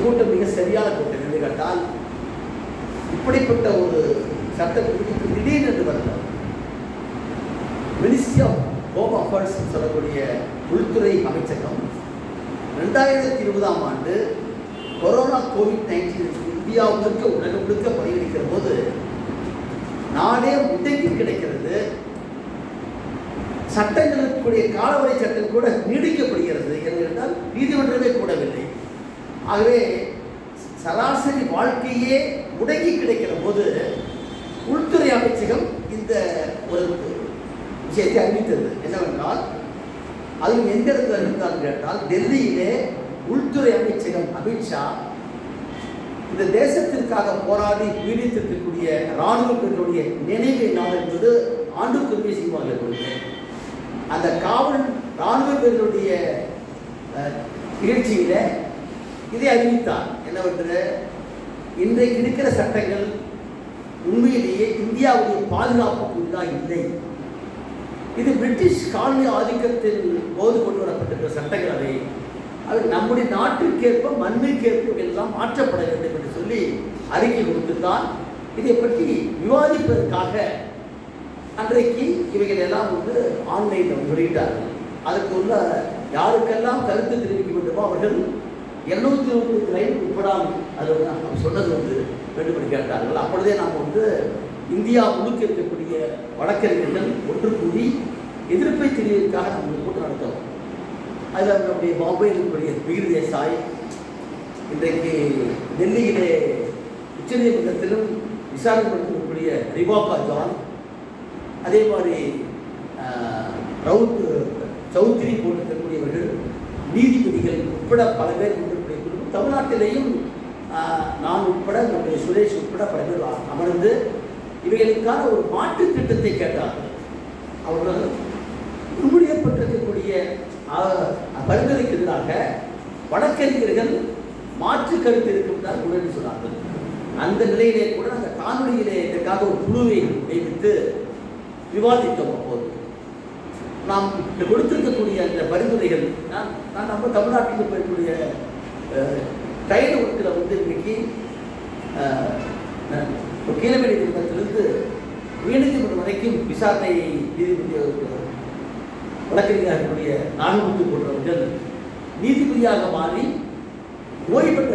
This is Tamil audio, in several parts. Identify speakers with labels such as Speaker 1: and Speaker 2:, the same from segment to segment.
Speaker 1: கூட்டம் மிக சரியான கூட்டம் என்று கேட்டால் இப்படிப்பட்ட ஒரு சட்டத்திற்கு திடீரென்று வரல. மினிஸ்ட்ரி ஆஃப் ஹோம் அஃபேர்ஸ் சொல்லக்கூடிய உள்துறை அமைச்சகம் 2020ஆம் ஆண்டு கொரோனா கோவிட்-19 இந்தியா முழுக்க உலகம் முழுக்க பயிரிக்கிற போது நாடே முடங்கி கிடைக்கிறது. சட்டங்களுக்குடைய காலவரை சட்டம் கூட நீடிக்கப்படுகிறது என்றால் நீதிமன்றமே கூடவில்லை. ஆகவே சராசரி வாழ்க்கையே முடங்கி கிடைக்கிற போது உள்துறை அமைச்சகம் இந்த ஒரு விஷயத்தை அறிவித்தது. என்னவென்றால் அதுவும் எந்த இடத்துல அறிவித்தால் கேட்டால் டெல்லியிலே உள்துறை அமைச்சகம் அமித்ஷா இந்த தேசத்திற்காக போராடி உயிரிழந்திருக்கக்கூடிய இராணுவ வீரர்களுடைய நினைவு நாள் என்பது ஆண்டுக்குமே செய்வார்கள் கொள்கை. அந்த காவல் இராணுவ வீரர்களுடைய நிகழ்ச்சியில இதை அறிவித்தார். என்னவென்று இன்றைக்கு இருக்கிற சட்டங்கள் உண்மையிலேயே இந்தியாவுடைய பாதுகாப்புக்குள்ளாக இல்லை. இது பிரிட்டிஷ் காலனி ஆதிக்கத்தின் போது கொண்டு வரப்பட்டிருக்கிற சட்டங்கள் அது நம்முடைய நாட்டிற்கேற்ப மண்ணுக்கேற்ப எல்லாம் மாற்றப்பட வேண்டும் என்று சொல்லி அறிக்கை கொடுத்துத்தான் இதை பற்றி விவாதிப்பதற்காக அன்றைக்கு இவைகள் எல்லாம் ஆன்லைனில் வெளியிட்டார்கள். அதுக்கு உள்ள யாருக்கெல்லாம் கருத்து தெரிவிக்க வேண்டுமோ அவர்கள் 220 லைன் உட்படாமல் அது சொன்னது வேண்டும் கேட்டார்கள். அப்பொழுதே நாம் இந்தியா முழுக்க இருக்கக்கூடிய வழக்கறிஞர்கள் ஒன்று கூடி எதிர்ப்பை தெரிவிப்பதற்காக நம்ம கூட்டம் நடத்தோம். அதில் நம்முடைய பாம்பேயில் இருக்கக்கூடிய மிகிர் தேசாய், இன்றைக்கு டெல்லியிலே உச்சநீதிமன்றத்திலும் விசாரணைப்படுத்தக்கூடிய ரிபாக்கா ஜான், அதே மாதிரி ரவுத் சௌத்ரி போட்டிருக்கக்கூடியவர்கள், நீதிபதிகள் உட்பட பல பேர் கொண்டிருக்கூடிய குழுவும் தமிழ்நாட்டிலேயும் நான் உட்பட நம்முடைய சுரேஷ் உட்பட பல பேர் அமர்ந்து இவைகளுக்கான ஒரு மாற்று திட்டத்தை கேட்டார்கள். அவர்கள் முன்மொழியப்பட்டிருக்கக்கூடிய பரிந்துரைக்கு எதிராக வழக்கறிஞர்கள் மாற்று கருத்து இருக்கும் உடனே சொன்னார்கள். அந்த நிலையிலே கூட அந்த காணொலியிலே இதற்காக ஒரு குழுவை நியமித்து விவாதித்தோம். அப்போது நாம் கொடுத்திருக்கக்கூடிய அந்த பரிந்துரைகள் நான் நம்ம தமிழ்நாட்டில் போயக்கூடிய கைது ஒர்க்கில் இன்னைக்கு கீழமை நீதிமன்றத்திலிருந்து உயர்நீதிமன்றம் வரைக்கும் விசாரணை வழக்கறிஞர்களுடைய நாகமுத்து போன்றவர்கள் நீதிபதியாக மாறி ஓய்வு பெற்ற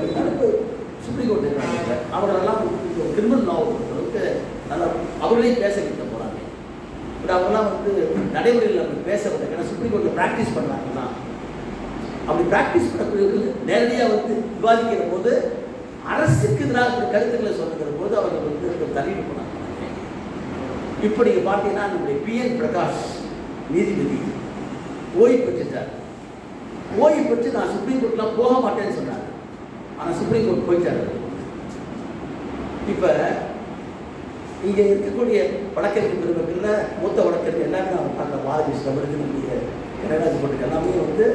Speaker 1: சுப்ரீம் கோர்ட் இருக்கிறாங்க. அவர்களெல்லாம் கிரிமினல் லா பொறுத்தளவுக்கு நல்லா அவர்களே பேச வைக்க போகிறாங்க. பட் அவரெல்லாம் நடைமுறையில் அப்படி பேச விட்டாங்க. ஏன்னா சுப்ரீம் கோர்ட்டில் ப்ராக்டிஸ் பண்ணுறாங்கன்னா அப்படி ப்ராக்டிஸ் பண்ணக்கூடியவர்கள் நேரடியாக விவாதிக்கிற போது அரசுக்கு எதிராக கருத்துக்களை சொல்லுகிற போது அவர்கள் தள்ளிட்டு போனாங்க. இப்போ நீங்கள் பார்த்தீங்கன்னா நம்முடைய PN பிரகாஷ் நீதிபதி ஓய்வு பெற்றுட்டார். ஓய்வு பெற்று நான் சுப்ரீம் கோர்ட்லாம் போக மாட்டேன்னு சொன்னார். ஆனால் சுப்ரீம் கோர்ட் போயிட்டார். இப்போ இங்கே இருக்கக்கூடிய வழக்கறிஞர் பெருமக்களில் மூத்த வழக்கறிஞர் எல்லாமே நான் பார்க்குற பாலகிருஷ்ணன் இருக்கக்கூடிய கனராஜ் போட்டு எல்லாமே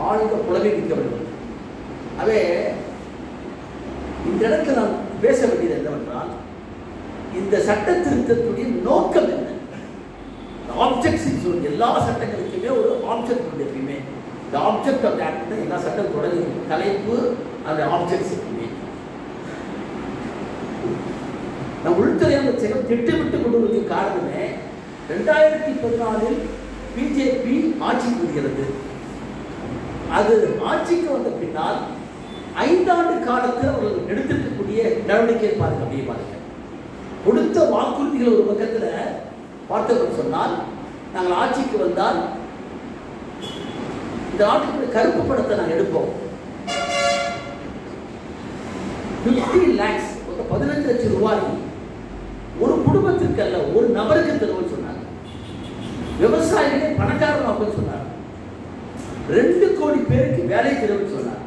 Speaker 1: ஆழ்ந்த புலமை மிக்கவர்கள். அவே இந்த இடத்துல நான் பேச வேண்டியது என்னவென்றால் இந்த சட்ட திருத்தத்துடைய நோக்கம் என்ன? ஆப்ஜெக்ட்ஸ் எல்லா சட்டங்களுக்குமே ஒரு ஆப்ஜெக்ட் உண்டு. எப்பயுமே இந்த ஆப்ஜெக்ட் ஆஃப் ஆக்ட் எல்லா சட்டம் தொடங்கி தலைப்பு அந்த ஆப்ஜெக்ட்ஸ் இருக்குமே. நம் உள்துறை அமைச்சகம் திட்டமிட்டு கொண்டு வருவதற்கு காரணமே 2014 பிஜேபி ஆட்சிக்கு வருகிறது. அது ஆட்சிக்கு வந்த பின்னால் 5 ஆண்டு காலத்தில் அவர்கள் எடுத்திருக்கக்கூடிய நடவடிக்கை பாருங்க. அப்படியே பாருங்க, கொடுத்த வாக்குறுதிகள் ஒரு பக்கத்தில் பார்த்தவர் சொன்னால் நாங்கள் ஆட்சிக்கு வந்தால் இந்த நாட்டுக்கு கருப்பு படத்தை நாங்கள் எடுப்போம். 50 lakhs 15 லட்சம் ரூபாய் ஒரு குடும்பத்திற்கு அல்ல ஒரு நபருக்கு தருவோம் சொன்னாங்க. விவசாயிகளே பணக்காரன் சொன்னார். 2 கோடி பேருக்கு வேலை தருவோம் சொன்னார்.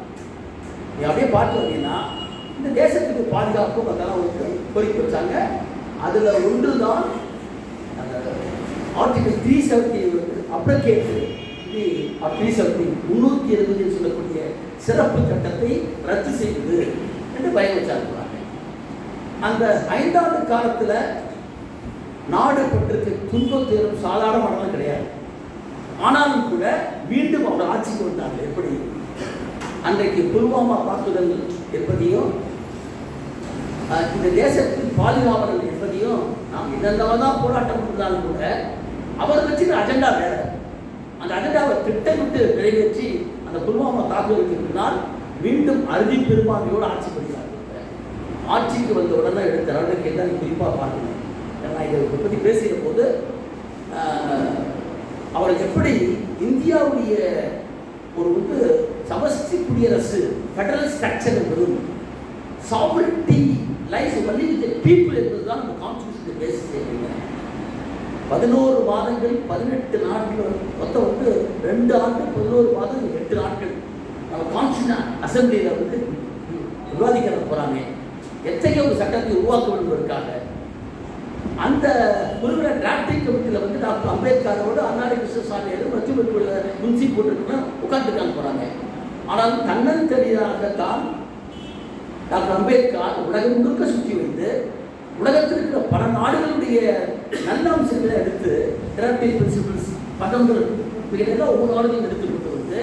Speaker 1: நீ அப்படியே பார்த்து வந்தீங்கன்னா இந்த தேசத்துக்கு பாதுகாப்பும் அதெல்லாம் கோரிக்கை வச்சாங்க. அதில் ஒன்று தான் ஆர்டிகல் 370 அப்ளிகேட் 370 370 சொல்லக்கூடிய சிறப்பு சட்டத்தை ரத்து செய்வது என்று பயம் வச்சாங்க. அந்த 5 ஆண்டு காலத்தில் நாடு பற்றிருக்கு துன்பம் தேரும் சாதாரணமானது கிடையாது. ஆனாலும் கூட மீண்டும் அவர் ஆட்சிக்கு வந்தாங்க. எப்படி அன்றைக்கு புல்வாமா தாக்குதல் என்பதையும் இந்த தேசத்தின் பாதுகாவலர் என்பதையும் நாம் என்னென்னதான் போராட்டம் இருந்தாலும் கூட அவர் வச்சுக்கிற அஜெண்டா வேற. அந்த அஜெண்டாவை திட்டமிட்டு நிறைவேற்றி அந்த புல்வாமா தாக்குதலுக்கு பின்னால் மீண்டும் அறுதி பெரும்பான்மையோடு ஆட்சி பண்ணுகிறார்கள். ஆட்சிக்கு வந்த உடனே எடுத்த நடவடிக்கை தான் குறிப்பாக பார்க்கணும். நான் இதை பற்றி பேசுகிற போது அவர் எப்படி இந்தியாவுடைய ஒரு சமஷ்டி குடியரசு ஃபெடரல் ஸ்ட்ரக்சர் என்பதும் sovereignty lies only with the people என்பதுதான் நம்ம கான்ஸ்டிடியூஷன் பேசிஸ் செய்யறீங்க. 11 மாதங்கள் 18 நாட்கள் மொத்தம் 2 ஆண்டு 11 மாதம் 8 நாட்கள் நம்ம கான்ஸ்டிடியூஷன் அசம்பிளியில் விவாதிக்க போறாங்க. எத்தகைய ஒரு சட்டத்தை உருவாக்க வேண்டும் என்பதற்காக அந்த குழுவின டிராப்டிங் கமிட்டியில் டாக்டர் அம்பேத்கரோடு அண்ணாடி கிருஷ்ணசாமியோடு மற்றும் முன்சி போட்டு உட்கார்ந்துக்காங்க போறாங்க. ஆனால் தன்னந்தனியாகத்தான் டாக்டர் அம்பேத்கர் உலகம் முழுக்க சுற்றி வைத்து உலகத்தில் இருக்கிற பல நாடுகளுடைய நல்ல அம்சங்களை எடுத்து டிராப்டிங் பிரின்சிபிள்ஸ் பதங்கள் இதெல்லாம் ஒவ்வொரு நாடுகளும் எடுத்துக்கொண்டு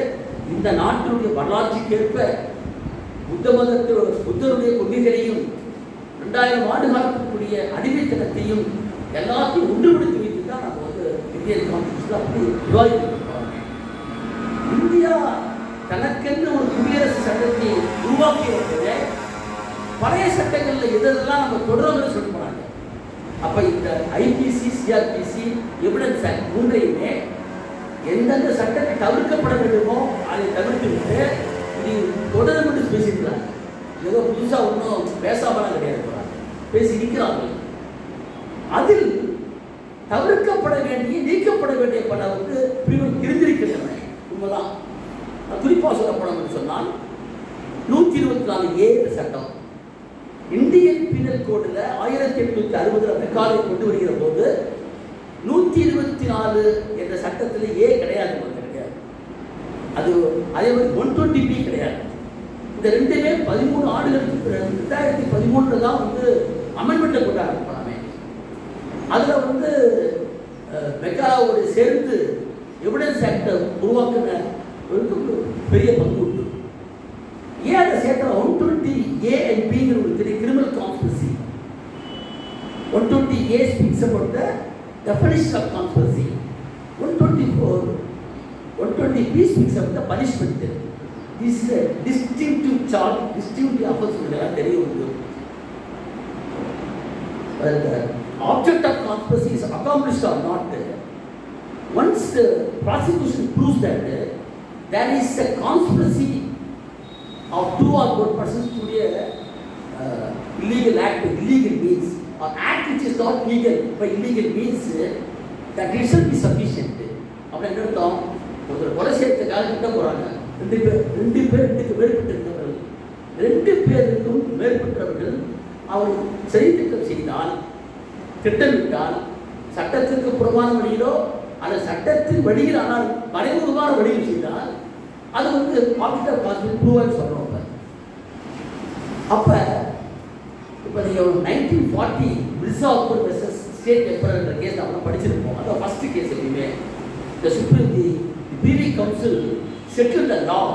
Speaker 1: இந்த நாட்டினுடைய வரலாற்றுக்கேற்ப புத்தருடைய கொள்கைகளையும் 2000 ஆண்டு காலத்திற்குரிய அடிமைத்தனத்தையும் எல்லாத்தையும் ஒன்றுபடுத்தி வைத்து தான் நம்ம இந்தியன் கான்ஸ்டிடியூஷன் அப்படி விவாதிக்கிறோம். இந்தியா தனக்கென்று ஒரு குடியரசு சட்டத்தை உருவாக்கிய பழைய சட்டங்களில் எதெல்லாம் நம்ம தொடர்ந்து சொல்ல போறாங்க. அப்ப இந்த ஐபிசி, சிஆர்பிசி, எவிடன்ஸ் ஆக்ட் மூன்றையுமே எந்தெந்த சட்டத்தை தவிர்க்கப்பட வேண்டுமோ அதை தவிர்த்து விட்டு இது தொடர்ந்து பேசியிருக்கிறாங்க. ஏதோ புதுசா ஒன்றும் பேசாமலாம் கிடையாது, பேசி இருக்கிறார்கள். அதில் தவிர்க்கப்பட வேண்டிய நீக்கப்பட வேண்டிய பல பிரிவுகள் இருந்திருக்கின்றன. உண்மைதான். குறிப்பாக சொல்லப்படும் என்று சொன்னால் 124A சட்டம் இந்தியன் பீனல் கோடில் 1860 மெக்காலை கொண்டு வருகிற போது 124 என்ற சட்டத்தில் ஏ கிடையாது. அது அதே மாதிரி 120B கிடையாது. இந்த ரெண்டுமே 13 ஆண்டுகளுக்கு 2013 தான் அமெண்ட்மெண்ட்டை கொண்டு ஆரம்பிப்பாங்க. அதில் மெக்காவோடு சேர்ந்து எவிடன்ஸ் ஆக்டை உருவாக்குன பெரிய பங்கு உண்டு. ஏன் அதை சேர்க்கிற 120A and Bங்கிற ஒரு பெரிய criminal conspiracy. 120A speaks about the definition of conspiracy. 120B speaks of the punishment. This is a distinctive charge, distinctive offense. Well, the object of conspiracy is accomplished or not. Once the prosecution proves that there is a conspiracy of 2 or more persons to do illegal act with illegal means, or act which is not legal by illegal means, that itself is sufficient. அப்படின்னா என்ன அர்த்தம்? ஒரு கொலை செய்யறதுக்காக கிட்ட போறாங்க. 2 பேருக்கு மேற்பட்டிருந்தவர்கள், 2 பேருக்கும் மேற்பட்டவர்கள் அவர் செய்திட்டம் செய்தால், திட்டமிட்டால், சட்டத்திற்கு புறமான வழியிலோ அல்ல சட்டத்தின் வழியில் ஆனால் மறைமுகமான வழியில் செய்தால் அது ஆப்ஜெக்ட் ஆஃப் கான்ஸ்பிரசி ப்ரூவ்னு சொல்றோம். அப்ப இப்போ நீங்க 1940 பிரிசாப்பூர் வெர்சஸ் ஸ்டேட் எம்பரர் என்ற கேஸ் நம்ம படிச்சிருப்போம். அதான் ஃபர்ஸ்ட் கேஸ். எப்பயுமே the Privy Council settled the law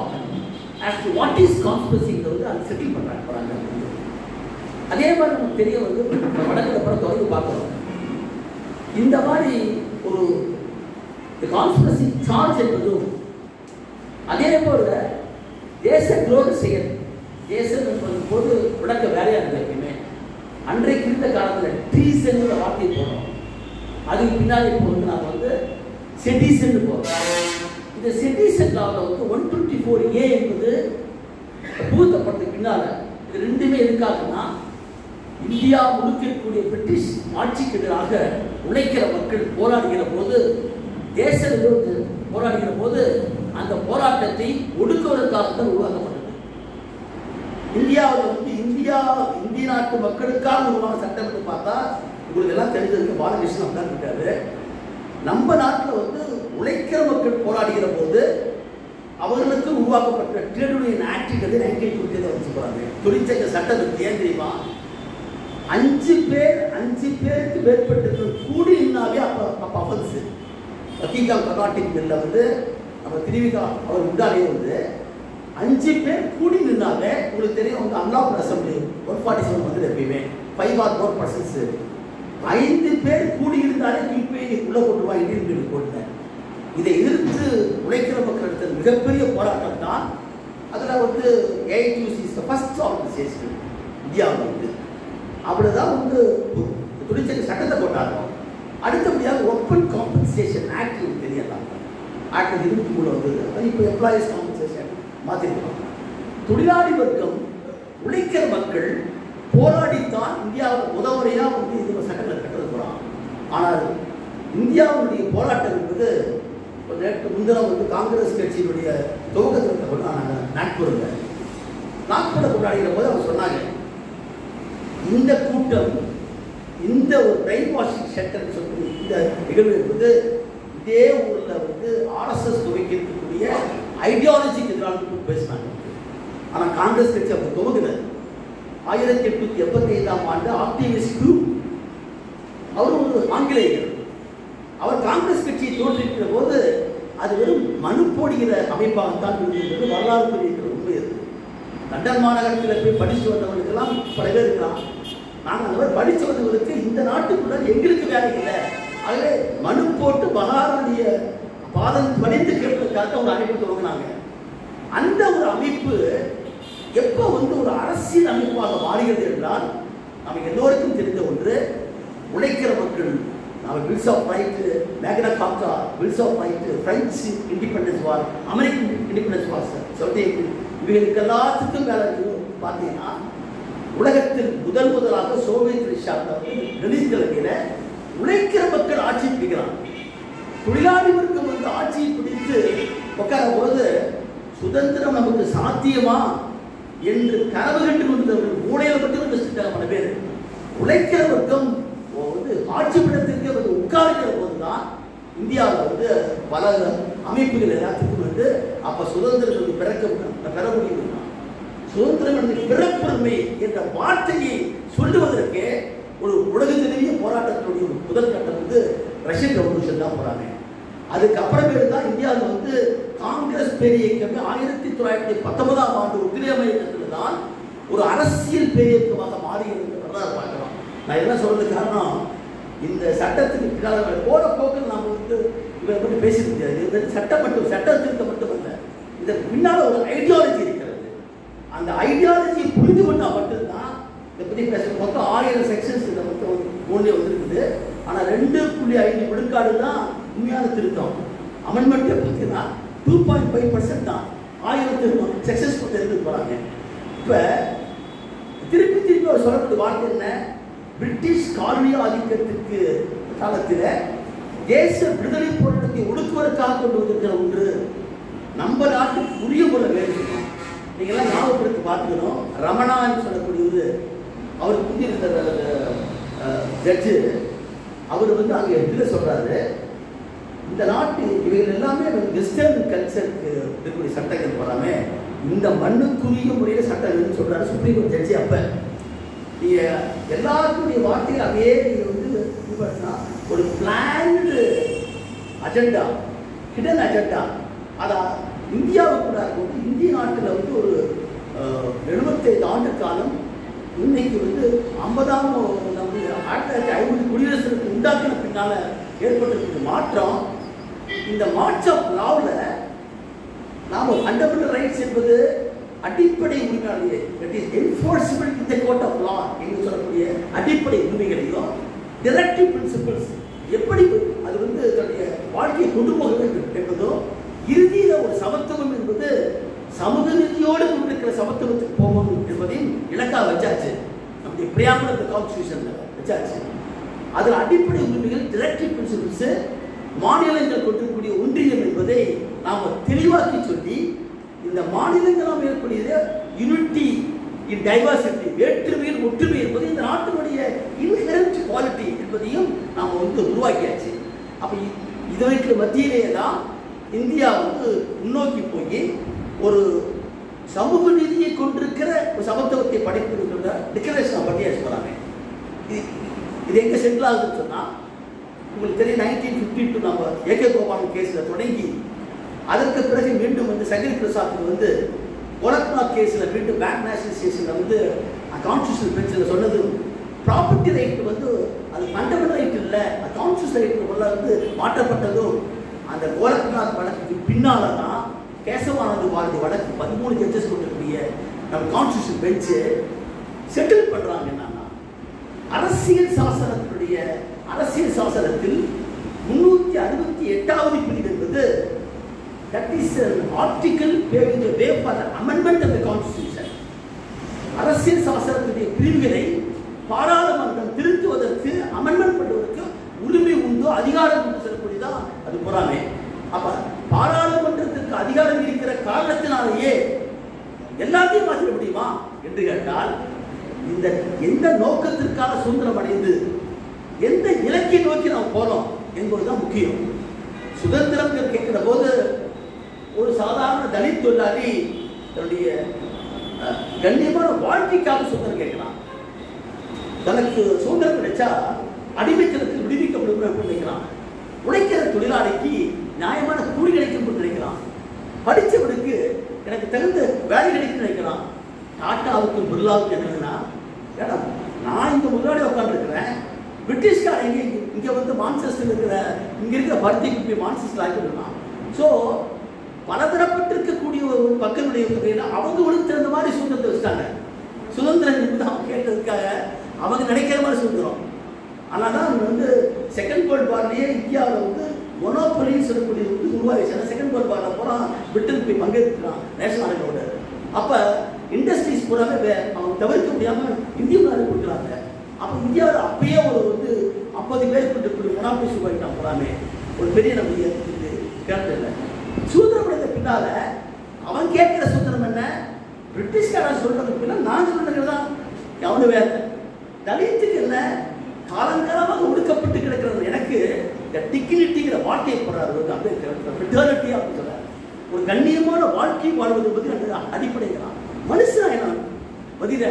Speaker 1: as to what is conspiracy and settle பண்றாங்க. அதே மாதிரி நமக்கு தெரிய வடக்கு அப்புறம் தொடர்ந்து பார்க்கிறோம். இந்த மாதிரி ஒரு கான்ஸ்பிரசி சார்ஜ் என்பதும் அதே போல தேச துரோக செயல். தேசம் என்பது போது விளக்க வேலையா இருந்தது. எப்பயுமே அன்றைக்கு இருந்த காலத்தில் ட்ரீசன் வார்த்தையை போடுறோம். அதுக்கு பின்னாடி போது நாம செட்டிசன் போகிறோம். இந்த செட்டிசன் லாவில் 124A என்பது புகுத்தப்பட்டதுக்கு பின்னால இது ரெண்டுமே எதுக்காகனா இந்தியா முழுக்க இருக்கக்கூடிய பிரிட்டிஷ் ஆட்சிக்கு எதிராக உழைக்கிற மக்கள் போராடுகிற போது, தேச விரோத போராடுகிற போது அந்த போராட்டத்தை ஒடுக்குவதற்காகத்தான் உருவாக்கப்பட்டது. இந்தியாவில் இந்திய நாட்டு மக்களுக்காக உருவான சட்டம் என்று பார்த்தா உங்களுக்கு எல்லாம் தெரிஞ்சதுக்கு பாலகிருஷ்ணன் தான் இருக்காரு. நம்ம நாட்டில் உழைக்கிற மக்கள் போராடுகிற போது அவர்களுக்கு உருவாக்கப்பட்ட ட்ரேட் யூனியன் ஆக்டுங்கிறது 1920 வச்சு போறாங்க. தொழிற்சங்க சட்டத்தை ஏன் தெரியுமா? 5 பேருக்கு மேற்பட்டு கூடி இருந்தாவே அப்போ அஃபென்ஸ். வக்கீகா கர்நாடிக் பில்ல நம்ம திருவிகா அவர் முன்னாலே 5 பேர் கூடி நின்னாங்க. உங்களுக்கு தெரியும் வந்து அன்லாஃபுல் அசம்பிளி 147 வந்து எப்பயுமே 5 or more persons 5 பேர் கூடி இருந்தாலே தூக்கி உள்ள போட்டுருவா இந்தியன் கோர்ட்ல. இதை எதிர்த்து உழைக்கிற மக்கள் எடுத்த மிகப்பெரிய போராட்டம் தான். அதில் வந்து AITUC ஃபர்ஸ்ட் ஆர்கனைசேஷன் இந்தியாவில் வந்து அப்படிதான் வந்து தொழிற்சங்க சட்டத்தை போட்டாங்க. அடுத்தபடியாக ஓப்பன் காம்பன்சேஷன் ஆக்ட் தெரியலாம், ஆக்ட் 23 வந்தது. அது இப்போ எம்ப்ளாயிஸ் காம்பன்சேஷன் மாற்றிருக்காங்க. தொழிலாளி வர்க்கம் உழைக்கிற மக்கள் போராடித்தான் இந்தியாவில் முதமுறையாக வந்து இந்த சட்டங்களை கட்டுறது போகிறான். ஆனால் இந்தியாவுடைய போராட்டம் என்பது நேற்று முன்தினம் வந்து காங்கிரஸ் கட்சியினுடைய துவக்கத்தை கொண்டாடினாங்க நாக்பூரில். நாக்பூரை கொண்டாடுகிற போது அவங்க சொன்னாங்க, இந்த கூட்டம் இந்த ஒரு பிரைன் வாஷிங் சென்டர் சொல்லி இந்த நிகழ்வு என்பது இதே ஊரில் வந்து RSS துவக்கிருக்கக்கூடிய ஐடியாலஜிக்கு எதிராக பேசினாங்க. ஆனால் காங்கிரஸ் கட்சி அப்போ துவங்கினது 1885ஆம் ஆண்டு ஆக்டிவிஸ்ட் அவர் ஒரு ஆங்கிலேயர். அவர் காங்கிரஸ் கட்சியை தோற்றுவிக்கிற போது அது வெறும் மனு போடுகிற அமைப்பாகத்தான் இருந்தது. வரலாறு தெரிவிக்கிற உண்மை இருக்கு. லண்டன் மாநகரத்தில் போய் படித்து வந்தவர்களுக்கெல்லாம் பல பேர் இருக்கலாம். நாங்கள் அந்த மாதிரி படித்து வந்தவர்களுக்கு இந்த நாட்டுக்குள்ள எங்களுக்கு வேலை இல்லை, அதில் மனு போட்டு மகாராணிய பாதம் பணிந்து கேட்பதற்காக ஒரு அமைப்பு துவங்கினாங்க. அந்த ஒரு அமைப்பு எப்போ வந்து ஒரு அரசியல் அமைப்பாக மாறுகிறது என்றால் நமக்கு எல்லோருக்கும் தெரிந்த ஒன்று, உழைக்கிற மக்கள் நம்ம bills of right, Magna Carta, bills of right, French independence war, American independence war, இவர்களுக்கு எல்லாத்துக்கும் மேலே பார்த்தீங்கன்னா உலகத்தில் முதலாக சோவியத் ரஷ்யாவில் லெனின் தலைமையில் உழைக்கிற மக்கள் ஆட்சி பிடிக்கிறான். தொழிலாளி வர்க்கம் வந்து ஆட்சியை பிடித்து உட்கார போது சுதந்திரம் நமக்கு சாத்தியமா என்று கனவு கண்டு கொண்டவர்கள் மூளையில் மட்டும் வச்சுட்டாங்க பல பேர். உழைக்கிற வர்க்கம் வந்து ஆட்சி பீடத்திற்கு வந்து உட்காருகிற போதுதான் இந்தியாவில் வந்து பல அமைப்புகள் எல்லாத்துக்கும் வந்து அப்போ சுதந்திரம் பெற முடியும். சுதந்திரம் பிறப்புரிமை என்ற வார்த்தையை சொல்லுவதற்கு ஒரு உலகத்திலேயே போராட்டத்தினுடைய ஒரு முதல் கட்டம் வந்து ரஷ்யன் ரெவல்யூஷன் தான் போறாங்க. அதுக்கப்புறமேட்டு தான் இந்தியாவில் வந்து காங்கிரஸ் பேரியக்கமே 1919ஆம் ஆண்டு ஒத்துழையாமை இயக்கத்தில் தான் ஒரு அரசியல் பேரியக்கமாக மாறுகிறது பார்க்கலாம். நான் என்ன சொல்றது காரணம், இந்த சட்டத்துக்கு பின்னால் போற போக்கில் நாம் வந்து இதை பற்றி பேச முடியாது. இது சட்டம் மட்டும் சட்ட திருத்தம் மட்டுமல்ல, இதற்கு பின்னால் ஒரு ஐடியாலஜி இருக்கிறது. அந்த ஐடியாலஜியை புரிந்து கொண்டால் மட்டும்தான் இதை பற்றி பேச. மொத்தம் 1000 செக்ஷன்ஸ் இதை மொத்தம் ஒன்றே வந்துருக்குது. ஆனால் 2.5 விழுக்காடு தான் உண்மையான திருத்தம். அமெண்ட்மெண்ட்டை பார்த்தீங்கன்னா 2.5% தான் 1000 செக்ஷன்ஸ் கொண்டு இருந்து போகிறாங்க. இப்போ திருப்பி ஒரு சொல்லக்கூடிய வார்த்தை என்ன, பிரிட்டிஷ் காலனி ஆதிக்கத்திற்கு காலத்தில் தேச விடுதலை போராட்டத்தை ஒடுக்குவதற்காக கொண்டு வந்திருக்கிற ஒன்று நம்ம நாட்டுக்கு உரிய முறை வேண்டும். நீங்கள்லாம் ஞாபகப்படுத்தி பார்த்துக்கணும். ரமணான்னு சொல்லக்கூடியது அவருக்கு புதிய ஜட்ஜு அவர் வந்து அங்கே இதில் சொல்கிறாரு, இந்த நாட்டு இவைகள் எல்லாமே வெஸ்டர்ன் கல்ச்சருக்கு இருக்கக்கூடிய சட்டங்கள் போகிறாமே, இந்த மண்ணுக்குரிய முறையில் சட்டம் இல்லைன்னு சொல்கிறாரு சுப்ரீம் கோர்ட் ஜட்ஜி. அப்போ நீங்கள் எல்லாருக்குடைய வார்த்தைகள் அதே நீங்கள் வந்து இது பண்ணா ஒரு பிளான்டு அஜெண்டா, ஹிடன் அஜெண்டா, அதை இந்தியாவுக்குள்ள இருக்கும்போது இந்திய நாட்டில் வந்து ஒரு 75 ஆண்டு காலம் இன்னைக்கு வந்து 50ஆம் நம்ம 1950 குடியரசுக்கு உண்டாக்கின பின்னால் ஏற்பட்டிருக்கிற மாற்றம். இந்த மார்ச் ஆஃப் லாவில் நாம் ஃபண்டமெண்டல் ரைட்ஸ் என்பது அடிப்படை உரிமையாளர்களே, that is enforcement in the court of law என்று சொல்லக்கூடிய அடிப்படை உரிமைகளையும் டைரக்டிவ் பிரின்சிபல்ஸ் எப்படி அது வந்து தன்னுடைய வாழ்க்கையை கொண்டு போக வேண்டும் என்பதும், இறுதியில் ஒரு சமத்துவம் என்பது சமூக நீதியோடு கொண்டிருக்கிற சமத்துவத்துக்கு போகணும் என்பதையும் இலக்காக வச்சாச்சு. நம்முடைய பிரியாமல் இந்த கான்ஸ்டியூஷனில் வச்சாச்சு. அதில் அடிப்படை உரிமைகள் டைரக்டிவ் பிரின்சிபல்ஸ் மாநிலங்கள் கொண்டிருக்கக்கூடிய ஒன்றியம் என்பதை நாம் தெளிவாக்கி சொல்லி, இந்த மாநிலங்களாக இருக்கக்கூடிய யூனிட்டி இன் டைவர்சிட்டி, வேற்றுமையில் ஒற்றுமை என்பது இந்த நாட்டினுடைய இன்ஹெரண்ட் குவாலிட்டி என்பதையும் நாம் வந்து உருவாக்கியாச்சு. அப்போ இதுவரைக்கு மத்தியிலேயே தான் இந்தியா வந்து முன்னோக்கி போய் ஒரு சமூக நீதியை கொண்டிருக்கிற ஒரு சமத்துவத்தை படைப்பிருக்கின்ற டிக்ளரேஷன் பண்ணியாச்சு போகிறாங்க. இது எங்கே செட்டில் ஆகுதுன்னு சொன்னால், உங்களுக்கு தெரியும் 1952 நம்ம ஏகே கோபாலன் கேஸில் தொடங்கி அதற்கு பிறகு மீண்டும் வந்து சங்கரி பிரசாத்துக்கு வந்து கோலக்நாத் கேஸில் மீண்டும் பேங்க் நேஷனலைசேஷனில் வந்து கான்ஸ்டியூஷனல் பெஞ்சில் சொன்னது ப்ராப்பர்ட்டி ரைட் வந்து அது ஃபண்டமெண்டல் ரைட் இல்லை, கான்ஸ்டியூஷன் ரைட் உள்ள வந்து மாற்றப்பட்டதும் அந்த கோலக்நாத் வழக்குக்கு பின்னால தான் கேசவானந்த பாரதி வழக்கு 13 ஜட்ஜஸ் கொண்டிருக்கூடிய நம்ம கான்ஸ்டியூஷன் பெஞ்சு செட்டில் பண்ணுறாங்க. என்னன்னா அரசியல் சாசனத்தில் 368வது பிரிவு என்பது that is an article paving the way for the amendment of the constitution. அரசியல் சாசனத்துடைய பிரிவுகளை பாராளுமன்றம் திருத்துவதற்கு அமெண்ட்மெண்ட் பண்ணுவதற்கு உரிமை உண்டு, அதிகாரம் உண்டு சொல்லக்கூடியதான் அது புறாமே. அப்ப பாராளுமன்றத்திற்கு அதிகாரம் இருக்கிற காரணத்தினாலேயே எல்லாத்தையும் மாற்ற முடியுமா என்று கேட்டால், இந்த எந்த நோக்கத்திற்காக சுதந்திரம் அடைந்து எந்த இலக்கை நோக்கி நாம் போறோம் என்பதுதான் முக்கியம். சுதந்திரம் கேட்கிற போது ஒரு சாதாரண தலித் தொழிலாளி தன்னுடைய கண்ணியமான வாழ்க்கைக்காக சுதந்திரம் கேட்கிறான். தனக்கு சுதந்திரம் கிடைச்சா அடிமைத்தனத்தில் விடுவிக்கப்படும் நினைக்கிறான். உழைக்கிற தொழிலாளிக்கு நியாயமான கூலி கிடைக்கும் நினைக்கிறான். படித்தவனுக்கு எனக்கு தகுந்த வேலை கிடைக்கும் நினைக்கிறான். டாட்டாவுக்கும் பிர்லாவுக்கும் என்னன்னா, நான் இங்க முதலாளி உட்காந்துருக்கிறேன், பிரிட்டிஷ்காரங்க இங்க வந்து மான்செஸ்டர் இருக்கிற பருத்தி குப்பி மான்செஸ்டர் ஆகிவிடலாம். ஸோ பலதரப்பட்டிருக்கக்கூடிய ஒரு மக்களுடைய தொகையில் அவங்களுக்கு தகுந்த மாதிரி சுதந்திரத்தை வச்சுட்டாங்க. சுதந்திரம் அவங்க கேட்டதுக்காக அவங்க நினைக்கிற மாதிரி சுதந்திரம். ஆனால் தான் அவங்க வந்து செகண்ட் வேர்ல்டு வார்லேயே இந்தியாவில் வந்து மொனோபொலின்னு சொல்லக்கூடியது வந்து உருவாகிடுச்சு. செகண்ட் வேர்ல்டு வாரில் பூரா பிரிட்டன் போய் பங்கேற்கிறான் நேஷனல் ஆர்மியோட. அப்போ இண்டஸ்ட்ரீஸ் பூராவே அவங்க தவிர்க்க முடியாமல் இந்திய நாடு கொடுக்குறாங்க. அப்போ இந்தியாவில் அப்பயே ஒரு வந்து 50 பேர் கொண்டு மொனாபொலி சுருவாக்கிட்டான் பூராமே. ஒரு பெரிய நம்முடைய கேட்டதில்லை. சுதந்திரம் அடைந்த பின்னால அவன் கேட்கிற சுதந்திரம் என்ன, பிரிட்டிஷ்காரன் சொல்றதுக்கு பின்னால் நான் சொல்றது தான் அவனு வேற. தலித்துக்கு என்ன, காலங்காலமாக ஒடுக்கப்பட்டு கிடக்கிறது எனக்கு இந்த டிக்னிட்டிங்கிற வாழ்க்கையை போடுறாரு அம்பேத்கர். ஃபிட்டர்னிட்டி அப்படின்னு சொல்றாரு. ஒரு கண்ணியமான வாழ்க்கை வாழ்வது பற்றி அடிப்படைங்கிறான். மனுஷன் என்ன பதில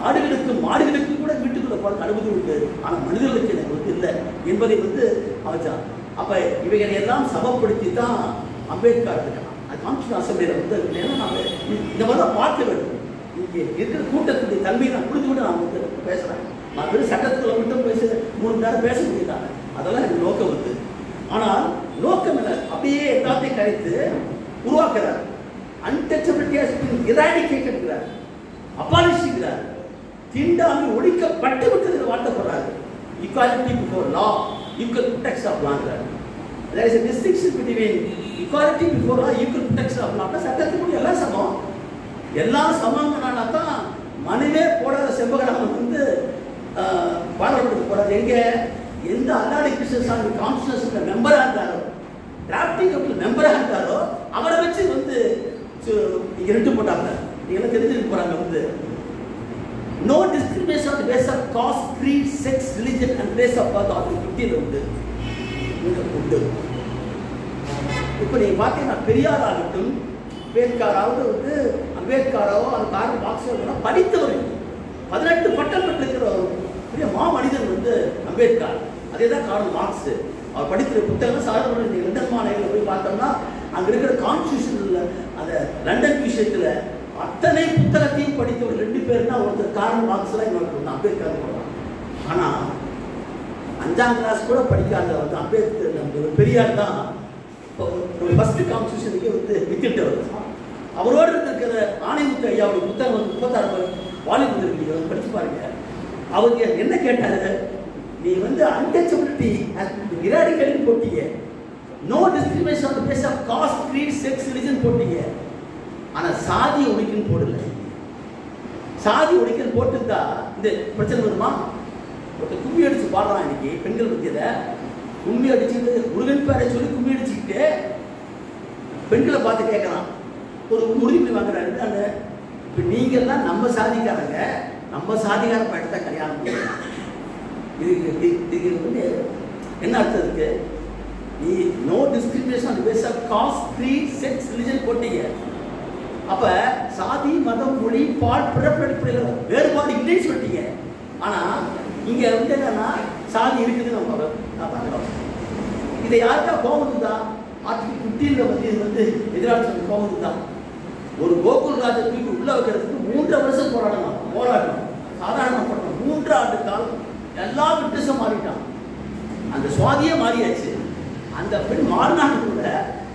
Speaker 1: ஆடுகளுக்கும் மாடுகளுக்கும் கூட வீட்டுக்குள்ள போற அனுமதி உண்டு, ஆனால் மனிதர்களுக்கு எனக்கு வந்து இல்லை என்பதை வந்து அமைச்சான். அப்ப இவைகளை எல்லாம் சமப்படுத்தி தான் அம்பேத்கர் இருக்கலாம். அது கான்ஸ்டியூஷன் அசம்பிளியில் வந்து இந்த மாதிரி தான் பார்க்க வேண்டும். இங்கே இருக்கிற கூட்டத்துடைய தன்மையை நான் புரிந்து கொண்டு நான் வந்து பேசுறேன். நான் வெறும் சட்டத்தில் மட்டும் 3 மணி நேரம் பேச முடியாது. அதெல்லாம் எனக்கு நோக்கம் வந்து. ஆனால் நோக்கம் என்ன, அப்படியே எல்லாத்தையும் கரைத்து உருவாக்குறார். அன்டச்சபிலிட்டி ஹஸ் பீன் எராடிகேட்டட்ங்கிறார், அபாலிஷ்ங்கிறார், தீண்டாமை ஒழிக்கப்பட்டு விட்டது வார்த்தை போடுறாரு. Equality before law, equal protection of லாங்கிறார். there is a distinction between equality before law, equal protection of law. சட்டத்துக்கு எல்லாம் சமம், எல்லாம் சமங்கனால தான் மனிதே போடாத செம்பகராமன் வந்து பாராளுமன்றத்துக்கு போறாரு. எங்க எந்த அல்லாடி கிருஷ்ணசாமி கான்ஸ்டியூஷன் மெம்பரா இருந்தாரோ, டிராப்டிங் கமிட்டியில் மெம்பரா இருந்தாரோ அவரை வச்சு வந்து இங்க ரெண்டு போட்டாங்க. நீங்க தெரிஞ்சுட்டு போறாங்க வந்து no discrimination on the basis of caste, creed, sex, religion and place of birth. Article 15 உண்டு. இப்போ நீங்க பார்த்தீங்கன்னா பெரியார் ஆகட்டும், அம்பேத்கராவது வந்து அம்பேத்கராவோ அந்த காரணம் பாக்ஸோ படித்தவர் 18 பட்டம் பெற்றிருக்கிற ஒரு பெரிய மாமனிதன் வந்து அம்பேத்கர். அதே தான் காரணம் மார்க்ஸ். அவர் படிக்கிற புத்தகம் சாதாரண லண்டன் மாநிலத்தில் போய் பார்த்தோம்னா அங்கே இருக்கிற கான்ஸ்டியூஷனில் அந்த லண்டன் விஷயத்தில் அத்தனை புத்தகத்தையும் படித்தவர் 2 பேர்னா ஒருத்தர் காரணம் மார்க்ஸ்லாம் இன்னொரு அம்பேத்கர் போடுறாங்க. ஆனால் 5ஆம் கிளாஸ் கூட படிக்காத வந்து அம்பேத்கர் பெரியார் தான் ஃபர்ஸ்ட் கான்ஸ்டியூஷனுக்கு வந்து வித்திட்டவர். அவரோடு இருக்கிற ஆணைமுத்து ஐயாவுடைய புத்தகம் வந்து 36 வால்யூம் இருக்கு, படிச்சு பாருங்க. அவங்க என்ன கேட்டாரு, நீ வந்து அன்டச்சபிலிட்டி இராடிகேட் போட்டீங்க, no discrimination on the base of caste, creed, sex, religion போட்டீங்க. ஆனால் சாதி ஒழிக்கன்னு போடல. சாதி ஒழிக்கன்னு போட்டுருந்தா இந்த பிரச்சனை வருமா? ஒருத்தர் கும்மி அடிச்சு பாடுறான் இன்னைக்கு பெண்கள் மத்தியில. கும்மி அடிச்சுட்டு முருகன் பேரை சொல்லி கும்மி அடிச்சுக்கிட்டு பெண்களை பார்த்து கேட்கறான், ஒரு உறுதிமொழி வாங்குறாரு. இப்போ நீங்கள்லாம் நம்ம சாதிக்காரங்க, நம்ம சாதிக்கார படத்தை கல்யாணம் பண்ணுறோம். இதுக்கு வந்து என்ன அர்த்தம் இருக்கு? நீ no discrimination on the base of caste, creed, sex, religion போட்டீங்க. அப்ப சாதி, மதம், மொழி, பால், பிறப்படிப்படையில் வேறுபாடு இல்லைன்னு சொல்லிட்டீங்க. ஆனா இங்க வந்து என்னன்னா சாதி இருக்குதுன்னு நம்ம பார்க்கிறோம். இதை யாருக்கா கோபம் தான் ஆர்டிகல் 15 வந்து இது வந்து எதிராக சொல்லி கோபம் தான். ஒரு கோகுல் ராஜை தூக்கி உள்ள வைக்கிறதுக்கு 3 வருஷம் போராடணும். சாதாரண போராட்டம் 3 ஆண்டு காலம். எல்லா விட்டுஸும் மாறிட்டான். அந்த சுவாதியே மாறியாச்சு. அந்த பெண் மாறினாலும் கூட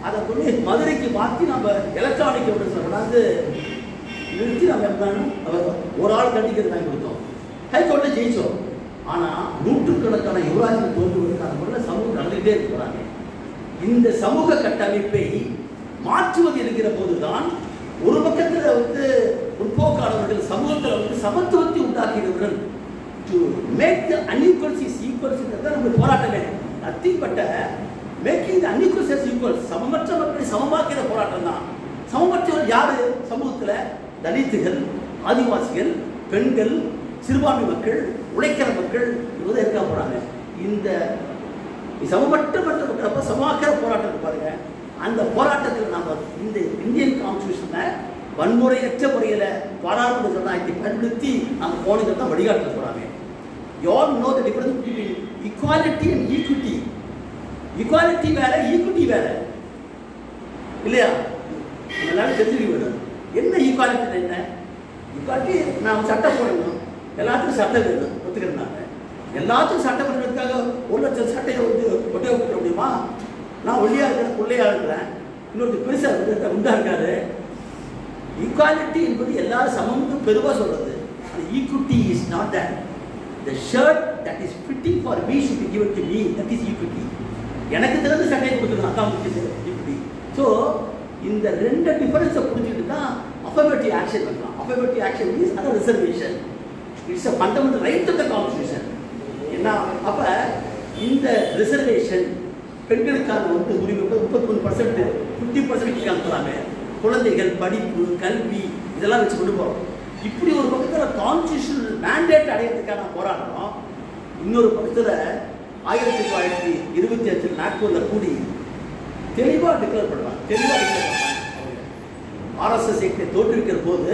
Speaker 1: அதை கொண்டு மதுரைக்கு மாற்றி நம்ம எலக்ட்ரானிக் கொண்டாந்து நிறுத்தி நம்ம இருந்தாலும் ஒரு ஆள் கண்டிக்கிறது வாங்கி கொடுத்தோம். ஹைகோர்ட்டில் ஜெயிச்சோம். ஆனால் நூற்றுக்கணக்கான யுவராஜிகள் தோன்றுவதற்கான முறையில் சமூகம் நடந்துகிட்டே இருக்கிறாங்க. இந்த சமூக கட்டமைப்பை மாற்றுவது இருக்கிற போதுதான் ஒரு பக்கத்தில் முற்போக்காளர்கள் சமூகத்தில் சமத்துவத்தை உண்டாக்கியவர்கள் டு மேக் த அன்இக்வல்ஸ் ஈக்குவல்ஸ் நம்ம போராட்டமே அத்திப்பட்ட மேக்கிங் த அன்இக்வல்ஸ் ஈக்குவல்ஸ் சமமற்ற மக்களை சமமாக்கிற போராட்டம் தான். சமமற்றவர் யாரு? சமூகத்தில் தலித்துகள், ஆதிவாசிகள், பெண்கள், சிறுபான்மை மக்கள், உழைக்கிற மக்கள் இவங்க இருக்க போறாங்க. இந்த சமமற்ற மக்கள் சமாக்கிற போராட்டத்தை பாருங்க. அந்த போராட்டத்தில் நம்ம இந்த இந்தியன் கான்ஸ்டியூஷனை வன்முறையற்ற முறையில் பாராளுமன்ற ஜனநாயகத்தை பயன்படுத்தி நம்ம போனதை தான் வழிகாட்ட போறாங்க. You all know the difference between equality and equity. Equality வேற, ஈக்விட்டி வேற இல்லையா? எல்லாரும் தெரிஞ்சுக்க வேணும். என்ன ஈக்வாலிட்டி? என்ன ஈக்வாலிட்டி? நாம் சட்டம் போடணும், எல்லாத்துக்கும் சட்டம் வேணும், ஒத்துக்கிறேன். எல்லாத்துக்கும் சட்டம் பண்ணுறதுக்காக 1 லட்சம் சட்டையை ஒட்டை விட்டுற முடியுமா? நான் ஒல்லியா இருக்கிறேன், பிள்ளையா இருக்கிறேன், இன்னொரு பெருசாக உண்டா இருக்காரு. ஈக்வாலிட்டி என்பது எல்லாரும் சமம்னு பெருவாக சொல்றது. Equity is not that. The shirt that is fitting for me should be given to me. That is equity. எனக்கு தெரிஞ்ச சட்டையை கொடுக்கணும், அதான் equity. So இந்த 2 டிஃபரன்ஸை புரிஞ்சுட்டு தான் affirmative action பண்ணலாம். Affirmative action means a reservation. It's a fundamental right of the constitution. என்ன அப்ப இந்த ரிசர்வேஷன் பெண்களுக்கான உரிமை 33%, 50% காண்றாங்க. குழந்தைகள் படிப்பு, கல்வி இதெல்லாம் வச்சு கொண்டு போறோம். இப்படி ஒரு பக்கத்தில் கான்ஸ்டியூஷனல் மேண்டேட் அடையிறதுக்கான போராட்டம், இன்னொரு பக்கத்தில் 1928 நாக்பூரில் கூடி தெளிவாக டிக்ளேர் பண்ணுவாங்க. ஆர்எஸ்எஸ் இயக்கத்தை தோற்றுவிக்கிற போது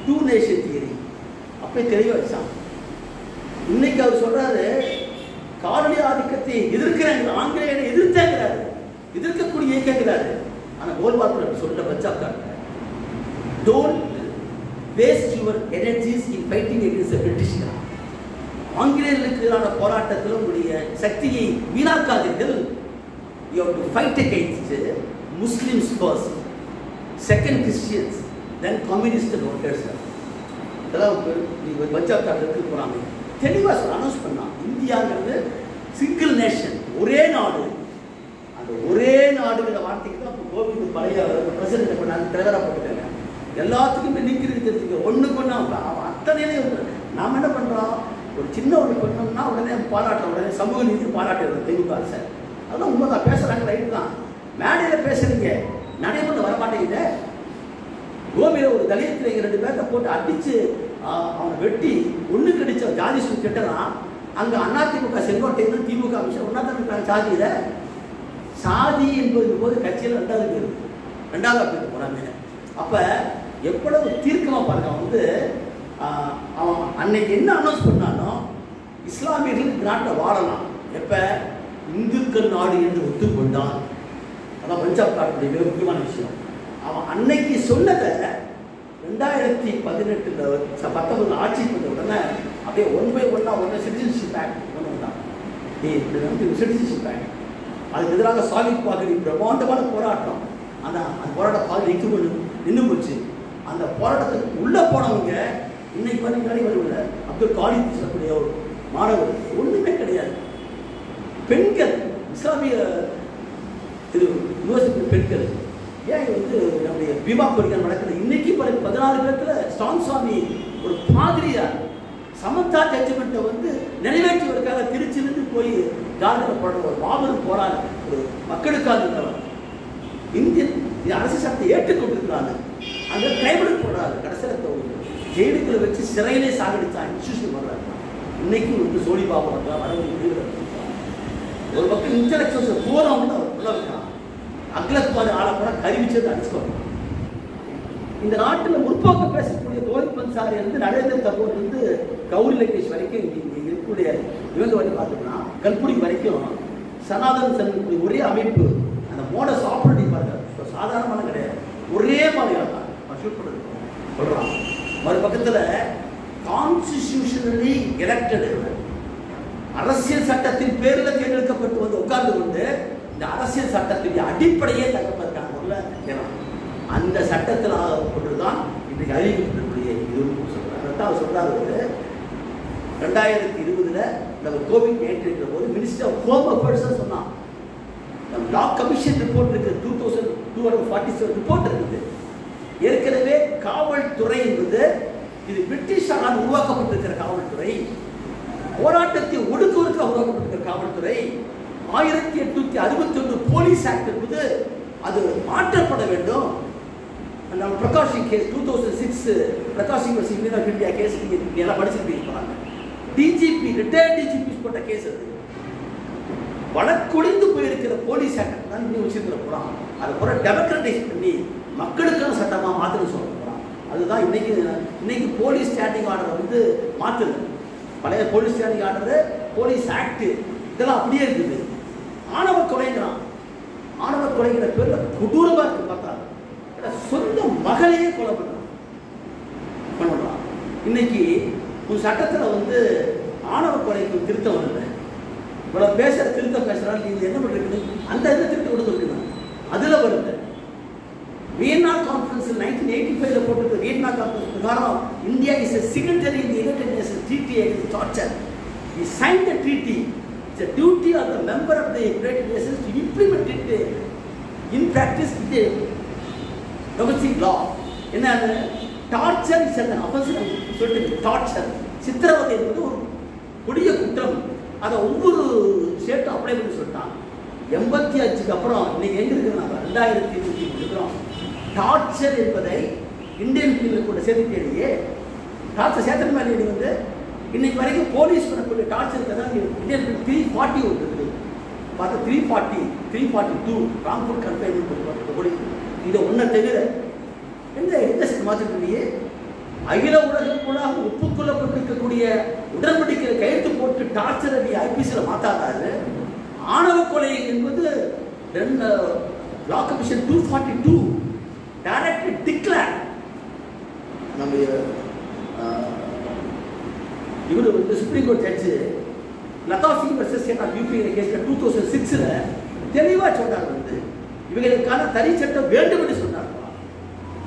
Speaker 1: 2 நேஷன் தியரி அப்பயே தெளிவாக வச்சான். இன்னைக்கு அவர் சொல்றாரு காலனி ஆதிக்கத்தை எதிர்க்கிறாங்க, ஆங்கிலேயனை எதிர்த்தேங்கிறாரு, எதிர்க்கக்கூடிய இயக்கங்கிறாரு. ஆனால் கோல்வார்பர் சொல்ற பச்சாத்தான் don't waste your energies in fighting against the British. ஆங்கிலேயர்களுக்கு எதிரான போராட்டத்தில் உங்களுடைய சக்தியை வீணாக்காதீர்கள். You have to fight against Muslims first, second Christians, then communist and workers. இதெல்லாம் பஞ்சாப்தாரத்துக்கு போகிறாங்க. தெளிவாக அனௌன்ஸ் பண்ணான். இந்தியாங்கிறது சிங்கிள் நேஷன், ஒரே நாடு. அந்த ஒரே நாடுங்கிற வார்த்தைக்கு தான் இப்போ கோவிந்த் பழைய பிரசிடென்ட் பண்ணாங்க, தலைவராக போட்டுருக்காங்க. எல்லாத்துக்குமே நீக்கிறது தெரிஞ்சுக்க ஒன்றுக்கு ஒன்று அத்தனையிலே நாம் என்ன பண்ணுறோம்? ஒரு சின்ன ஒன்று பண்ணோம்னா உடனே பாராட்டுறோம், உடனே சமூக நீதி பாராட்டுறது திமுக அரசு. அதெல்லாம் உண்மை தான், பேசுகிறாங்க, ரைட்டு தான். மேடையில் பேசுறீங்க, நடைமுறை வரமாட்டேங்குது. கோபியில் ஒரு தலியத்தில் 2 பேர்த்த போட்டு அடித்து அவனை வெட்டி ஒன்று கடிச்ச ஜாதி சொல்லி கெட்டதான். அங்கே அதிமுக செங்கோட்டையிலும் திமுக விஷயம் ஒன்றா தான் இருக்காங்க. சாதியில் சாதி என்பது போது கட்சியில் 2வது பேர், 2வது பேர் போகிறாங்க. அப்போ எவ்வளவு தீர்க்கமாக பாருங்க. அவன் அன்னைக்கு என்ன அனௌன்ஸ் பண்ணானோ இஸ்லாமியர்கள் இந்த நாட்டில் வாழலாம், எப்போ இந்துக்கள் நாடு என்று ஒத்துக்கொண்டான். அதான் பஞ்சாப் நாட்டுடைய மிக முக்கியமான விஷயம். அவன் அன்னைக்கு சொன்னதை 2018 ஆட்சிக்கு வந்த உடனே அப்படியே 1 by 1 சிட்டிசன்ஷிப் ஆக்ட் கொண்டு வந்தான். சிட்டிசன்ஷிப் ஆக்ட் அதுக்கு எதிராக சாலிக் பாகரி பிரம்மாண்டமான போராட்டம். ஆனால் அந்த போராட்டம் நின்று போச்சு. அந்த போராட்டத்துக்கு உள்ளே போனவங்க இன்னைக்கு வருவதில்லை. அப்துல் காலித் சொல்லக்கூடிய ஒரு மாணவர் ஒன்றுமே கிடையாது. பெண்கள் இஸ்லாமிய யூனிவர்சிட்டி பெண்கள் ஏன் நம்முடைய பீமா கோரிக்கை நடக்குது. இன்னைக்கு 14 பேர்த்தில் ஸ்டான் சுவாமி ஒரு பாதிரியார் சமத்தா ஜட்ஜ்மெண்ட்டை நிறைவேற்றுவதற்காக திருச்சியிலிருந்து போய் ஜார்ஜில் போடுற ஒரு மாபெரும் போராட்டம், ஒரு மக்களுக்காக இந்தியன் அரசு சட்டத்தை ஏற்றுக்கொண்டிருக்கிறாங்க. அங்கே கைவிட போடுறாரு. கடைசியில் ஜெயிலுக்குள்ள வச்சு சிறையிலே சாகடித்தான் இன்ஸ்டியூஷன் பண்ணுறாரு. இன்னைக்கு சோழி பாபு வரவு ஒரு பக்கம் இன்டலெக்சுவல்ஸ் பூரம் உள்ள வைக்கிறான். அக்லத்பாடு ஆளை கூட கருவிச்சது அடிச்சுக்கோங்க. இந்த நாட்டில் முற்போக்கு பேசக்கூடிய கோவிந்த் பன்சாரி நரேந்திர தபோர் கௌரி லங்கேஷ் வரைக்கும் இங்கே இருக்கக்கூடிய இவங்க பார்த்தோம்னா கல்புடி வரைக்கும் சனாதன் செல்லக்கூடிய ஒரே அமைப்பு. அந்த மோடஸ் ஆப்பரேட்டிங் பாருங்க சாதாரணமான கிடையாது, ஒரே மாதிரியாக தான். ஷூட் பண்ணது சொல்றான். மறுபக்கத்தில் கான்ஸ்டிடியூஷனலி எலெக்டட் அரசியல் சட்டத்தின் பேரில் தேர்ந்தெடுக்கப்பட்டு வந்து உட்கார்ந்து கொண்டு இந்த அரசியல் சட்டத்தின் அடிப்படையே தகப்பதற்கான அந்த சட்டத்தில் கொண்டுதான் இன்றைக்கு அறிவிக்கப்படக்கூடிய இதுன்னு சொல்றாரு. அவர் சொல்றாரு 2020 நம்ம கோவிட்-19 இருக்கிற போது மினிஸ்டர் ஆஃப் ஹோம் அஃபேர்ஸ் சொன்னான், நம்ம லா கமிஷன் ரிப்போர்ட் இருக்கு, 2247 ரிப்போர்ட் இருக்குது. ஏற்கனவே காவல்துறை என்பது இது பிரிட்டிஷாரால் உருவாக்கப்பட்டிருக்கிற காவல்துறை, போராட்டத்தை ஒடுக்குவதற்கு உருவாக்கப்பட்டிருக்கிற காவல்துறை. 1861 போலீஸ் ஆக்ட் என்பது அது மாற்றப்பட வேண்டும். நம்ம Prakash Singh case 2006 Prakash Singh versus union of India case நீங்க எல்லாம் படிச்சிருப்பீங்க. டிஜிபி ரிட்டையர்ட் டிஜிபி போட்ட கேஸ் அது. வழக்கொழிந்து போயிருக்கிற போலீஸ் ஆக்ட் தான் இன்னும் வச்சிருக்கிற போறான். அதை கூட டெமோக்ரட்டைஸ் பண்ணி மக்களுக்கான சட்டமா மாற்றணும் சொல்ல போறான். அதுதான் இன்னைக்கு போலீஸ் ஸ்டாண்டிங் ஆர்டரை வந்து மாற்றுது. பழைய police standing order, police act இதெல்லாம் அப்படியே இருக்குது. ஆணவ கொலைங்கிறான். ஆணவ கொலைங்கிற பேர்ல கொடூரமா இருக்கு. பார்த்தா சொந்த மகளையே கொலை பண்ணுறான். இன்னைக்கு உன் சட்டத்தில் வந்து ஆணவ கொலைக்கு திருத்தம் வருது. இவ்வளவு திருத்தம் பேசுறாங்க, நீங்க என்ன பண்றீங்க? அந்த இதை திருத்த கொடுத்துருக்குங்க. அதுல வருது வியன்னா கான்ஃபரன்ஸ் 1985 போட்டு வியன்னா கான்ஃபரன்ஸ் பிரகாரம் India is a signatory in the United Nations Treaty against torture. We signed the treaty. It's a duty of the member of the United Nations to implement it in practice in the domestic law. என்ன டார்ச்சர் இஸ் an offensive சொல்லிட்டு டார்ச்சர் சித்திரவதை என்பது ஒரு கொடிய குற்றம். அதை ஒவ்வொரு ஸ்டேட்டும் அப்ளை பண்ணி சொல்லிட்டான். 85க்கு அப்புறம் இன்னைக்கு எங்க இருக்கு? நம்ம 2020 இருக்கிறோம். டார்ச்சர் என்பதை இந்தியன் பீனல் கூட சேர்த்துட்டே டார்ச்சர் சேர்த்துட்டு மாதிரி வந்து இன்னைக்கு வரைக்கும் போலீஸ் பண்ணக்கூடிய டார்ச்சர் இருக்கிறதா இந்தியன் பீனல் 340 ஒன்று இருக்குது. பார்த்தா 340 342 ராம்பூர் கன்ஃபைன்மெண்ட் இதை ஒன்றை தவிர எந்த மாற்றக்கூடிய அகில உலகம் கூட ஒப்புக்கொள்ளப்பட்டிருக்கக்கூடிய உடன்படிக்கையில் கையெழுத்து போட்டு டார்ச்சர் அடி ஐபிசியில் மாற்றாதாரு. ஆணவ கொலை என்பது லா கமிஷன் 242 டைரக்ட்லி டிக்ளேர். நம்ம இவரு வந்து supreme Court judge Latha Singh versus State of UP கேஸ்ல 2006 தெளிவாக சொன்னார். வந்து இவங்களுக்கான தனி சட்டம் வேண்டும் என்று சொன்னார்.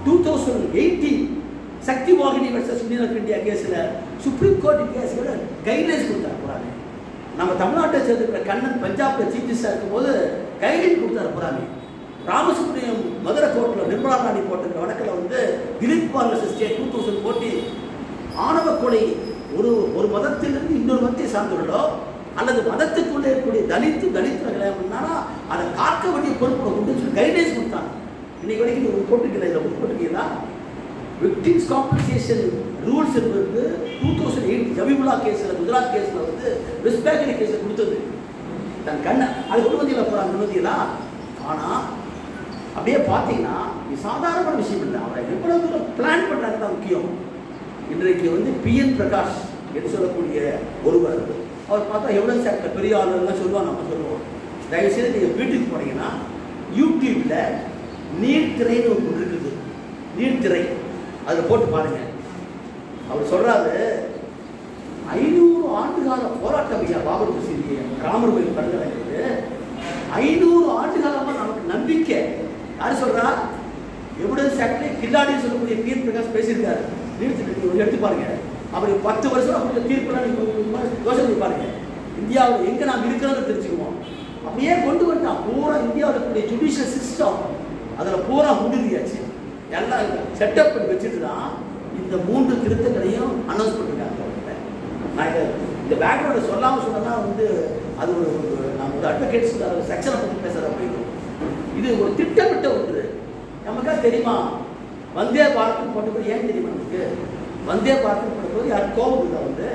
Speaker 1: 2018 Shakti Vahini versus union of India கேஸில் சுப்ரீம் கோர்ட் கேஸோட கைட்லைன்ஸ் கொடுத்தாரு போறாங்க. நம்ம தமிழ்நாட்டை சேர்ந்துக்கிற கண்ணன் பஞ்சாப்ல சீஃப் ஜஸ்டிஸாக இருக்கும்போது கைட்லைன் கொடுத்தாரு போறாங்க. ராமசுப்ரமணியம் மதுரை கோர்ட்டில் நிர்மலா ராணி போட்டிருக்கிற வழக்கில் வந்து திலீப் குமார் வர்சஸ் ஸ்டேட் 2014 ஆணவ கொலை ஒரு மதத்திலிருந்து இன்னொரு மதத்தை சார்ந்துள்ளோ அல்லது மதத்துக்குள்ளே இருக்கக்கூடிய தலித்துகளை அதை காக்க வேண்டிய பொறுப்பை கொண்டு சொல்லி கைட்லைன்ஸ் கொடுத்தாங்க. இன்னைக்கு வரைக்கும் ஒரு போட்டிருக்கல, இதில் போட்டிருக்கீங்களா? விக்டிம்ஸ் காம்பன்சேஷன் ரூல்ஸ் என்பது 2008 ஜபிபுல்லா கேஸில் குஜராத் கேஸில் வந்து வெஸ்ட் பேங்கரி கேஸில் கொடுத்தது. தன் கண்ணை அது கொண்டு வந்தீங்களா போகிறாங்க வந்தீங்களா? ஆனால் அப்படியே பார்த்தீங்கன்னா இது சாதாரணமான விஷயம் இல்லை. அவரை எவ்வளோ தூரம் பிளான் பண்ணுறாங்க தான் முக்கியம். இன்றைக்கு வந்து PN பிரகாஷ் என்று சொல்லக்கூடிய ஒருவர், அவர் பார்த்தா எவ்வளோ சாப்பிட்ட பெரிய ஆளுலாம் சொல்லுவாங்க. நம்ம சொல்லுவோம், தயவுசெய்து நீங்கள் வீட்டுக்கு போனீங்கன்னா யூடியூப்பில் நீர்த்திரைன்னு ஒன்று இருக்குது. நீர்த்திரை அதில் போட்டு பாருங்க. அவர் சொல்றாரு 500 ஆண்டுகால போராட்டம் ஐயா பாபர் மசீதி ராமர் கோயில் படுகொலை 500 ஆண்டுகாலமாக நமக்கு நம்பிக்கை. யார் சொல்றா? எவிடன்ஸ் ஆக்ட்ல கில்லாடின்னு சொல்லக்கூடிய PN பிரகாஷ் பேசியிருக்காரு. நீர்த்திரை எடுத்து பாருங்க. அவர் 10 வருஷம் அப்படி தீர்ப்புலாம் யோசனை பாருங்க. இந்தியாவில் எங்கே நாம் இருக்கிறோன்னு தெரிஞ்சுக்குவோம். அப்படியே கொண்டு வந்துட்டான். பூரா இந்தியாவில் இருக்கக்கூடிய ஜுடிஷியல் சிஸ்டம் அதில் பூரா முடிஞ்சாச்சு. எல்லாம் செட்டப் பண்ணி வச்சுட்டு தான் இந்த 3 திருத்தங்களையும் அனௌன்ஸ் பண்ணிருக்காங்க. நான் இந்த பேக்ரவுண்டை சொல்லாமல் சொன்னால் வந்து அது நம்ம ஒரு அட்வொகேட்ஸ் செக்ஷனை பற்றி பேசுகிற அப்படின்னு இது ஒரு திட்டமிட்ட ஒன்று. நமக்கா தெரியுமா? வந்தே பாரத் போட்டபோது ஏன் தெரியுமா? நமக்கு வந்தே பாரத் போட்டபோது யார் கோபம் தான் வந்து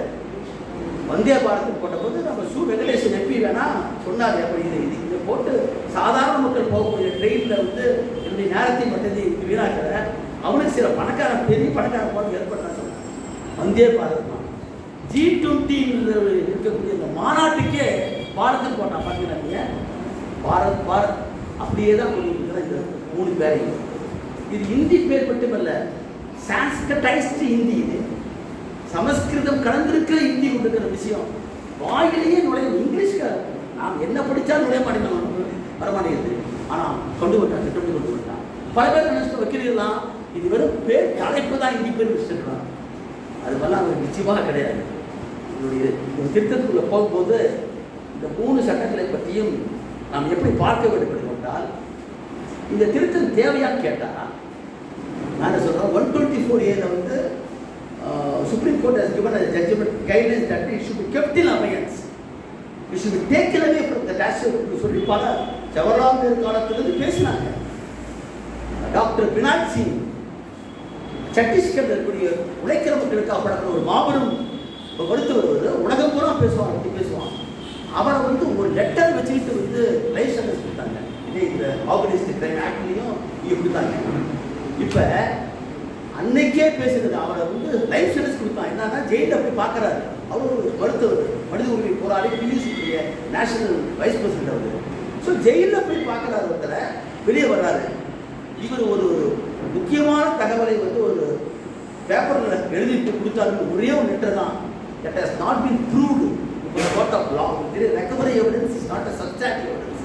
Speaker 1: வந்தே பாரத் போட்டபோது நம்ம வெங்கடேசன் MP வேணா சொன்னார். அப்படி இதை போட்டு சாதாரண மக்கள் போகக்கூடிய ட்ரெயினில் வந்து என்னுடைய நேரத்தை மற்றதை வீணாக்கிற அவனுக்கு சில பெரிய பணக்கார போட்டு ஏற்படுத்த சொன்னார். வந்தே பாரத் தான் G20 இருக்கக்கூடிய இந்த மாநாட்டுக்கே பாரத்துக்கு போட்டான். பார்த்தீங்கன்னா பாரத் அப்படியே தான் கொண்டு இந்த 3 பேரையும் இது ஹிந்தி பேர் மட்டுமல்ல, சான்ஸ்கிரிட்டைஸ்டு ஹிந்தி. இது சமஸ்கிருதம் கலந்திருக்கிற ஹிந்தி கொடுக்கிற விஷயம். வாயிலேயே நுழைய இங்கிலீஷ்க்கு நாம் என்ன படித்தாலும் நுழைய மாட்டேங்க வரமாட்டேங்குது. ஆனால் கொண்டு வந்தான், திட்டப்படி கொண்டு வந்தான். பல பேர் நினைச்சு வைக்கிறீங்களாம் இது வெறும் பேர் தலைப்பு தான் ஹிந்தி பேர் வச்சுருக்கலாம். அது மாதிரிலாம் அவர் நிச்சயமாக கிடையாது. என்னுடைய திருத்தத்துக்குள்ளே போகும்போது இந்த 3 சட்டங்களை பற்றியும் நாம் எப்படி பார்க்க வேண்டும் என்றால், இந்த திருத்தம் தேவையான்னு கேட்டால் நான் சொல்கிறேன் 124A வந்து Supreme Court has given a judgment guidelines that it should be kept in abeyance. It should be taken away from the statute. சொல்லி பல ஜவஹர்லால் நேரு காலத்திலிருந்து பேசினாங்க. டாக்டர் பினாய் சிங் சத்தீஸ்கர் இருக்கக்கூடிய உழைக்கிற மக்களுக்கு அப்படி ஒரு மாபெரும் மருத்துவர் உலகம் பூரா பேசுவாங்க, அப்படி பேசுவாங்க. அவரை வந்து ஒரு லெட்டர் வச்சுக்கிட்டு வந்து லைஃப் சென்டென்ஸ் கொடுத்தாங்க. இதே இந்த ஆர்கனைஸ்டு கிரைம் ஆக்ட்லையும் இங்கே கொடுத்தாங்க. இப்போ அன்னைக்கே பேசுகிறது அவரை வந்து லைஃப் சென்டென்ஸ் கொடுத்தாங்க. என்னன்னா ஜெயிலில் போய் பார்க்குறாரு. அவர் ஒரு மருத்துவர், மனித உரிமை போராளி, பியூசிக்குரிய நேஷனல் வைஸ் பிரசிடென்ட் அவர். ஸோ ஜெயிலில் போய் பார்க்குறாரு, ஒருத்தரை வெளியே வர்றாரு. இவர் ஒரு முக்கியமான தகவலை வந்து ஒரு பேப்பரில் எழுதிட்டு கொடுத்தாரு. ஒரே ஒரு லெட்டர் தான். That has not been proved in the court of law. Recovery evidence is not a substantive evidence.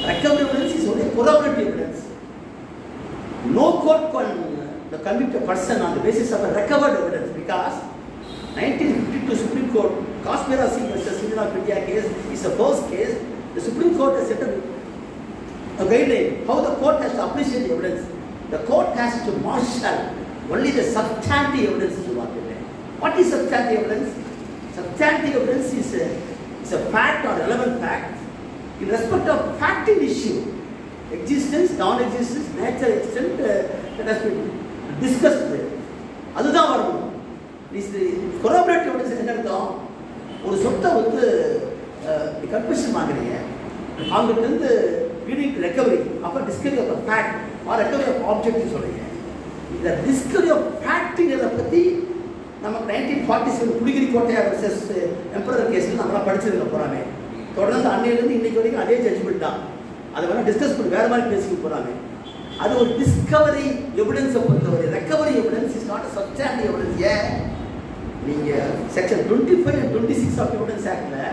Speaker 1: Recovery evidence is only corroborative evidence. No court can convict a person on the basis of a recovered evidence, because 1952 Supreme Court Kasmira Singh versus Srinath Vidya case is the first case. The Supreme Court has set a guideline how the court has to appreciate the evidence. The court has to marshal only the substantive evidence. What is substantive evidence? Substantive evidence is a fact or relevant fact in respect of fact in issue, existence, non-existence, nature, extent that has been discussed there. அதுதான் வரணும். corroborative evidence என்ன அர்த்தம்? ஒரு சொத்தை வந்து கன்ஃபெஷன் வாங்குறீங்க, அவங்ககிட்ட இருந்து leading to recovery, அப்போ discovery of a fact or recovery of object சொல்றீங்க. இந்த discovery of factங்கிறத பற்றி நமக்கு 1947 புலிகிரி கோட்டையா வர்சஸ் எம்பரர் கேஸில் நம்மளாம் படிச்சதுல போகிறாங்க. தொடர்ந்து அன்னையிலேருந்து இன்னைக்கு வரைக்கும் அதே ஜட்ஜ்மெண்ட் தான். அதை வேணால் டிஸ்கஸ் பண்ணி வேறு மாதிரி பேசிக்கிட்டு போகிறாங்க. அது ஒரு டிஸ்கவரி எவிடன்ஸை பொறுத்தவரை. Recovery evidence is not a substantive evidence. ஏன் நீங்கள் செக்ஷன் 25 and 26 ஆஃப் எவிடன்ஸ் ஆக்டில்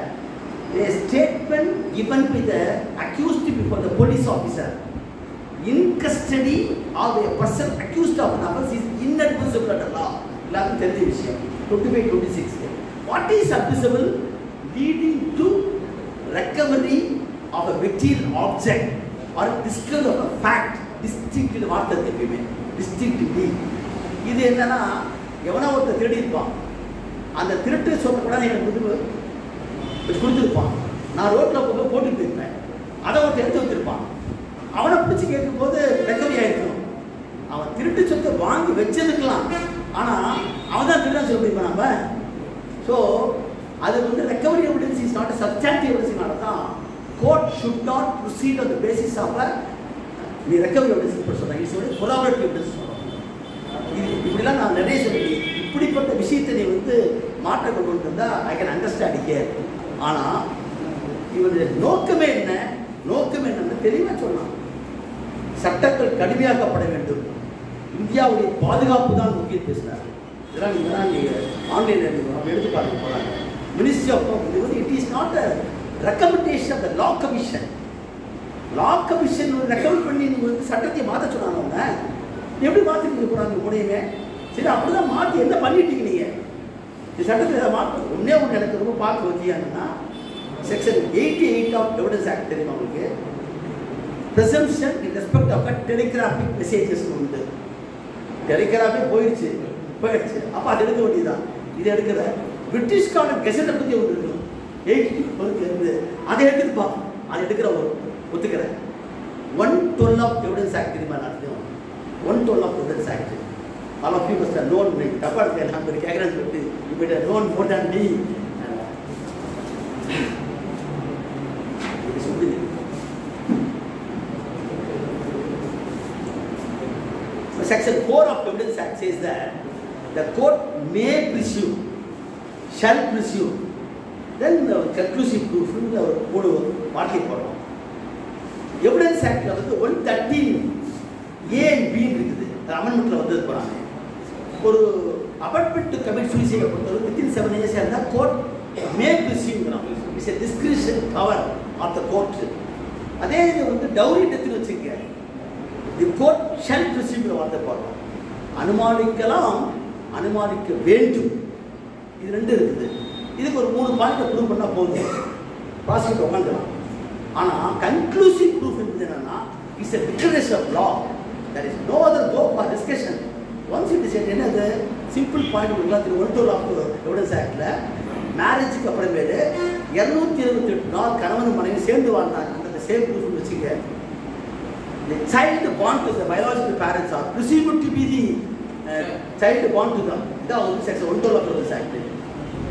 Speaker 1: a statement given by the accused before the police officer in custody of a person accused of an offense is inadmissible under law. எல்லாருக்கும் தெரிஞ்ச விஷயம் 25-26. What is admissible? Leading to recovery of a material object or discovery of a fact. Distinctly வார்த்தை எப்பயுமே distinctly. இது என்னன்னா, எவனா ஒருத்தர் திருடி இருப்பான், அந்த திருட்டு சொல்லக்கூடாது எனக்கு கொடுத்துருப்பான். நான் ரோட்டில் போகும்போது போட்டு போயிருப்பேன், அதை ஒருத்தர் எடுத்து வச்சிருப்பான். அவனை பிடிச்சி கேட்கும்போது ரெக்கவரி ஆகிருக்கணும். அவன் திருட்டு சொத்தை வாங்கி வச்சிருக்கலாம், ஆனால் அவன் தான் திருடன் சொல்ல முடியுமா நம்ம? ஸோ அது வந்து recovery evidence is not a substantive எவிடன்ஸ்னால தான் court should not proceed on the basis of நீ ரெக்கவரி எவிடன்ஸ் இப்போ சொன்னாங்க. இது சொல்லி கொலாபரேட்டிவ் எவிடன்ஸ் சொல்கிறோம். இது இப்படிலாம் நான் நிறைய சொல்லி இப்படிப்பட்ட விஷயத்தை நீ வந்து மாற்ற கொண்டு வந்திருந்தால் ஐ கேன் அண்டர்ஸ்டாண்ட் கேர். ஆனால் இவருடைய நோக்கமே என்ன, நோக்கம் என்னன்னு தெளிவாக சொல்லலாம். சட்டங்கள் கடுமையாக்கப்பட வேண்டும், இந்தியாவுடைய பாதுகாப்பு தான் முக்கியம் பேசினார். இதெல்லாம் நீங்கள் தான் நீங்கள் ஆன்லைனில் நம்ம எடுத்து பார்க்க போகிறாங்க. மினிஸ்ட்ரி ஆஃப் ஹோம் இது வந்து it is not a recommendation of the Law Commission. Law Commission ஒரு ரெக்கமெண்ட் பண்ணி நீங்கள் வந்து சட்டத்தை மாற்ற சொன்னாங்க. அவங்க எப்படி மாற்றிட்டு போகிறாங்க முடியுமே? சரி, அப்படி தான் மாற்றி என்ன பண்ணிட்டீங்க நீங்கள்? இந்த சட்டத்தை எதாவது மாற்ற ஒன்றே ஒன்று எனக்கு ரொம்ப பார்க்க வச்சியாங்கன்னா, செக்ஷன் 88 ஆஃப் எவிடன்ஸ் ஆக்ட் தெரியுமா உங்களுக்கு? presumption in respect of telegraphic messages உண்டு. டெலிகிராஃபே போயிடுச்சு. அப்போ அது எடுக்க வேண்டியதுதான். இது எடுக்கிற பிரிட்டிஷ்கான கெசட்டை பற்றி ஒன்று இருக்கும், 80 இருந்து அதை எடுத்துப்பா. அதை எடுக்கிற ஒரு ஒத்துக்கிறேன். 112 ஆஃப் எவிடன்ஸ் ஆக்ட் தெரியுமா? நடத்தும் 112 of Evidence Act. All of you must have known. தப்பா இருக்கு நான் ஒரு கேட்குறேன்னு சொல்லிட்டு இப்போ நோன் மோர் தேன் மீ. இது சொல்லுது. Section 4 of Evidence Act says that the court may presume, shall presume, then the conclusive proof in the மூணு வார்த்தை போடுறோம். எவிடன்ஸ் ஆக்டில் வந்து 113 ஏ அண்ட் பி இருக்குது. அது அமெண்ட்மெண்ட்டில் வந்தது போகிறாங்க. ஒரு அபார்ட்மெண்ட் டு கமிட் சூசைடை பொறுத்தவரை வித்தின் 7 years இருந்தால் கோர்ட் மே ப்ரிசீவ்ங்கிறோம். It's a discretion power of the court. அதே இது வந்து டவுரி டெத்துன்னு வச்சுக்க, தி கோர்ட் ஷல் ப்ரிசீவ்ங்கிற வார்த்தை போடுறோம். அனுமானிக்கலாம், அனுமானிக்க வேண்டும், இது 2 இருக்குது. இதுக்கு ஒரு 3 பாயிண்ட்டை ப்ரூவ் பண்ணால் போதும், ப்ராசிக்யூட் உட்காந்துக்கலாம். ஆனால் கன்க்ளூசிவ் ப்ரூஃப் என்பது என்னன்னா, it's a declaration of law. there is no other go for discussion. once it is said, என்னது சிம்பிள் பாயிண்ட் உங்களுக்கு 112 ஆஃப் எவிடன்ஸ் ஆக்ட்ல மேரேஜுக்கு அப்புறமேலே 278 நாள் கணவன் மனைவி சேர்ந்து வாழ்ந்தாங்க. அந்த சேம் ப்ரூஃப் வச்சுக்க, the child born to the biological parents are presumed to be the child born to them. இதான் வந்து செக்ஷன் 112 ஆஃப் எவிடன்ஸ் ஆக்ட்.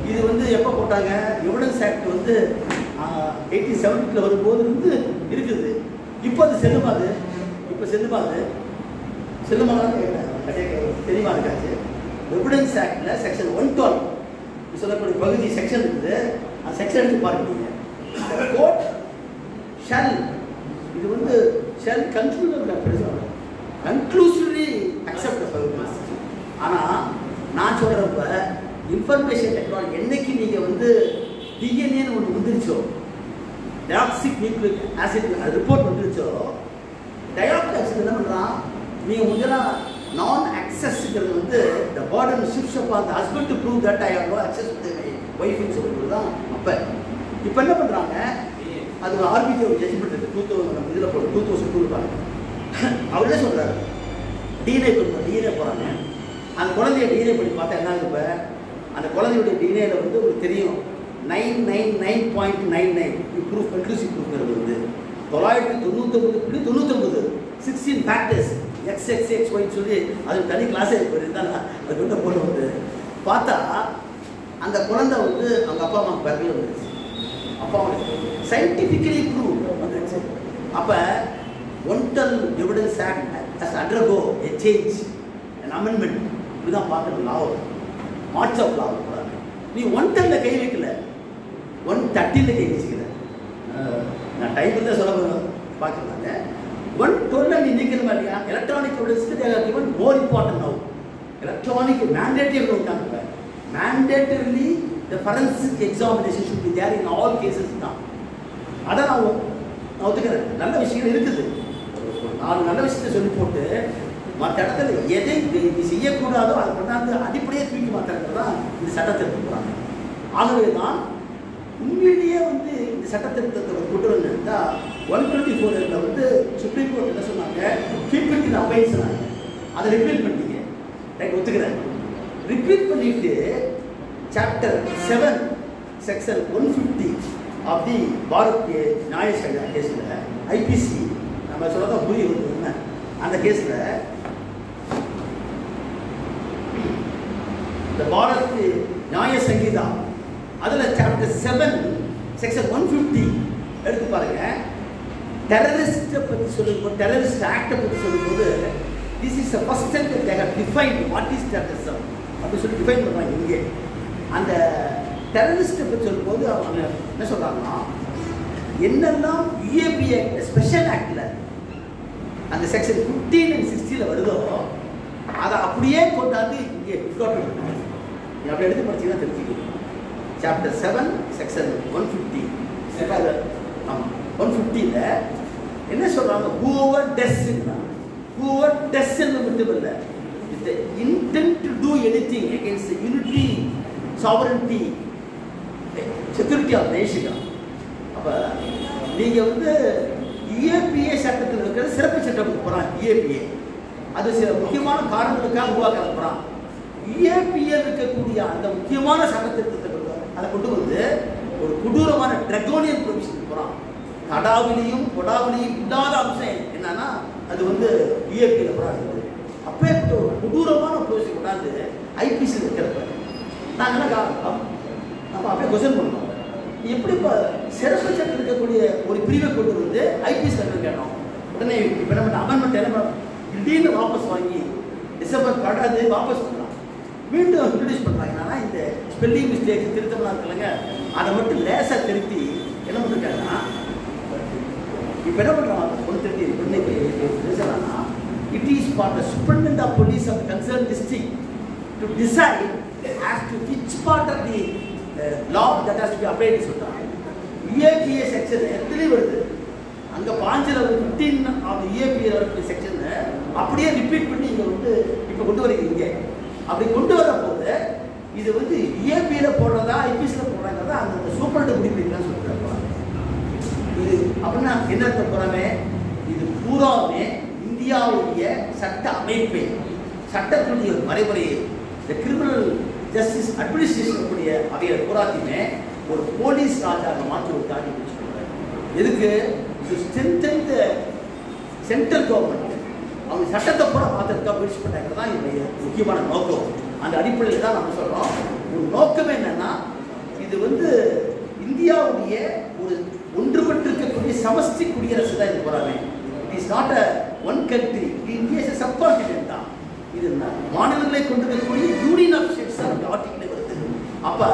Speaker 1: இது வந்து எப்போ போட்டாங்க? எவிடன்ஸ் ஆக்ட் வந்து 1870 வரும்போது இருந்து இருக்குது. இப்போ அது செல்லுமாது, இப்போ செல்லுமாது செல்லுமாதான் தெரியுமா இருக்காச்சு. எவிடன்ஸ் ஆக்ட்ல செக்ஷன் 112 சொல்லக்கூடிய பகுதி செக்ஷன் இருக்குது. அந்த செக்ஷன் எடுத்து பாருங்க. கோர்ட் ஷல், இது வந்து shall conclusively accept the evidence. ஆனால் நான் சொல்கிறப்ப இன்ஃபர்மேஷன் டெக்னாலஜி என்னைக்கு நீங்கள் வந்து டிஎன்ஏன்னு ஒன்று வந்துருச்சோ, டயாக்சிக் நியூக்ளிக் ஆசிட் ரிப்போர்ட் வந்துருச்சோ, டயாக்சிக் ஆசிட் என்ன பண்ணுறான், நீங்கள் முதலாம் நான் அக்சஸ்ங்கிறது வந்து the burden shifts up on the husband to prove that I have no access to my ஒய்ஃப்னு சொல்லுறது தான். அப்போ இப்போ என்ன பண்ணுறாங்க, அது ஒரு ஆர்பிஐ ஒரு ஜட்ஜ்மெண்ட் இருக்குது 2000 இதில் போட்டு 2002 இருப்பாங்க. அவர் என்ன சொல்கிறாரு, டிஎன்ஏ போகிறாங்க. அந்த குழந்தைய டிஎன்ஏ பண்ணி பார்த்தா என்ன ஆகுது, இப்போ அந்த குழந்தையுடைய டிஎன்ஏல வந்து உங்களுக்கு தெரியும் 999.99 ப்ரூஃப் கன்க்ளூசிவ் ப்ரூஃப்ங்கிறது வந்து 999.99 16 ஃபேக்டர்ஸ் XXXY சொல்லி அது தனி கிளாஸே இருந்தால் அது கொண்டு போட்டு வந்து பார்த்தா அந்த குழந்தை வந்து அவங்க அப்பா அம்மா பிறகு வந்துருச்சு. அப்பா அம்மா சயின்டிஃபிக்கலி ப்ரூவ் வந்துருச்சு. அப்போ 112 evidence act has undergo a change, an amendment. இப்படிதான் பார்க்கணும் லா, மார்ச் ஆஃப் லா. நீ 110 கை வைக்கல, 130 கை வச்சுக்கல. நான் டைம் தான் சொல்ல பார்க்கலாங்க. 112 நீ நீக்கணுமா இல்லையா? Electronic evidence even more important now. Electronic mandatory விட்டாங்க. Mandatorily the forensic examination should be there in all cases தான். அதை நான் ஒத்துக்கிறேன். நல்ல விஷயங்கள் இருக்குது, 4 நல்ல விஷயத்தை சொல்லி போட்டு மற்ற இடத்துல எதை இது செய்யக்கூடாதோ அதை கொண்டாந்து அடிப்படையே தூக்கி மாற்றுறது தான் இந்த சட்டத்திருத்தம் போகிறாங்க. ஆகவே தான் உண்மையிலேயே வந்து இந்த சட்டத்திருத்தத்தை கொண்டு வந்திருந்தா 124 வந்து சுப்ரீம் கோர்ட் என்ன சொன்னாங்க, கீப் இட் இன் அபைன்ஸ் சொன்னாங்க. அதை ரிப்பீட் பண்ணிட்டீங்க, ரைட், ஒத்துக்கிறேன். ரிப்பீட் பண்ணிட்டு chapter 7 section 150 of the Bharat Nyaya கேஸில் ஐபிசி நம்ம சொல்லதான் புரிய வந்து அந்த கேஸில் இந்த பாரத் நியாய சங்கீதா அதில் சாப்டர் 7 செக்ஷன் 150 எடுத்து பாருங்க. டெரரிஸ்ட்டை பற்றி சொல்லும்போது, டெரரிஸ்ட் ஆக்டை பற்றி சொல்லும்போது, this is the first time they have defined what is terrorism அப்படி சொல்லி டிஃபைன் பண்ணுறாங்க. இங்கே அந்த டெரரிஸ்ட்டை பற்றி சொல்லும்போது அவங்க என்ன சொல்கிறாங்கன்னா, என்னெல்லாம் யுஏபிஏ ஸ்பெஷல் ஆக்டில் அந்த செக்ஷன் 15 and 16 வருதோ அதை அப்படியே கொண்டாந்து இங்கே இன்கார்பரேட் பண்ணுவாங்க. நீ அப்படி எடுத்து படிச்சீங்கன்னா தெரிஞ்சுக்கலாம். சாப்டர் 7 செக்ஷன் 150 ஆமாம் 150ல் என்ன சொல்கிறாங்க, ஹூவர் டெஸ் என்று மட்டும் இல்லை, with intent to do anything against unity sovereignty security of nation. அப்போ நீங்கள் வந்து யுஏபிஏ சட்டத்தில் இருக்கிற சிறப்பு சட்டம் போகிறான். யுஏபிஏ அது சில முக்கியமான காரணங்களுக்காக உருவாக்க போகிறான். யுஏபிஏ இருக்கக்கூடிய அந்த முக்கியமான சட்டத்திட்டத்தை அதை கொண்டு வந்து ஒரு கொடூரமான ட்ரகோனியன் ப்ரொவிஷன் போகிறான். தடாவிலையும் கொடாவிலையும் இல்லாத அம்சம் என்னன்னா அது வந்து யுஏபிஏல போகிறாங்க. அப்போ ஒரு கொடூரமான ப்ரொவிஷன் கொண்டாந்து ஐபிசி இருக்கிறப்ப நாங்கள்லாம் நம்ம அப்படியே கொஸ்டின் பண்ணோம், எப்படி இப்போ சிறப்பு சட்டம் இருக்கக்கூடிய ஒரு பிரிவை கொண்டு வந்து ஐபிஎஸ் கேட்டோம். உடனே இப்போ நம்ம அமெண்ட்மெண்ட் என்ன திடீர்னு வாபஸ் வாங்கி டிசம்பர் 12 வாபஸ் பண்ணலாம், மீண்டும் இன்ட்ரடியூஸ் பண்ணுறாங்க. ஆனால் இந்த ஸ்பெல்லிங் மிஸ்டேக்ஸ் திருத்தம்லாம் இருக்குல்லங்க, அதை மட்டும் லேசாக திருத்தி என்ன பண்ணிருக்காங்கன்னா இப்போ என்ன பண்ணுறாங்க 130 பேசுகிறாங்கன்னா it is for the superintendent of police of the concerned district to decide as to which part of the law that has to be applied சொல்றாங்க. EAPA section எத்தனை வருது அங்க பாஞ்சில 15 ஆஃப் EAPA செக்ஷன் அப்படியே ரிப்பீட் பண்ணி இங்க வந்து இப்ப கொண்டு வரீங்க. அப்படி கொண்டு வரப்போது இது வந்து EAPA ல போடுறதா IPS ல போடுறதா அந்த சூப்பரண்ட் முடிவுலாம் சொல்றாங்க. இது அப்படின்னா என்ன அர்த்தம் போறாமே இது பூராவே இந்தியாவுடைய சட்ட அமைப்பை சட்டத்துடைய வரைமுறையை இந்த கிரிமினல் ஜஸ்டிஸ் அட்மினிஸ்ட்ரேஷன் கூடிய அவைய பூராத்தையுமே ஒரு போலீஸ் ராஜாக மாற்றுவதற்காக சொல்றாங்க. எதுக்கு to strengthen the central government அவங்க சட்டத்தை கூட மாற்றுறதுக்காக முயற்சி பண்ணாங்க தான் இதனுடைய முக்கியமான நோக்கம். அந்த அடிப்படையில் தான் நம்ம சொல்றோம். ஒரு நோக்கம் என்னன்னா இது வந்து இந்தியாவுடைய ஒரு ஒன்றுபட்டிருக்கக்கூடிய சமஷ்டி குடியரசு தான் இது போறாங்க. It is not a one country, India is sub continent தான். இது மாநிலங்களை கொண்டிருக்கக்கூடிய யூனியன் ஆஃப் ஸ்டேட்ஸ் தான் ஆர்டிகிள் வருது. அப்ப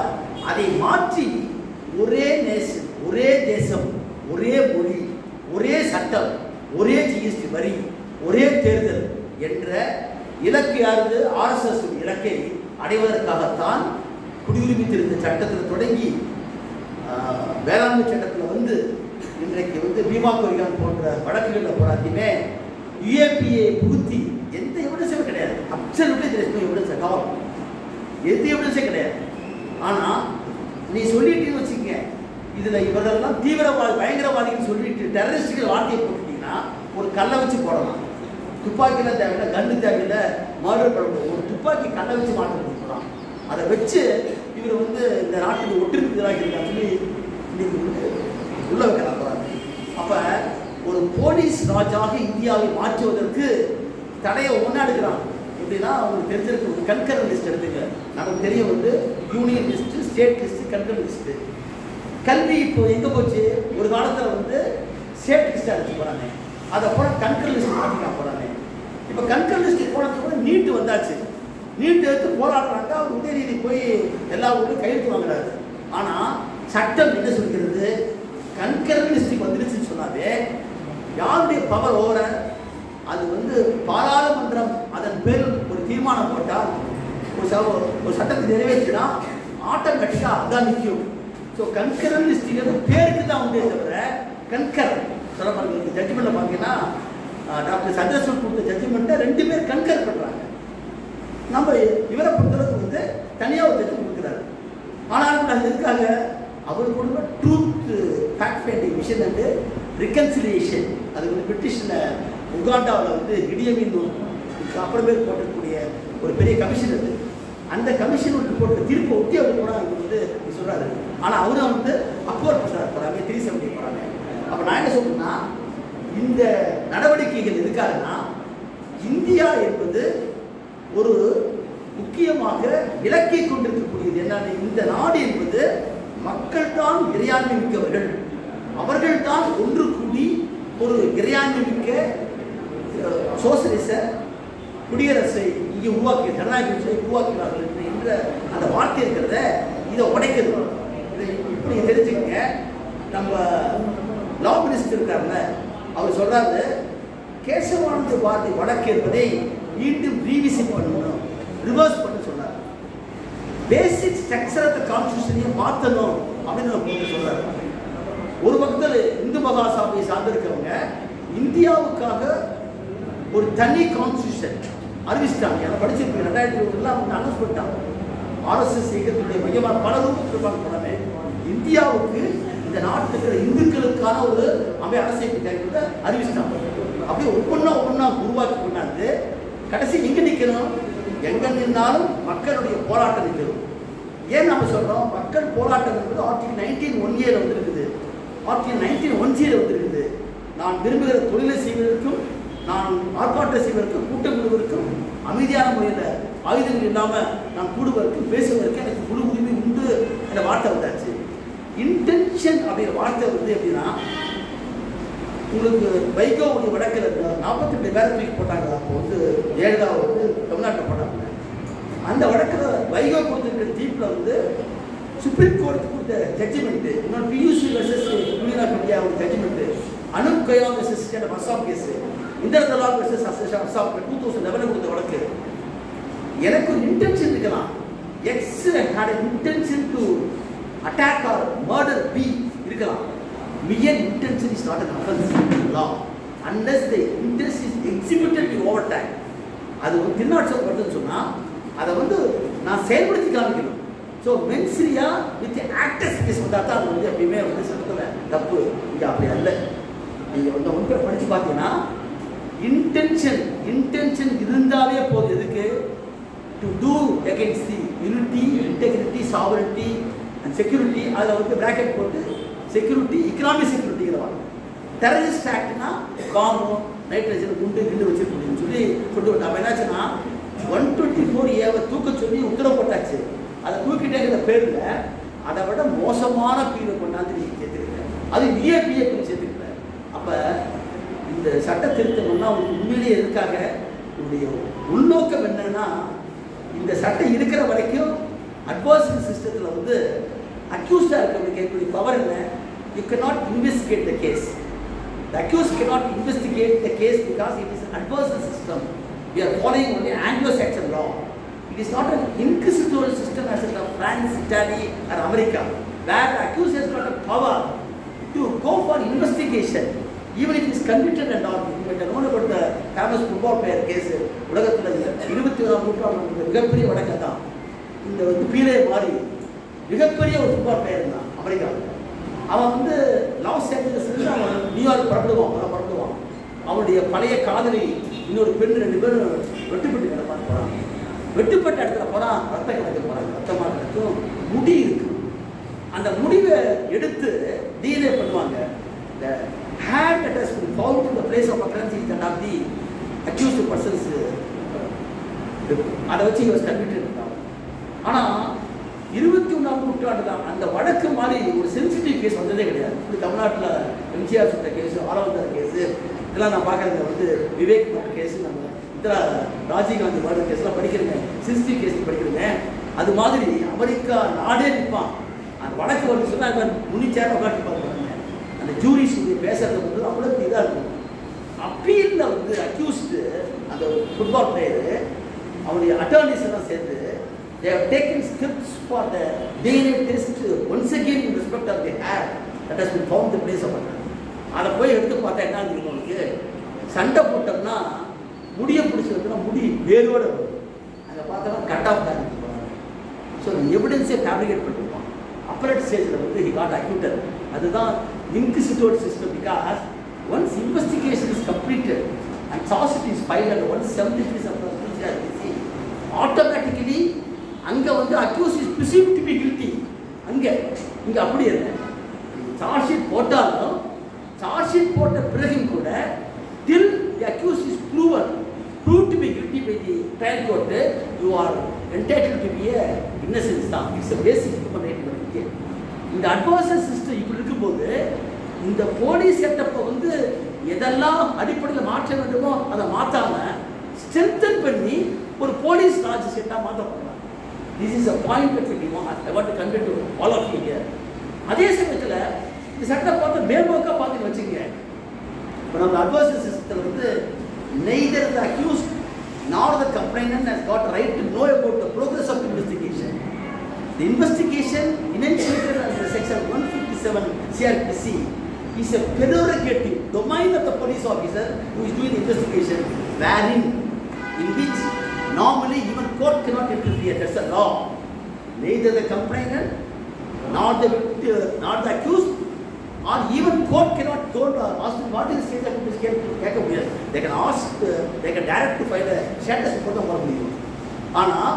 Speaker 1: அதை மாற்றி ஒரே நேஷன், ஒரே தேசம், ஒரே மொழி, ஒரே சட்டம், ஒரே ஜிஎஸ்டி வரி, ஒரே தேர்தல் என்ற இலக்கு யாரு RSS இலக்கை அடைவதற்காகத்தான் குடியுரிமை திருத்த சட்டத்தில் தொடங்கி வேளாண்மை சட்டத்தில் வந்து இன்றைக்கு வந்து பீமா கொரிகான் போன்ற வழக்குகளில் போராட்டியுமே EAPA புகுத்தி எந்த எவிடன்ஸும் கிடையாது. Absolutely there is no evidence at all. எந்த எவிடன்ஸே கிடையாது. ஆனால் நீ சொல்லிட்டு வச்சுக்க இதில் இவரெல்லாம் தீவிரவாதி பயங்கரவாதின்னு சொல்லிட்டு டெரரிஸ்டுகள் வார்த்தையை போட்டுட்டீங்கன்னா ஒரு கல்லை வச்சு போடலாம். துப்பாக்கிலாம் தேவையில்லை, கண்ணு தேவையில்லை, மர்டர் பண்ண ஒரு துப்பாக்கி கல்லை வச்சு மாற்ற போகலாம். அதை வச்சு இவர் வந்து இந்த நாட்டுக்கு ஒற்றுமைக்கு எதிராக இருக்கான்னு சொல்லி இன்னைக்கு உள்ள வைக்கலாம் போகிறாங்க. அப்போ ஒரு போலீஸ் ராஜாக இந்தியாவை மாற்றுவதற்கு தடையை ஒன்றா எடுக்கிறான். எப்படின்னா அவங்களுக்கு தெரிஞ்சிருக்க ஒரு கன்கரண்ட் லிஸ்ட் எடுத்துங்க. நமக்கு தெரியும் வந்து union list, state list, concurrent list. கல்வி இப்போ எங்கே போச்சு? ஒரு காலத்தில் வந்து ஸ்டேட் லிஸ்ட்டாக எடுத்து போகிறாங்க. அதை போல கன்கரண்ட் லிஸ்ட் மாற்றிக்கலாம் போகிறாங்க. இப்போ கன்கரண்ட் லிஸ்ட்டு போனது கூட நீட்டு வந்தாச்சு. நீட்டு எடுத்து போராடுறாங்க. அவர் உதயநிதி போய் எல்லா ஊருக்கும் கையெழுத்து வாங்குறாரு. ஆனால் சட்டம் என்ன சொல்கிறது? கன்கரண்ட் லிஸ்ட்டுக்கு வந்துருச்சுன்னு சொன்னாவே யாருடைய பவர் ஓவர அது வந்து பாராளுமன்றம் அதன் பேரில் ஒரு தீர்மானம் போட்டால் ஒரு சட்டத்தை நிறைவேற்றினா ஆட்டோமேட்டிக்காக அதான் நிற்கும். ஸோ கன்கரண்ட் லிஸ்ட்டுங்கிறது பேருக்கு தான் உண்டே தவிர கன்கரண்ட் சொல்ல பாருங்க. ஜட்ஜ்மெண்ட்டில் பார்த்தீங்கன்னா டாக்டர் சந்திரசூட் கொடுத்த ஜட்ஜ்மெண்ட்டை 2 பேர் கன்கர் பண்ணுறாங்க. நம்ம இவரை பொறுத்தளவுக்கு வந்து தனியாக ஒரு ஜட்ஜ் கொடுக்குறாரு. ஆனால் அது இருக்காங்க அவர் கொடுக்க truth fact finding mission and reconciliation. அது வந்து பிரிட்டிஷில் உகாண்டாவில் வந்து இடியமின் அப்புறமே போட்டிருக்கக்கூடிய ஒரு பெரிய கமிஷன் இருக்குது. அந்த கமிஷன் வந்து போட்ட தீர்ப்பை ஒட்டி அவர் கூட அவங்க வந்து சொல்கிறாரு. ஆனால் அவரும் வந்து அப்போர் பண்ணுறாரு போகிறாங்க 370 போகிறாங்க. அப்போ நான் என்ன சொல்றேன்னா இந்த நடவடிக்கைகள் எதுக்காகனா இந்தியா என்பது ஒரு முக்கியமாக இலக்கை கொண்டிருக்கக்கூடியது. என்னன்னா இந்த நாடு என்பது மக்கள் தான் இறையாண்மை மிக்கவர்கள். அவர்கள் தான் ஒன்று கூடி ஒரு இறையாண்மை மிக்க சோசலிச குடியரசை இங்கே உருவாக்கி ஜனநாயக உருவாக்கினார்கள் என்ற அந்த வார்த்தை இருக்கிறத இதை உடைக்கிறது. இதை இப்படி தெரிஞ்சுக்கங்க. நம்ம லா மினிஸ்டர் இருக்காருல்ல அவர் சொல்றாரு கேசவானந்த பாரதி வழக்கு என்பதை மீண்டும் ரீவிசிட் பண்ணணும், ரிவர்ஸ் பண்ண சொன்னார். பேசிக் ஸ்ட்ரக்சர் ஆஃப் தி கான்ஸ்டிடியூஷனையும் மாற்றணும் அப்படின்னு சொல்றாரு. ஒரு பக்கத்தில் இந்து மகாசபையை சார்ந்திருக்கிறவங்க இந்தியாவுக்காக ஒரு தனி கான்ஸ்டிடியூஷன் அறிவிச்சிட்டாங்க. அதை படிச்சிருக்கீங்க 2001 அவங்க அனௌன்ஸ் பண்ணிட்டாங்க. RSS இயக்கத்துடைய மையமான பல ரூபத்தில் போனவே இந்தியாவுக்கு இந்த நாட்டில் இருக்கிற இந்துக்களுக்கான ஒரு அரசியல் திட்டத்தை அறிவிச்சிட்டாங்க. அப்படியே ஒவ்வொன்றா உருவாக்கி கொண்டாந்து கடைசி எங்கே நிற்கணும்? எங்கே நின்னாலும் மக்களுடைய போராட்டம் நிற்கணும். ஏன் நம்ம சொல்கிறோம் மக்கள் போராட்டம் என்பது ஆர்டிகல் 19(1A) வந்துருக்குது, ஆர்டிகல் 19(1C) வந்துருக்குது. நான் விரும்புகிற தொழிலை செய்வதற்கும் நான் ஆர்ப்பாட்டம் செய்வதற்கும் கூட்டங்களுக்கும் அமைதியான முறையில் ஆயுதங்கள் இல்லாமல் நான் கூடுவதற்கும் பேசுவதற்கு எனக்கு முழு உரிமை உண்டு என்ற வார்த்தை வந்தாச்சு. இன்டென்ஷன் அப்படிங்கிற வார்த்தை வந்து எப்படின்னா உங்களுக்கு வைகோவுடைய வழக்கில் 42 பேரை தூக்கி போட்டாங்க. அப்போ வந்து ஜெயலலிதா வந்து தமிழ்நாட்டில் போட்டாங்க. அந்த வழக்கில் வைகோ கொடுத்துருக்கிற தீர்ப்பில் வந்து சுப்ரீம் கோர்ட் கொடுத்த ஜட்ஜ்மெண்ட்டு, இன்னொரு PUC versus union of India ஒரு judgment, Anup Kaya versus Assam case, Indira லா வெர்சஸ் அசோசியேஷன் ஆஃப் 2011 கொடுத்த வழக்கு. எனக்கு ஒரு இன்டென்ஷன் இருக்கலாம். X had an intention to attack or murder B இருக்கலாம். Mere intention is not an offense in law unless the intention is exhibited in overtime. அது ஒரு திருநாட்சம் வருதுன்னு சொன்னா அதை வந்து நான் செயல்படுத்தி காமிக்கணும். ஸோ மென்சிரியா வித் ஆக்டர்ஸ் கேஸ் வந்தால் தான் அது வந்து எப்பயுமே வந்து சட்டத்தில் தப்பு. இங்கே அப்படி அல்ல. நீங்கள் வந்து ஒன்று படித்து பார்த்தீங்கன்னா இன்டென்ஷன் இருந்தாலே போதும். எதுக்கு? To do against the unity, integrity, sovereignty and security. அதில் வந்து பிராக்கெட் போட்டு செக்யூரிட்டி, எக்கனாமிக் செக்யூரிட்டிங்கிறவாங்க. டெரரிஸ்ட் ஆக்ட்னா பாம்பு, நைட்ரஜன், குண்டு வச்சிருக்கணும்னு சொல்லி கொண்டு வந்தோம். அப்போ என்னாச்சுன்னா 124A தூக்க சொல்லி உத்தரவு போட்டாச்சு. அதை தூக்கிட்டேங்கிற பேரில் அதை விட மோசமான பிரிவை கொண்டாந்து நீங்கள் சேர்த்துருக்கேன். அது விஏபிஏ பிரிவு சேர்த்துருக்கேன். அப்போ இந்த சட்ட திருத்தம்னா உங்களுக்கு உண்மையிலேயே எதுக்காக? உங்களுடைய உள்நோக்கம் என்னன்னா, இந்த சட்டம் இருக்கிற வரைக்கும் அட்வர்சரி சிஸ்டத்தில் வந்து அக்யூஸ்டாக இருக்கிறவங்க கேட்கக்கூடிய பவர் என்ன? You cannot investigate the case. The accused cannot investigate the case because it is an adversarial system. We are following only Anglo-Saxon law. It is not an inquisitorial system as in France, Italy or America, where the accused has got a power to go for investigation even if he is convicted and all. You might have known about the famous football player case. உலகத்தில் 21ஆம் நூற்றாண்டு மிகப்பெரிய வழக்கு தான். இந்த வந்து பீலே மாறி மிகப்பெரிய ஒரு ஃபுட்பால் பிளேயர் தான் அமெரிக்காவில். அவன் வந்து லாஸ் ஏஞ்சலஸ்லேருந்து அவன் நியூயார்க் பறந்துடுவான். அவனுடைய பழைய காதலி இன்னொரு பெண் 2 பேரும் வெட்டுப்பட்டு கிடப்பான்னு போகிறாங்க. வெட்டுப்பட்ட இடத்துல போகிறான், ரத்தம் கிடக்க போகிறாங்க. ரத்தமாக கிடக்கும், முடி இருக்கு. அந்த முடிவை எடுத்து டிஎன்ஏ பண்ணுவாங்க. இந்த hair that has been found in the place of occurrence is that of the accused persons. அதை வச்சு இவர் கன்விக்டட் இருந்தாங்க. ஆனால் 21ஆம் நூற்றாண்டு தான் அந்த வழக்கு மாதிரி ஒரு சென்சிட்டிவ் கேஸ் வந்ததே கிடையாது. இப்படி தமிழ்நாட்டில் எம்ஜிஆர் சுட்ட கேஸு, ஆரவந்தார் கேஸு, இதெல்லாம் நான் பார்க்குறது வந்து விவேக் கேஸு, நம்ம இந்திரா ராஜீவ்காந்தி மர்டர் கேஸ்லாம் படிக்கிறேங்க, சென்சிட்டிவ் கேஸ் படிக்கிறேங்க. அது மாதிரி அமெரிக்கா நாடே நிற்பான். அந்த வழக்கு வந்து சொன்னால் முன்னிச்சேரம் உட்காந்து பார்க்குறாங்க. அந்த ஜூரிஸ் பேசுறது வந்து அவ்வளோ இதாக இருக்கும். அப்பீலில் வந்து அக்யூஸ்டு அந்த ஃபுட்பால் பிளேயரு அவருடைய அட்டர்னிஸ் எல்லாம் சேர்ந்து they have taken steps for the DNA test once again in respect of the hair that has been found in the place of occurrence. அதை போய் எடுத்து பார்த்தா என்ன தெரியும் உங்களுக்கு? சண்டை போட்டோம்னா முடியை பிடிச்சி வந்துன்னா முடி வேரோடு வரும். அங்கே பார்த்தோம்னா கட் ஆஃப் தான் இருக்கு. So எவிடன்ஸே fabricate பண்ணிருப்பான். அப்பரேட் ஸ்டேஜில் வந்து he got acquitted. அதுதான் inquisitorial system, because once investigation is completed and charge sheet is filed and once 73 of the automatically அங்கே வந்து accused is presumed to be guilty. இங்கே அப்படி இல்லை. சார்ஜ் ஷீட் போட்டாலும் சார்ஜ் ஷீட் போட்ட பிறகும் கூட till the accused is proved to be guilty by the trial court, you are entitled to be a innocence தான். It's a basic human right. இந்த அட்வான்ஸ் சிஸ்டம் இப்படி இருக்கும்போது இந்த போலீஸ் செட்டப்பை வந்து எதெல்லாம் அடிப்படையில் மாற்ற வேண்டுமோ அதை மாற்றாம ஸ்ட்ரென்தன் பண்ணி ஒரு போலீஸ் ராஜ் செட்டாக மாற்ற போகிறாங்க. This is a point I want to convey to all of you here. அதே சமயத்தில் இந்த சட்டம் பார்த்து மேம்போக்காக பார்த்து வச்சுங்க. இப்போ நம்ம அட்வான்ஸ் சிஸ்டத்தில் வந்து neither the accused nor the complainant has got right to know about the progress of investigation. The investigation initiated under section 157 CRPC is a prerogative domain of the police officer who is doing the investigation, in which normally even court cannot interfere. That's the law. Neither the complainant nor the accused or even court cannot go to ask what is the state of this case. They can ask, they can direct to file a status report on what we do. ஆனால்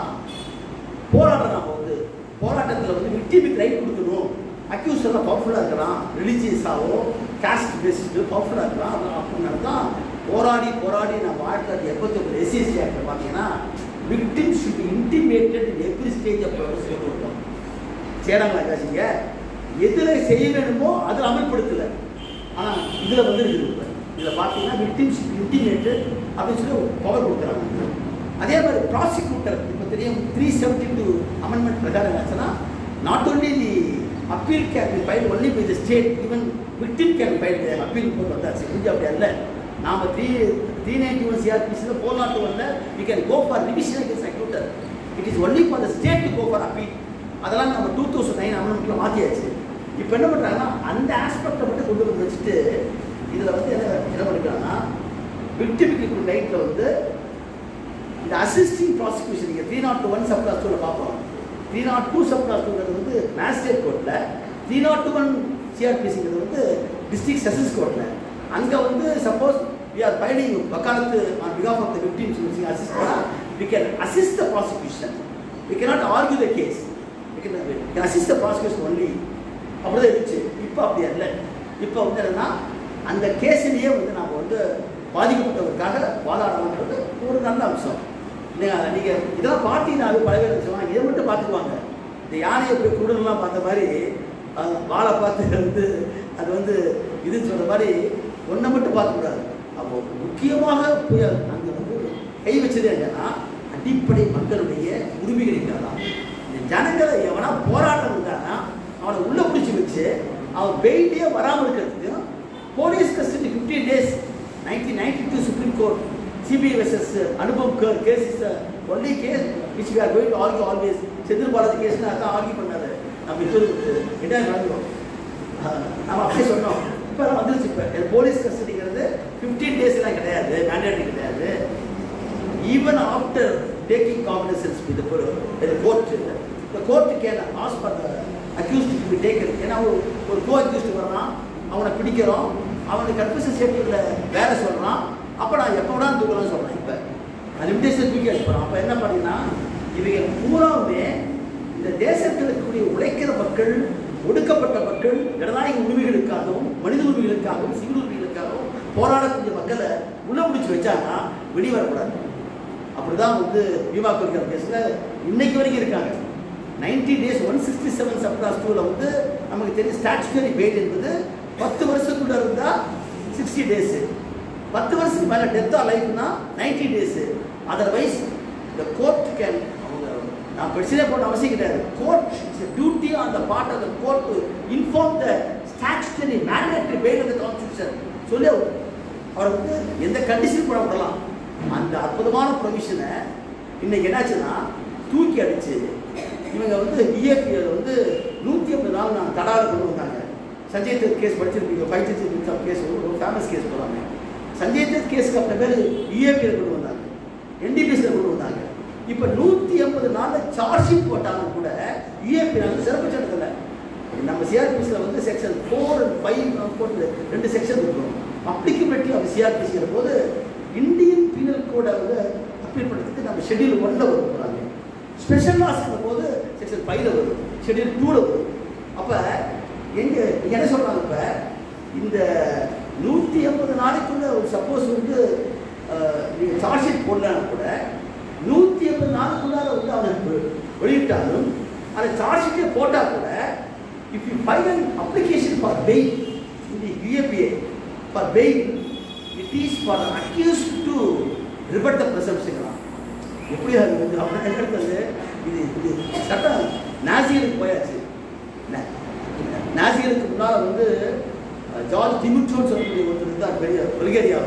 Speaker 1: போராட்டத்தில் வந்து விக்டிமுக்கு ரைட் கொடுக்கணும். அக்யூஸ் எல்லாம் பவர்ஃபுல்லாக இருக்கிறான், ரிலீஜியஸாகவோ காஸ்ட் பேசிட்டு பவர்ஃபுல்லாக இருக்கிறான் அப்படின்னா தான் போராடி நம்ம 1989 எஸ்சிஎஸ்டி ஆக்டில் பார்த்தீங்கன்னா victim should be intimated in every stage of process கொடுத்தோம். சேராங்களா காசிங்க? எதில் செய்ய வேணுமோ அதை அமல்படுத்தலை. ஆனால் இதில் வந்து இருக்குது, இதில் பார்த்தீங்கன்னா விக்டிம் ஷுட் பி இன்டிமேட்டட் அப்படின்னு சொல்லி பவர் கொடுக்குறாங்க. அதே மாதிரி ப்ராசிக்யூட்டர் இப்போ தெரியும் 372 அமெண்ட்மெண்ட் பிரகாரம் ஆச்சுன்னா not only the appeal can be file only by the state, even victim can file the appeal court வந்தாச்சு. கொஞ்சம் அப்படி அல்ல. நாம் 391 CRPC 401 we can go for revision against accuser. It is only for the state to go for appeal. அதெல்லாம் நம்ம 2009 அமெண்ட்மெண்ட்டில் மாற்றியாச்சு. இப்போ என்ன பண்ணுறாங்கன்னா அந்த ஆஸ்பெக்டை மட்டும் கொண்டு வந்து வச்சுட்டு இதில் வந்து என்ன பண்ணிக்கிறாங்கன்னா விக்டிமுக்கு நைட்டில் வந்து இந்த அசிஸ்டிங் ப்ராசிக்யூஷன் நீங்கள் 301 சப்ளாஸ் 2ல பார்ப்போம். 302 சப்ளாஸ் 2ங்கிறது வந்து மேஜிஸ்ட்ரேட் கோர்ட்டில், 301 CRPCங்கிறது வந்து டிஸ்ட்ரிக்ட் செஷன்ஸ் கோர்ட்டில். அங்கே வந்து சப்போஸ் we are filing வக்காலத்து on behalf of the victims assist பண்ணால் we can assist the prosecution, we cannot argue the case, we can assist the prosecution only. அப்படிதான் இருந்துச்சு. இப்போ அப்படி இல்லை. இப்போ வந்து என்னன்னா அந்த கேஸிலேயே வந்து நாம் வந்து பாதிக்கப்பட்டவருக்காக வாதாடலாம்ன்றது ஒரு நல்ல அம்சம். நீங்கள் இதெல்லாம் பார்த்தீங்கன்னா பல பேர் சொல்லுவாங்க இதை மட்டும் பார்த்துக்குவாங்க. இந்த யானையை போய் குடலாம் பார்த்த மாதிரி வாழை பார்த்து வந்து அது வந்து இதுன்னு சொல்கிற மாதிரி ஒன்றை மட்டும் பார்த்துக்கூடாது. அப்போ முக்கியமாக போய் அங்கே வந்து கை வச்சது என்னன்னா அடிப்படை மக்களுடைய உரிமைகளுக்காக இந்த ஜனங்களை எவனா போராட்டம் இருந்தானா அவனை உள்ளே பிடிச்சி வச்சு அவன் பெயிலே வராமல் இருக்கிறதுக்கு police custody 15 days 1992 Supreme Court CBI versus Anupam Kher case is the only case which we are going to argue always. Senthil Balaji கேஸ்னு அதான் ஆர்கியூ பண்ணாரு. நம்ம இப்போ என்ன நடந்தோம் நம்ம அப்படியே சொன்னோம். இப்போ வந்துருச்சு. இப்போ போலீஸ் கஸ்டடிங்கிறது 15 daysலாம் கிடையாது, மேண்டேட்டரி கிடையாது. Even after taking cognisance with the court can ask for the accused to be taken. ஏன்னா ஒரு கோ அக்யூஸ்ட் வரான், அவனை பிடிக்கிறோம், அவனுக்கு கன்ஃபெஷன் ஸ்டேட்மெண்ட்டில் வேலை சொல்கிறான், அப்போ நான் எப்போ வேணாலும் தூக்கலாம்னு சொல்கிறேன். இப்போ அது லிமிடேஷன் தூக்கி அடிச்சுக்கிறோம். அப்போ என்ன பண்ணினா இவங்க பூராவுமே இந்த தேசத்தில் இருக்கக்கூடிய உழைக்கிற மக்கள், ஒடுக்கப்பட்ட மக்கள், ஜனநாயக உரிமைகளுக்காகவும் மனித உரிமைகளுக்காகவும் சிவில் உரிமைகளுக்காகவும் போராடக்கூடிய மக்களை உள்ள முடிச்சு வச்சாங்கன்னா வெளியே வரக்கூடாது. அப்படி தான் வந்து பீமா கோரிக்கை கேஸில் இன்னைக்கு வரைக்கும் இருக்காங்க. 90 days 167 சப்ளாஸ் 2ல வந்து நமக்கு தெரியும் ஸ்டாச்சுட்டரி பெயில் என்பது 10 வருஷத்துக்குள்ள இருந்தால் 60 days, 10 வருஷத்துக்கு மேலே டெத் ஆர் லைஃப்னா 90 days. அதர்வைஸ் இந்த கோர்ட் கேன் நான் பிரச்சனை போட அவசியம் கிடையாது. Court its duty on the part of the court to inform the statutory mandatory bail of the constitution சொல்லி அவர் வந்து எந்த கண்டிஷன் கூட விடலாம். அந்த அற்புதமான ப்ரொவிஷனை இன்னைக்கு என்னாச்சுன்னா தூக்கி அடிச்சு இவங்க வந்து பிஏபியில் வந்து 150 நாள் நான் தடாவில் கொண்டு வந்தாங்க. சஞ்சய் தத் கேஸ் படிச்சிருப்பீங்க, 5 judges ஆஃப் கேஸ் ஒரு ஃபேமஸ் கேஸ் போகிறாங்க. சஞ்சய் தத் கேஸுக்கு அப்புறம் பேர் இஏபியில் கொண்டு வந்தாங்க, என்டிபிஎஸ்ல கொண்டு வந்தாங்க. இப்போ 180 நாளில் சார்ஜ் ஷீட் போட்டாலும் கூட இஏபி வந்து சிறப்பு சட்டத்தில் நம்ம சிஆர்பிஎஸ்ல வந்து செக்ஷன் 4 and 5 போட்டு 2 செக்ஷன் இருக்கும். அப்ளிகபிலிட்டி ஆஃப் சிஆர்பிசிங்கிற போது இந்தியன் பீனல் கோடை வந்து அப்பீல் பண்ணுறதுக்கு நம்ம ஷெட்யூல் 1ல் வரும் போகிறாங்க. ஸ்பெஷல் லாஸ்ங்கிற போது செக்ஷன் 5ல் வரும், ஷெட்யூல் 2ல் வரும். அப்போ எங்கே என்ன சொல்கிறாங்க, இப்போ இந்த 180 நாளைக்குள்ள ஒரு சப்போஸ் வந்து நீங்கள் சார்ஜ் ஷீட் போடலான்னு கூட 180 நாளுக்குள்ளார வந்து அவனுக்கு வெளியிட்டாலும் அந்த சார்ஜ் ஷீட்டே போட்டால் கூட if you file an application for bail in the UAPA for bail it is for accused to rebut the presumption. எப்படி அது வந்து அவங்க எடுத்தது இது இது சட்டம் நாசிகளுக்கு போயாச்சு. நாசிகளுக்கு முன்னால் வந்து ஜார்ஜ் டிமிட்ரோன்னு சொல்லக்கூடிய ஒருத்தர் இருந்தார், பெரிய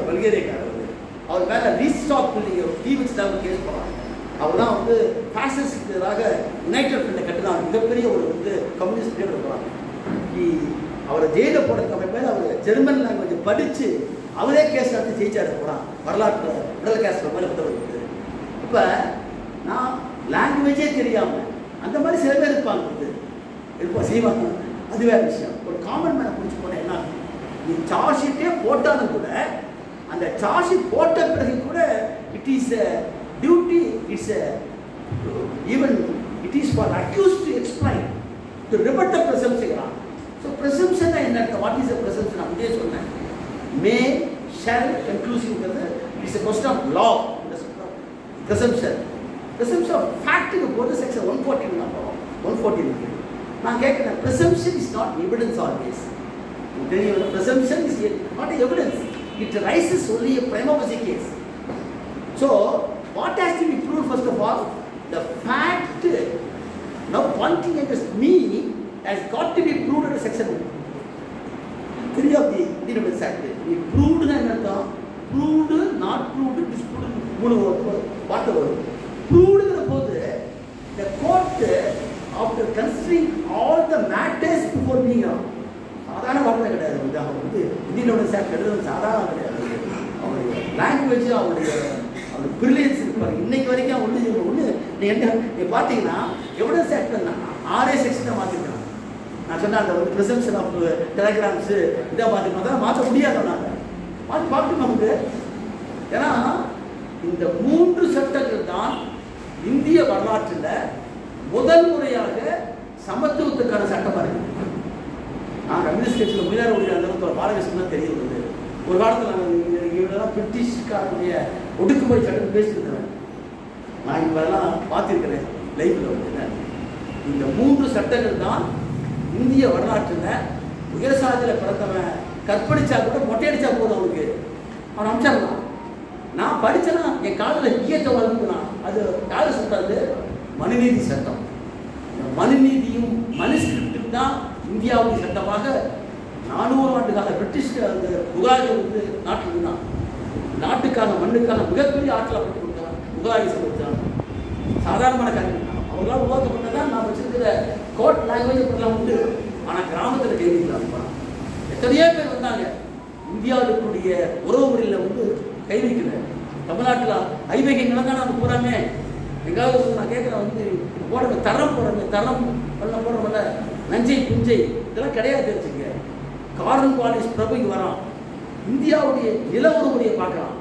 Speaker 1: பல்கேரியாக்காரர். அவர் மேலே ரீஸ்டாக் நீங்கள் தீ வச்சுட்டாங்க கேஸ் போகிறாங்க. அவர் தான் வந்து ஃபேஷனிஸ்டுக்கு எதிராக யுனைடெட் ஃப்ரண்டை கட்டினார், மிகப்பெரிய ஒரு வந்து கம்யூனிஸ்ட் லீடர் போகிறாங்க. அவரை ஜெயிலில் போடுறதுக்கு அப்புறமே அவர் ஜெர்மன் லாங்குவேஜ் படித்து அவரே கேஸ் நடத்தி ஜெயிச்சாரு போகிறான். வரலாற்றில் மிடல் கேஸ்ட் மாதிரி இருக்குது. இப்போ நான் லாங்குவேஜே தெரியாமல் அந்த மாதிரி சில பேர் இருப்பாங்க, இருப்போம் செய்வாங்க, அது வேறு விஷயம். ஒரு காமன் மேனை பிடிச்சி போனால் என்ன, நீ சார்ஜ் ஷீட்டே போட்டாலும் கூட அந்த சார்ஜ் ஷீட் போட்ட பிறகு கூட it is a duty, it's even it is for accused to explain to rebut the presumption. So presumption என்ன அர்த்தம், வாட் இஸ் த ப்ரெசம்ப்ஷன் அப்படியே சொன்னேன். மே ஷால் கன்க்ளூசிவ்ங்கிறது it's a question of law. Presumption of ஃபேக்ட்டுக்கு போது செக்ஷன் 114 நான் போகிறோம். 114 இருக்குது. நான் கேட்குறேன், presumption is not evidence always. தெரியும், presumption is not evidence, it rises only a prima facie case. So what has to be proved first of all? The fact. Now pointing against me has got to be proved under section 3 of the Indian Evidence Act. We proved that proved, not proved, disproved 3 வார்த்தை வரும். ப்ரூவ்டுங்கிற போது the court after considering all the matters before being சாதாரண வார்த்தை கிடையாது. வந்து அவங்க வந்து இந்தியனோட கெடுதல் சாதாரண கிடையாது. அவருடைய லாங்குவேஜ், அவருடைய பிரில்லியன்ஸ் இருப்பாரு. இன்னைக்கு வரைக்கும் ஒன்று நீங்கள் பார்த்தீங்கன்னா எவிடன்ஸ் ஆக்ட் 6 செக்ஷனை மாற்றிருக்காங்க. நான் சொன்ன அந்த வந்து ப்ரிசம்ப்ஷன் ஆஃப் டெலகிராம்ஸு இதை மாற்றிருக்கோம். அதெல்லாம் மாற்ற முடியாது. நாங்கள் மாற்றி பார்க்கணும் நமக்கு. ஏன்னா இந்த 3 சட்டங்கள் தான் இந்திய வரலாற்றில் முதல் முறையாக சமத்துவத்துக்கான சட்டமாக இருக்கு. நான் கம்யூனிஸ்ட் கட்சியில் முன்னாடி அந்த பாலகிருஷ்ணன் தான் தெரிய வருது. ஒரு காலத்தில் நாங்கள் இவரெல்லாம் பிரிட்டிஷ்காரனுடைய ஒடுக்குமுறை சட்டம் பேசியிருக்கிறேன். நான் இப்பெல்லாம் பார்த்துருக்கிறேன் லைஃப்பில் வந்து. இந்த 3 சட்டங்கள் தான் இந்திய வரலாற்றில் உயர் சாதியில் பிறந்தவன் கற்பழிச்சா கூட மொட்டையடிச்சா போதும் அவனுக்கு, அவன் அமிச்சிடலாம். நான் படித்தேன்னா என் காலில் ஈயத்தை வளர்ந்துக்கலாம். அது யார் சொல்கிறது? மனுநீதி சட்டம். மனுநீதியும் மனுஸ்கிரிப்டும் தான் இந்தியாவுடைய சட்டமாக 400 ஆண்டு கால பிரிட்டிஷ் அந்த முகலாயர்கள் வந்து நாட்டில் இருந்தான். நாட்டுக்காக மண்ணுக்காக மிகப்பெரிய ஆற்றலப்பட்டு கொடுத்தான். முகலாய சமூகத்தான் சாதாரணமான காரியம். அவங்களாம் உருவாக்கப்பட்டதான் நான் வச்சிருக்கிற கோட் லாங்குவேஜ் இப்படிலாம் உண்டு. ஆனால் கிராமத்தில் கைவிக்கிறாங்க. எத்தனையோ பேர் வந்தாங்க. இந்தியாவில் இருக்கக்கூடிய உறவு முறையில் வந்து கை வைக்கல. தமிழ்நாட்டில் ஐவேகை நிலங்கான அவங்க போகிறாங்க. எங்காவது நான் கேட்குறேன் வந்து போடுற தரம் போடுறாங்க, தரம் எல்லாம் போடுறவங்க நஞ்சை புஞ்சை இதெல்லாம் கிடையாது. தெரிஞ்சுங்க. கார்டன் பாலிஷ் பிரபுக்கு வரான். இந்தியாவுடைய நில உறவுமுறையை பார்க்கலாம்.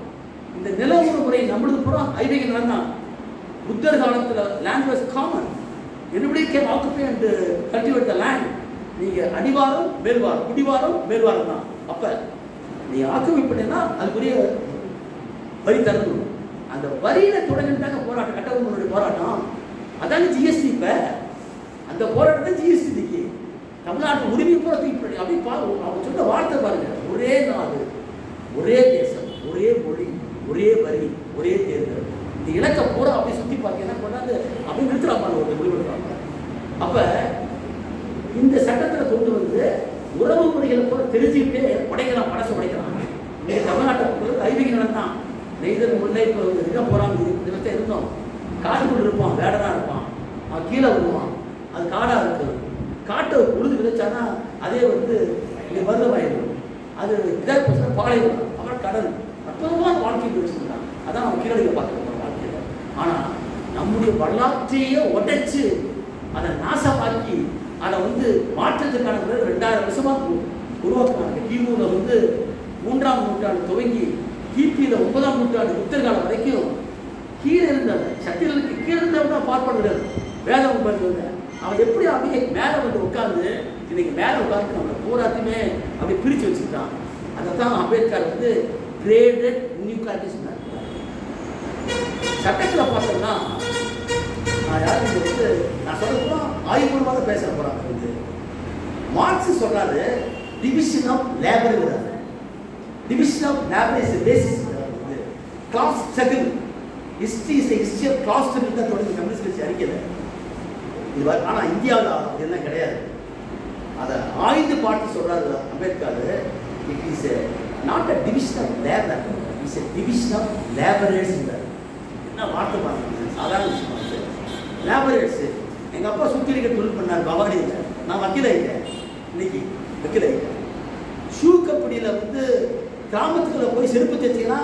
Speaker 1: இந்த நில உறவுமுறை நம்மளுக்கு பூரா ஐவேகை நிலம் தான். புத்தர் காலத்தில் land was common. everybody can occupy and cultivate the land. நீங்கள் அடிவாரம் மேல்வாரம், குடிவாரம் மேல்வாரம் தான். அப்போ நீ ஆக்கிரமி பண்ணினா அதுக்குரிய வரி தரணும். அந்த வரியில் தொடங்கிட்டாங்க போராட்டம், கட்டபொம்மனுடைய போராட்டம். அதாங்க ஜிஎஸ்டி. இப்போ அந்த போராட்டம் தான் ஜிஎஸ்டி. இன்னைக்கு தமிழ்நாட்டு உரிமை பூரா தூக்கி அப்படி அவங்க சொன்ன வார்த்தை பாருங்க. ஒரே நாடு, ஒரே தேசம், ஒரே மொழி, ஒரே வரி, ஒரே தேர்தல். இந்த இலக்கை பூரா அப்படி சுற்றி பார்த்தீங்கன்னா கொண்டாந்து அப்படி நிறுத்துறாங்க ஒரு முடிவெடுப்பாங்க. அப்போ இந்த சட்டத்தில் கொண்டு வந்து உறவு முறைகளை கூட தெரிஞ்சுக்கிட்டே உடைக்கலாம், படசை உடைக்கலாம். இங்கே தமிழ்நாட்டில் ஐவிக நடந்தான். நெய்தல் முல்லை இப்போ இருக்க போகிறாங்க. இந்த இருந்தோம். காட்டுக்குள்ள இருப்பான், வேடனாக இருப்பான், அவன் கீழே விடுவான். அது காடாக இருக்குது. காட்டை உழுது விதைச்சானா அதே வந்து இங்கே வருதமாயிடும். அது இதாக போச்சுன்னா பாலைவனம், அப்புறம் கடல். அற்புதமான வாழ்க்கைக்கு வச்சுருந்தான். அதான் அவன் கீழடியில் பார்த்துருப்பான் வாழ்க்கையில். ஆனால் நம்முடைய வரலாற்றையே உடைச்சு அதை நாசமாக்கி அதை வந்து மாற்றத்துக்கான 2000 வருஷமாக உருவாக்குவாங்க. கிமுவில் வந்து 3ஆம் நூற்றாண்டு துவங்கி கிபியில் 9ஆம் நூற்றாண்டு புத்தர் காலம் வரைக்கும் கீழே இருந்தாங்க. சத்திரனுக்கு கீழே இருந்தவங்க பார்ப்பார்கள். வேதம் பண்ணுவாங்க. அவன் எப்படி அப்படியே மேலே வந்து உட்காந்து இன்னைக்கு மேலே உட்காந்து நம்மளை பூராத்தையுமே அப்படி பிரித்து வச்சுக்கிட்டான். அதை தான் அம்பேத்கர் வந்து கிரேடட் இன்இக்வாலிட்டி சொன்னார். சட்டத்தில் பார்த்தோம்னா நான் யாரும் இங்கே வந்து நான் சொல்ல ஆய்வுபூர்வமாக பேச போகிறாங்க. வந்து மார்க்ஸ் சொல்கிறாரு டிவிஷன் ஆஃப் லேபருங்கிறார். Division of labour is basis. Class struggle history is history of class struggle தான் தொடங்கி கம்யூனிஸ்ட் கட்சி அறிக்கலை இது. ஆனால் இந்தியாவில் என்ன கிடையாது. அதை ஆய்ந்து பார்த்து சொல்கிறாரு Ambedkar. It is not a division of labour, it's a division of labourers. என்ன வார்த்தை பார்த்துருக்கேன், சாதாரண விஷயம். லேபரர்ஸு எங்கள் அப்பா சுத்திரிக்கை தொழில் பண்ணார் பவானியில். நான் வக்கீல் ஆகிட்டேன். இன்னைக்கு வக்கீல் ஆகிட்டேன். ஷூ கம்பெனியில் வந்து கிராமத்துக்குள்ளே போய் செருப்பு தைச்சிங்கன்னா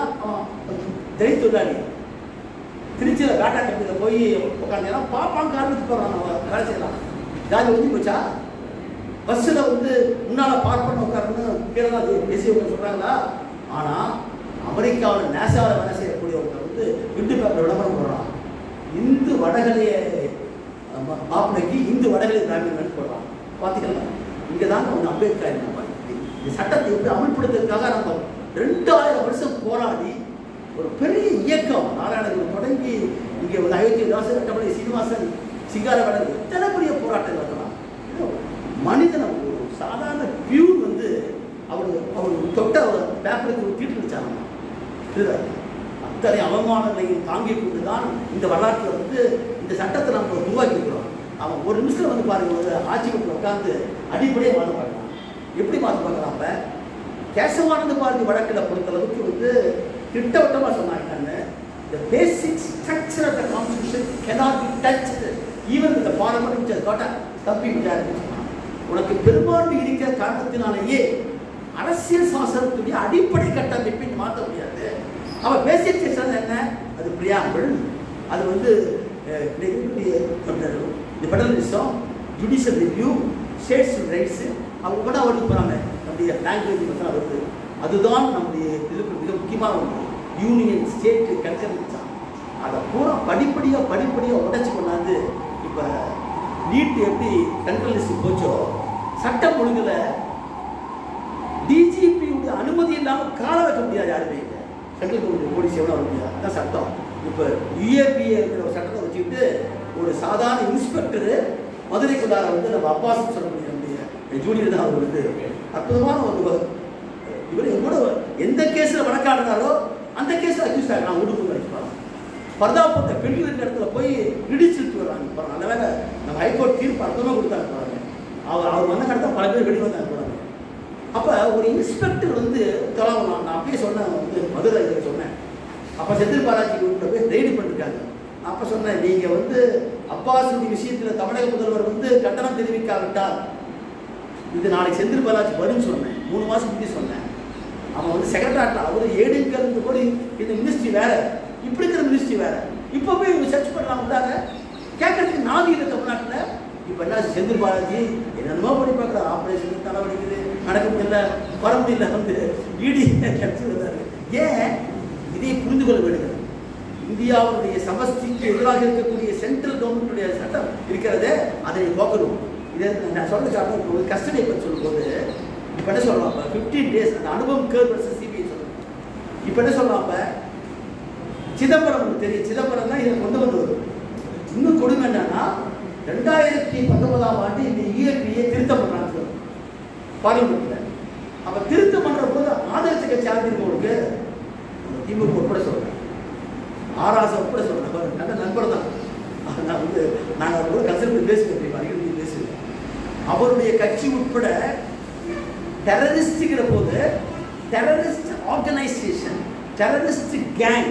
Speaker 1: திரை தொழிலாளி. திருச்சியில் பேட்டா கம்பெனியில் போய் உட்காந்தீங்கன்னா பாப்பாங்க காரணத்துக்கு போகிறான் வேலை செய்யலாம். ஜாதி ஒதுங்கி போச்சா? பஸ்ஸில் வந்து முன்னால் பார்க் பண்ண உட்காரன்னு கீழே தான் பேசியவங்க சொல்கிறாங்களா? ஆனால் அமெரிக்காவில் நேசாவில் வேலை செய்யக்கூடியவங்க வந்து விட்டு பேப்பர் விளம்பரம் போடுறான். இந்து வடகலைய மாப்பிளைக்கு இந்து வடகலை பிராமின் போடுறான். பார்த்துக்கலாம். இங்கே தாங்க ஒன்று அம்பேத்கர் இந்த சட்டத்தை எப்படி அமல்படுத்துறதுக்காக நம்ம 2000 வருஷம் போராடி ஒரு பெரிய இயக்கம் நாராயணகுரு தொடங்கி இங்கே ஒரு அயோத்தியதாசன், கட்டமலை சீனிவாசன், சிங்காரவேலன் எத்தனை பெரிய போராட்டங்கள் இருக்கலாம். மனிதனை ஒரு சாதாரண பியூர் வந்து அவர் தொட்ட பேப்பருக்கு தீட்டு வச்சாங்க. அத்தனை அவமானங்களையும் தாங்கிக் கொண்டு தான் இந்த வரலாற்றில் வந்து இந்த சட்டத்தை நம்ம உருவாக்கி இருக்கிறோம். அவன் ஒரு நிமிஷத்தில் வந்து பாருங்க, ஒரு ஆட்சி வீட்டில் உட்காந்து அடிப்படையாக மாற்ற பார்க்கலாம். எப்படி மாற்ற பார்க்கலாம்? அப்போ கேசவானந்த பாரதி வழக்கில் பொறுத்தளவுக்கு வந்து திட்டவட்டமாக சொன்னாங்க. The basic structure of the constitution cannot be touched even with the parliament which has got a தப்பி விட்டாரு. உனக்கு பெரும்பான்மை இருக்கிற காரணத்தினாலேயே அரசியல் சாசனத்துடைய அடிப்படை கட்டமைப்பை மாற்ற முடியாது. அவ பேசிக் செக்ஷன் என்ன? அது பிரியாம்பிள், அது வந்து federalism, judicial review, states rights, அவங்க கூட அவருக்கு போகிறாங்க. நம்முடைய லாங்குவேஜ் பற்றி வருது. அதுதான் நம்முடைய இதுக்கு மிக முக்கியமான ஒன்று. யூனியன் ஸ்டேட் கன்கரன்ஸ் அதை பூரா படிப்படியாக உடைச்சு கொண்டாந்து இப்போ நீட் எப்படி கன்கரன்ஸ் போச்சோ, சட்டம் ஒழுங்குல டிஜிபியுடைய அனுமதி இல்லாமல் கால வைக்க முடியாது. யாருமே இல்லை. சென்ட்ரல் கவர்மெண்ட் போலீஸ் எவ்வளோ வர முடியாது. அதுதான் சட்டம். இப்போ யுஏபிஏ இருக்கிற ஒரு சட்டத்தை வச்சுக்கிட்டு ஒரு சாதாரண இன்ஸ்பெக்டரு மதுரைக்குள்ளார வந்து நம்ம அப்பாஸ் சொல்லக்கூடிய நம்முடைய ஜூனியர் தான் அவர் வந்து அற்புதமான ஒரு இவர் கூட எந்த கேஸில் வழக்காடுனாரோ அந்த கேஸில் அக்யூஸ் ஆகி நான் உடுப்பு வச்சுப்பாங்க. பர்தா போட்ட பெண்கள் இருக்கிற இடத்துல போய் இடிச்சுட்டு வர்றாங்க பாருங்க. நல்ல வேலை நம்ம ஹைகோர்ட் தீர்ப்பு அர்த்தமாக கொடுத்தாங்க பாருங்க. அவர் வந்த கடத்த பல பேர் வெளியே வந்தாங்க பாருங்க. அப்போ ஒரு இன்ஸ்பெக்டர் வந்து தொலைவலாம். நான் அப்பயே சொன்னேன் வந்து மதுரை சொன்னேன். அப்போ செந்தில் பாலாஜி வீட்டில் போய் ரெய்டு பண்ணிருக்காங்க. நான் அப்போ சொன்னேன், நீங்கள் வந்து அப்பாசுடைய விஷயத்தில் தமிழக முதல்வர் வந்து கண்டனம் தெரிவிக்காவிட்டால் இது நாளைக்கு செந்தில் பாலாஜி வரும்னு சொன்னேன். 3 மாதம் முன்னாடி சொன்னேன். அவன் வந்து செக்ரட்டரியாட்டில் அவர் ஏடிங்கிறது கூட இந்த மினிஸ்ட்ரி வேற, இப்படி இருக்கிற மினிஸ்ட்ரி வேற. இப்போ போய் இவங்க சர்ச் பண்ணலாம் வந்தாங்க கேட்கறதுக்கு நாதி இல்லை தமிழ்நாட்டில். இப்போ என்ன செந்தில் பாலாஜி என்னென்னமோ பண்ணி பார்க்குற ஆப்ரேஷன் தலைவலிக்குது, நடக்க முடியல, வர முடியல, வந்து இடி வந்தாரு. ஏன் இதை புரிந்து கொள்ள வேண்டும்? இந்தியாவுடைய சமஸ்திக்கு எதிராக இருக்கக்கூடிய சென்ட்ரல் கவர்மெண்ட்டுடைய சட்டம் இருக்கிறதே அதை போக்கணும். இதை நான் சொல்றதுக்காக ஒரு கஸ்டடியை பற்றி சொல்லும்போது இப்போ என்ன சொல்லலாம், 15 days அந்த அனுபவம் கேர் வர்சஸ் சிபிஐ சொல்லணும். இப்போ என்ன சொல்லலாம், சிதம்பரம் தெரியும், சிதம்பரம் தான் இதை கொண்டு வந்தவர். இன்னும் கொடுமை என்னன்னா 2019ஆம் ஆண்டு இந்த யுஏபிஏ திருத்தம் பண்றாங்க பார்லிமெண்ட்ல. அப்ப திருத்தம் பண்ற போது ஆதரிச்ச கட்சி ஆதரிப்பவருக்கு திமுக உட்பட சொல்றேன், ஆராசம் உட்பட சொல்றேன், நல்ல நண்பர் தான். நான் வந்து நாங்கள் அவர் கூட கன்சல்ட் பேசுகிறேன், அடிக்கடி பேசுகிறேன். அவருடைய கட்சி உட்பட டெரரிஸ்ட்ங்கிற போது டெரரிஸ்ட் ஆர்கனைசேஷன், டெரரிஸ்ட் கேங்,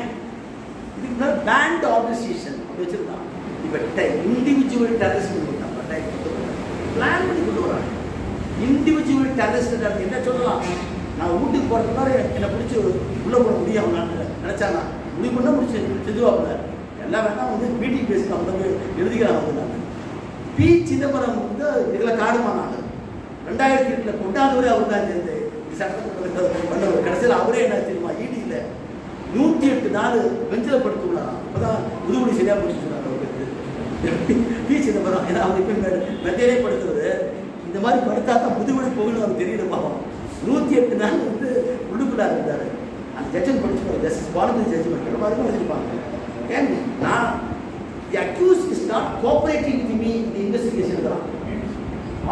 Speaker 1: இதுக்கு மேலே பேண்ட் ஆர்கனைசேஷன் அப்படி வச்சிருக்காங்க. இப்போ இண்டிவிஜுவல் டெரரிஸ்ட் பிளான் பண்ணி கொண்டு வராங்க. இண்டிவிஜுவல் டெரரிஸ்ட் என்ன சொல்லலாம், நான் வீட்டுக்கு போகிறதுனால என்னை பிடிச்சி உள்ளே போட முடியும் நான் நினச்சாங்க, முடிவு பண்ண முடிச்சு செஞ்சுவாப்புல எல்லாம் வேணா வந்து மீட்டிங் பேசி அவங்க வந்து எழுதிக்கிறாங்க. வந்து நான் பி சிதம்பரம் வந்து இதில் காரணமானாங்க. 2008 கொண்டாடுவரே அவர் தான் சேர்ந்து சட்டத்தை பண்ணவர். கடைசியில் அவரே என்ன தெரியுமா, ஈடியில் 108 நாள் பெஞ்சில் படுத்துள்ளாராம். அப்போதான் முதுகுடி சரியாக முடிச்சுட்டாங்க அவருக்கு பி சிதம்பரம். ஏன்னா அவர் இப்போ மெத்தையிலே படுத்துறது, இந்த மாதிரி படுத்தா தான் முதுகுடி போகணும் அவருக்கு தெரியல. பாவம் 108 நாள் வந்து உள்ளுக்குள்ளா இருந்தார். அந்த ஜட்ஜன் படிச்சுப்பாங்க, ஜஸ்டிஸ் பாலபதி ஜட்ஜ்மெண்ட் மாதிரி வச்சிருப்பாங்க. ஏன் நான் the accused is not cooperating with me இந்த இன்வெஸ்டிகேஷன் தான்.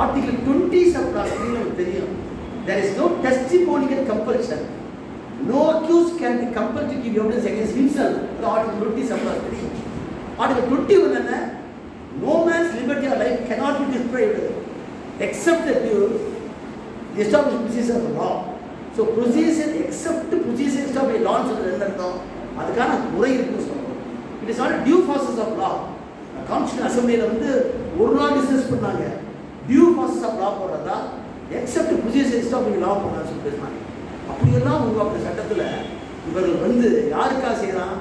Speaker 1: ஆர்டிகல் 20 சப்ளாஸ் நமக்கு தெரியும். There is no testimonial compulsion. No accused can be compelled to give evidence against himself. The Article 20 sub-clause 3. Article 21 என்ன? No man's liberty or life cannot be deprived except the established procedures of law. So procedure except procedure established by law சொல்றது என்ன அர்த்தம்? அதுக்கான முறை இருக்குன்னு சொல்றோம். It is not a due process of law. Constitutional Assemblyல வந்து ஒரு நாள் டிஸ்கஸ் பண்ணாங்க. Due process of law போடுறதா except procedure established by law போடுறதா சொல்லி பேசினாங்க. அப்படியெல்லாம் உருவாக்குற சட்டத்தில் இவர்கள் வந்து யாருக்காக செய்யலாம்,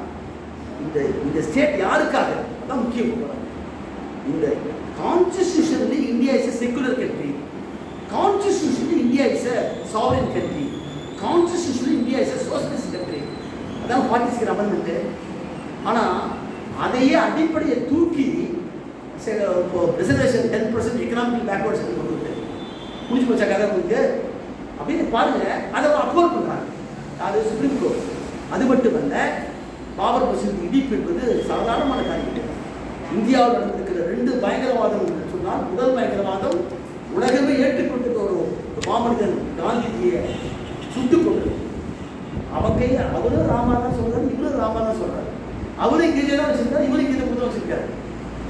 Speaker 1: இந்த ஸ்டேட் யாருக்காக, அதான் முக்கியம். இந்த constitutionally India is a secular country, constitutionally India is a sovereign country, constitutionally India is a socialist country. அதான் 46 அமெண்ட்மெண்ட்டு. ஆனால் அதையே அடிப்படையை தூக்கி ரிசர்வேஷன் 10% எக்கனாமிக் பேக்வர்ட்ஸ் கொண்டு வந்து முடிச்சு போச்சா கதை உங்களுக்கு அப்படின்னு பாருங்க. அதை அப்போல் பண்ணுறாங்க, அது சுப்ரீம் கோர்ட். அது மட்டுமல்ல, பாபர் மசூதி இடிப்பு என்பது சாதாரணமான காரியம். இந்தியாவில் நடந்திருக்கிற 2 பயங்கரவாதம் என்று சொன்னால், முதல் பயங்கரவாதம் உலகமே ஏற்றுக்கொண்டிருக்க ஒரு மாமனிதன் காந்திஜியை சுட்டுக் கொண்டது. அவங்க அவரும் ராமா தான் சொல்றாரு, இவரும் ராமா தான் சொல்றாரு. அவரும் இங்கே தான் வச்சிருக்காரு, இவரும் இங்கே புத்தகம் வச்சிருக்காரு.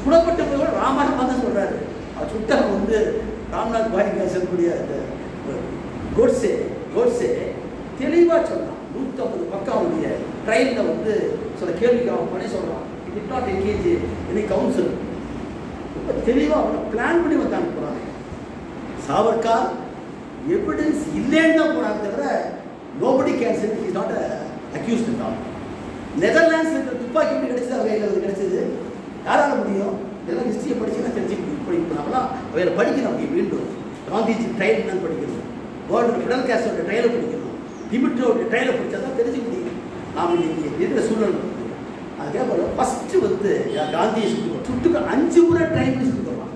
Speaker 1: சுடப்பட்ட போது ராமாயணமாக தான் சொல்றாரு. அவர் சுட்டவங்க வந்து ராம்நாத் பாயிங்க சொல்லக்கூடிய கோட்ஸே தெளிவாக சொன்னான். 150 பக்கம் அவனுடைய ட்ரையலில் வந்து சில கேள்விக்கு அவன் பண்ணி சொல்கிறான். It did not engage any council. ரொம்ப தெளிவாக அவனை பிளான் பண்ணி வந்து அனுப்புகிறாங்க. சாவர்கார் எவிடன்ஸ் இல்லைன்னு தான் போனாங்க தவிர nobody can say is not accused தான். நெதர்லாண்ட்ஸ் இருக்கிற துப்பாக்கி எப்படி கிடைச்சது, அவையில் அது கிடைச்சது யாரால முடியும்? இதெல்லாம் ஹிஸ்ட்ரியை படிச்சுன்னா தெரிஞ்சுக்கணும். இப்படி நம்மளாம் அவையில் படிக்கணும். அப்படி மீண்டும் காந்திஜி ட்ரையல் என்னன்னு படிக்கணும், வேர்ல்டு ஃபிடல் காஸ்ட்ரோட ட்ரையலை படிக்கணும், டிமிட்ரியோட ட்ரையலை படித்தா தான் தெரிஞ்சுக்க முடியும். நாம் இன்னைக்கு இருக்கிற சூழல் அதுக்கே போல ஃபஸ்ட்டு வந்து காந்தியை சுட்டுக்கு 5 முறை ட்ரைன் பண்ணி சுட்டுக்கலாம்.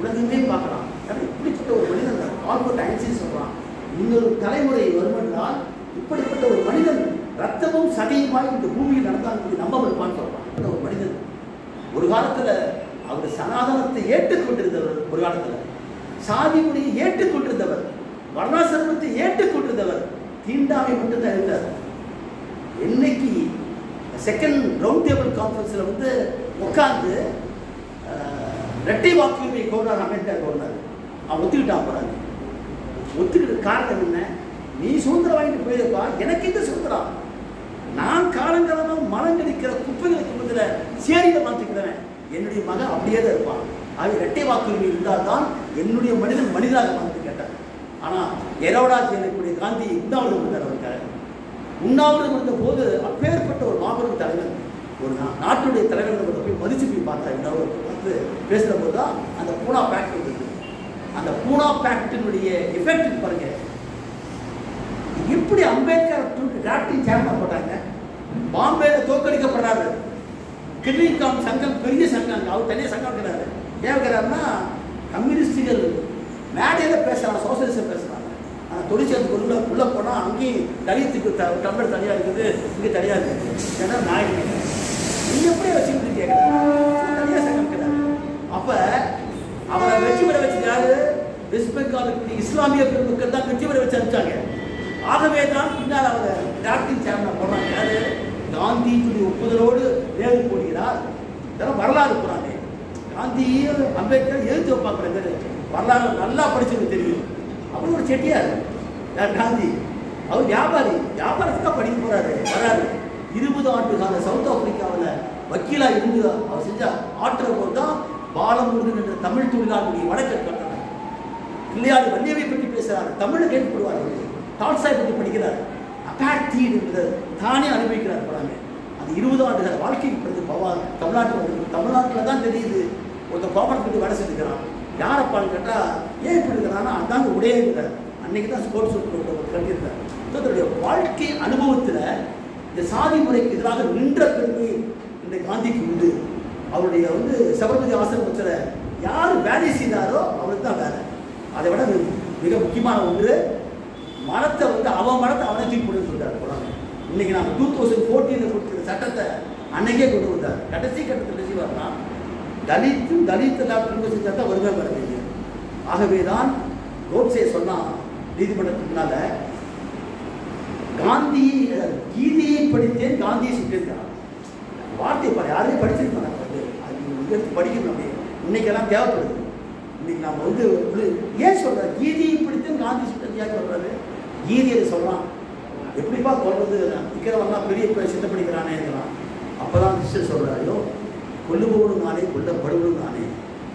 Speaker 1: உலகமே பார்க்கலாம். ஏன்னா இப்படிப்பட்ட ஒரு மனிதன் ஆல்பர்ட் ஐன்ஸ்டீன் சொல்கிறான், இன்னொரு தலைமுறை வரும் என்றால் இப்படிப்பட்ட ஒரு மனிதன் ரத்தமும் சதையுமாய் இந்த பூமியில் நடந்தால் நம்ப வைப்பான்னு சொல்கிறான். ஒரு மனிதன் ஒரு காலத்தில் அவர் சனாதனத்தை ஏற்றுக்கொண்டிருந்தவர், ஒரு காலத்தில் சாதி முறையை ஏற்றுக்கொண்டிருந்தவர், வர்ணாசிரமத்தை ஏற்றுக்கொண்டிருந்தவர், தீண்டாமை மட்டும்தான் இருந்தார். என்னைக்கு செகண்ட் ரவுண்ட் டேபிள் கான்ஃபரன்ஸில் வந்து உட்காந்து இரட்டை வாக்குரிமை கோரினார் அம்பேத்கர் கோரினார். அவன் ஒத்துக்கிட்டான். போறாங்க ஒத்துக்கிட்ட காரணம் என்ன? நீ சுதந்திரம் வாங்கிட்டு போயிருப்பா, எனக்கு இந்த சுதந்திரம், நான் காலங்காலமாக மலம் கடிக்கிற குப்பைகளுக்கு பதில் சேரியில் மாற்றிக்கிறேன், என்னுடைய மகன் அப்படியே தான் இருப்பான். அது இரட்டை வாக்குரிமை இருந்தால் தான் என்னுடைய மனிதன் மனிதனாக வந்து கேட்டார். ஆனால் எரோடா செய்யக்கூடிய காந்தி உண்ணாவிரதம் இருந்தார். அவருக்காக உண்ணாவிரதம் இருந்த போது அப்பேற்பட்ட ஒரு மாபெரும் தலைவர், ஒரு நாட்டுடைய தலைவர்களை போய் மதிச்சு போய் பார்த்தா வந்து பேசுகிற போது தான் அந்த பூனா பேக்ட் இருந்தது. அந்த பூனா பேக்டினுடைய எஃபெக்ட் பாருங்க. எப்படி அம்பேத்கர் டிராப்டிங் சேர்மன் போட்டாங்க. பாம்பேல தோற்கடிக்கப்படுறாரு. கிர்லிங்காம் சங்கம் பெரிய சங்கம், அவர் தனியாக சங்கம் இருக்கிறாரு. ஏன் இருக்கிறாருன்னா கம்யூனிஸ்டுகள் மேடையில் பேசுகிறாங்க, சோசியலிஸ்ட் பேசுகிறாங்க. ஆனால் தொழிற்சங்கத்துக்கு உள்ளே போனால் அங்கேயும் தலித்துக்கு டம்ளர் தனியாக இருக்குது, இங்கே தனியாக இருக்குது. ஏன்னா நாயகன் நீங்கள் எப்படியே வச்சுக்கிட்டு கேட்குறாங்க, தனியாக சங்கம் இருக்கிறாரு. அப்போ அவரை வெற்றி பெற வச்சு யாரு? வெஸ்ட் பெங்காலுக்கு இஸ்லாமிய பெருமக்கள் தான் வெற்றி பெற வச்சு அனுப்பிச்சாங்க. ஆகவே தான் பின்னால் அவரை டிராப்டிங் சேர்மன் போடுறாங்க. யாரு? காந்திஜியுடைய ஒப்புதலோடு நேரு போடுகிறார். இதெல்லாம் வரலாறு போறாங்க. காந்தியும் அம்பேத்கர் எழுத்து வைப்பாங்க பேர். வரலாறு நல்லா படிச்சது தெரியும். அவர் ஒரு செட்டியார். யார்? காந்தி. அவர் வியாபாரி, வியாபாரத்துக்காக படிக்க போறாரு, வராரு. 20 ஆண்டு கால சவுத் ஆப்பிரிக்காவில் வக்கீலா இருந்து அவர் செஞ்ச ஆற்றுற போது தான் பாலமுருகன் என்ற தமிழ் தொழிலாளருடைய வழக்கை கட்டுறாங்க. பிள்ளையார் வள்ளியவை பற்றி பேசுறாரு, தமிழை கேட்டுப்படுவார்கள். டால்ஸ்டாய் பற்றி படிக்கிறார். அபார்த்தீட் என்பதை தானே அனுபவிக்கிறார். போறாங்க. அது 20 ஆண்டுகள் வாழ்க்கைக்கு பிறகு தமிழ்நாட்டில் தான் தெரியுது. ஒருத்தர் கோபத்துக்கு வேலை செஞ்சுக்கிறான். யாரப்பான்னு கேட்டால் ஏன் இப்படி இருக்கிறான்னா அதாங்க உடையே இருக்கிறார். அன்னைக்கு தான் ஸ்போர்ட்ஸ் கட்டியிருக்கார். தன்னுடைய வாழ்க்கை அனுபவத்தில் இந்த சாதி முறைக்கு எதிராக நின்ற பெருமை இந்த காந்திக்கு உண்டு. அவருடைய வந்து சபர்மதி ஆசிரமத்தில் யார் வேலை செய்தாரோ அவருக்கு தான் வேலை. அதை விட மிக முக்கியமான ஒன்று, மரத்தை வந்து அவன் மரத்தை அவனை தூக்கி போட்டு சொல்றாரு. போறாங்க. இன்னைக்கு நாங்கள் 2014 கொடுத்துருக்க சட்டத்தை அன்னைக்கே கொண்டு வந்தார். கடைசி கட்டத்தில் செய்வார்னா தலித் எல்லாம் திரும்ப செஞ்சா தான் வருகை வருவீங்க. ஆகவே தான் கோட்சே சொன்னால் நீதிமன்றத்துக்கு முன்னால கீதையை படித்தேன், காந்தியை சுட்டிருக்கிறார். வார்த்தையை பாரு, யாருமே படிச்சிருப்பாங்க. அது படிக்கணும். அப்படியே இன்னைக்கெல்லாம் தேவைப்படுது. இன்னைக்கு நம்ம வந்து ஏன் சொல்றாரு கீதையை படித்தேன் காந்தி சுட்டது ஏன் சொல்றாரு? கீதையை சொல்றான். எப்படிப்பா சொல்றது? விற்கிறவங்களாம் பெரிய சித்தப்படிக்கிறானே இருக்கலாம். அப்போதான் கிருஷ்ணன் சொல்றாரோ, கொல்லுபவனும் நானே, கொல்லப்படுவதும் நானே,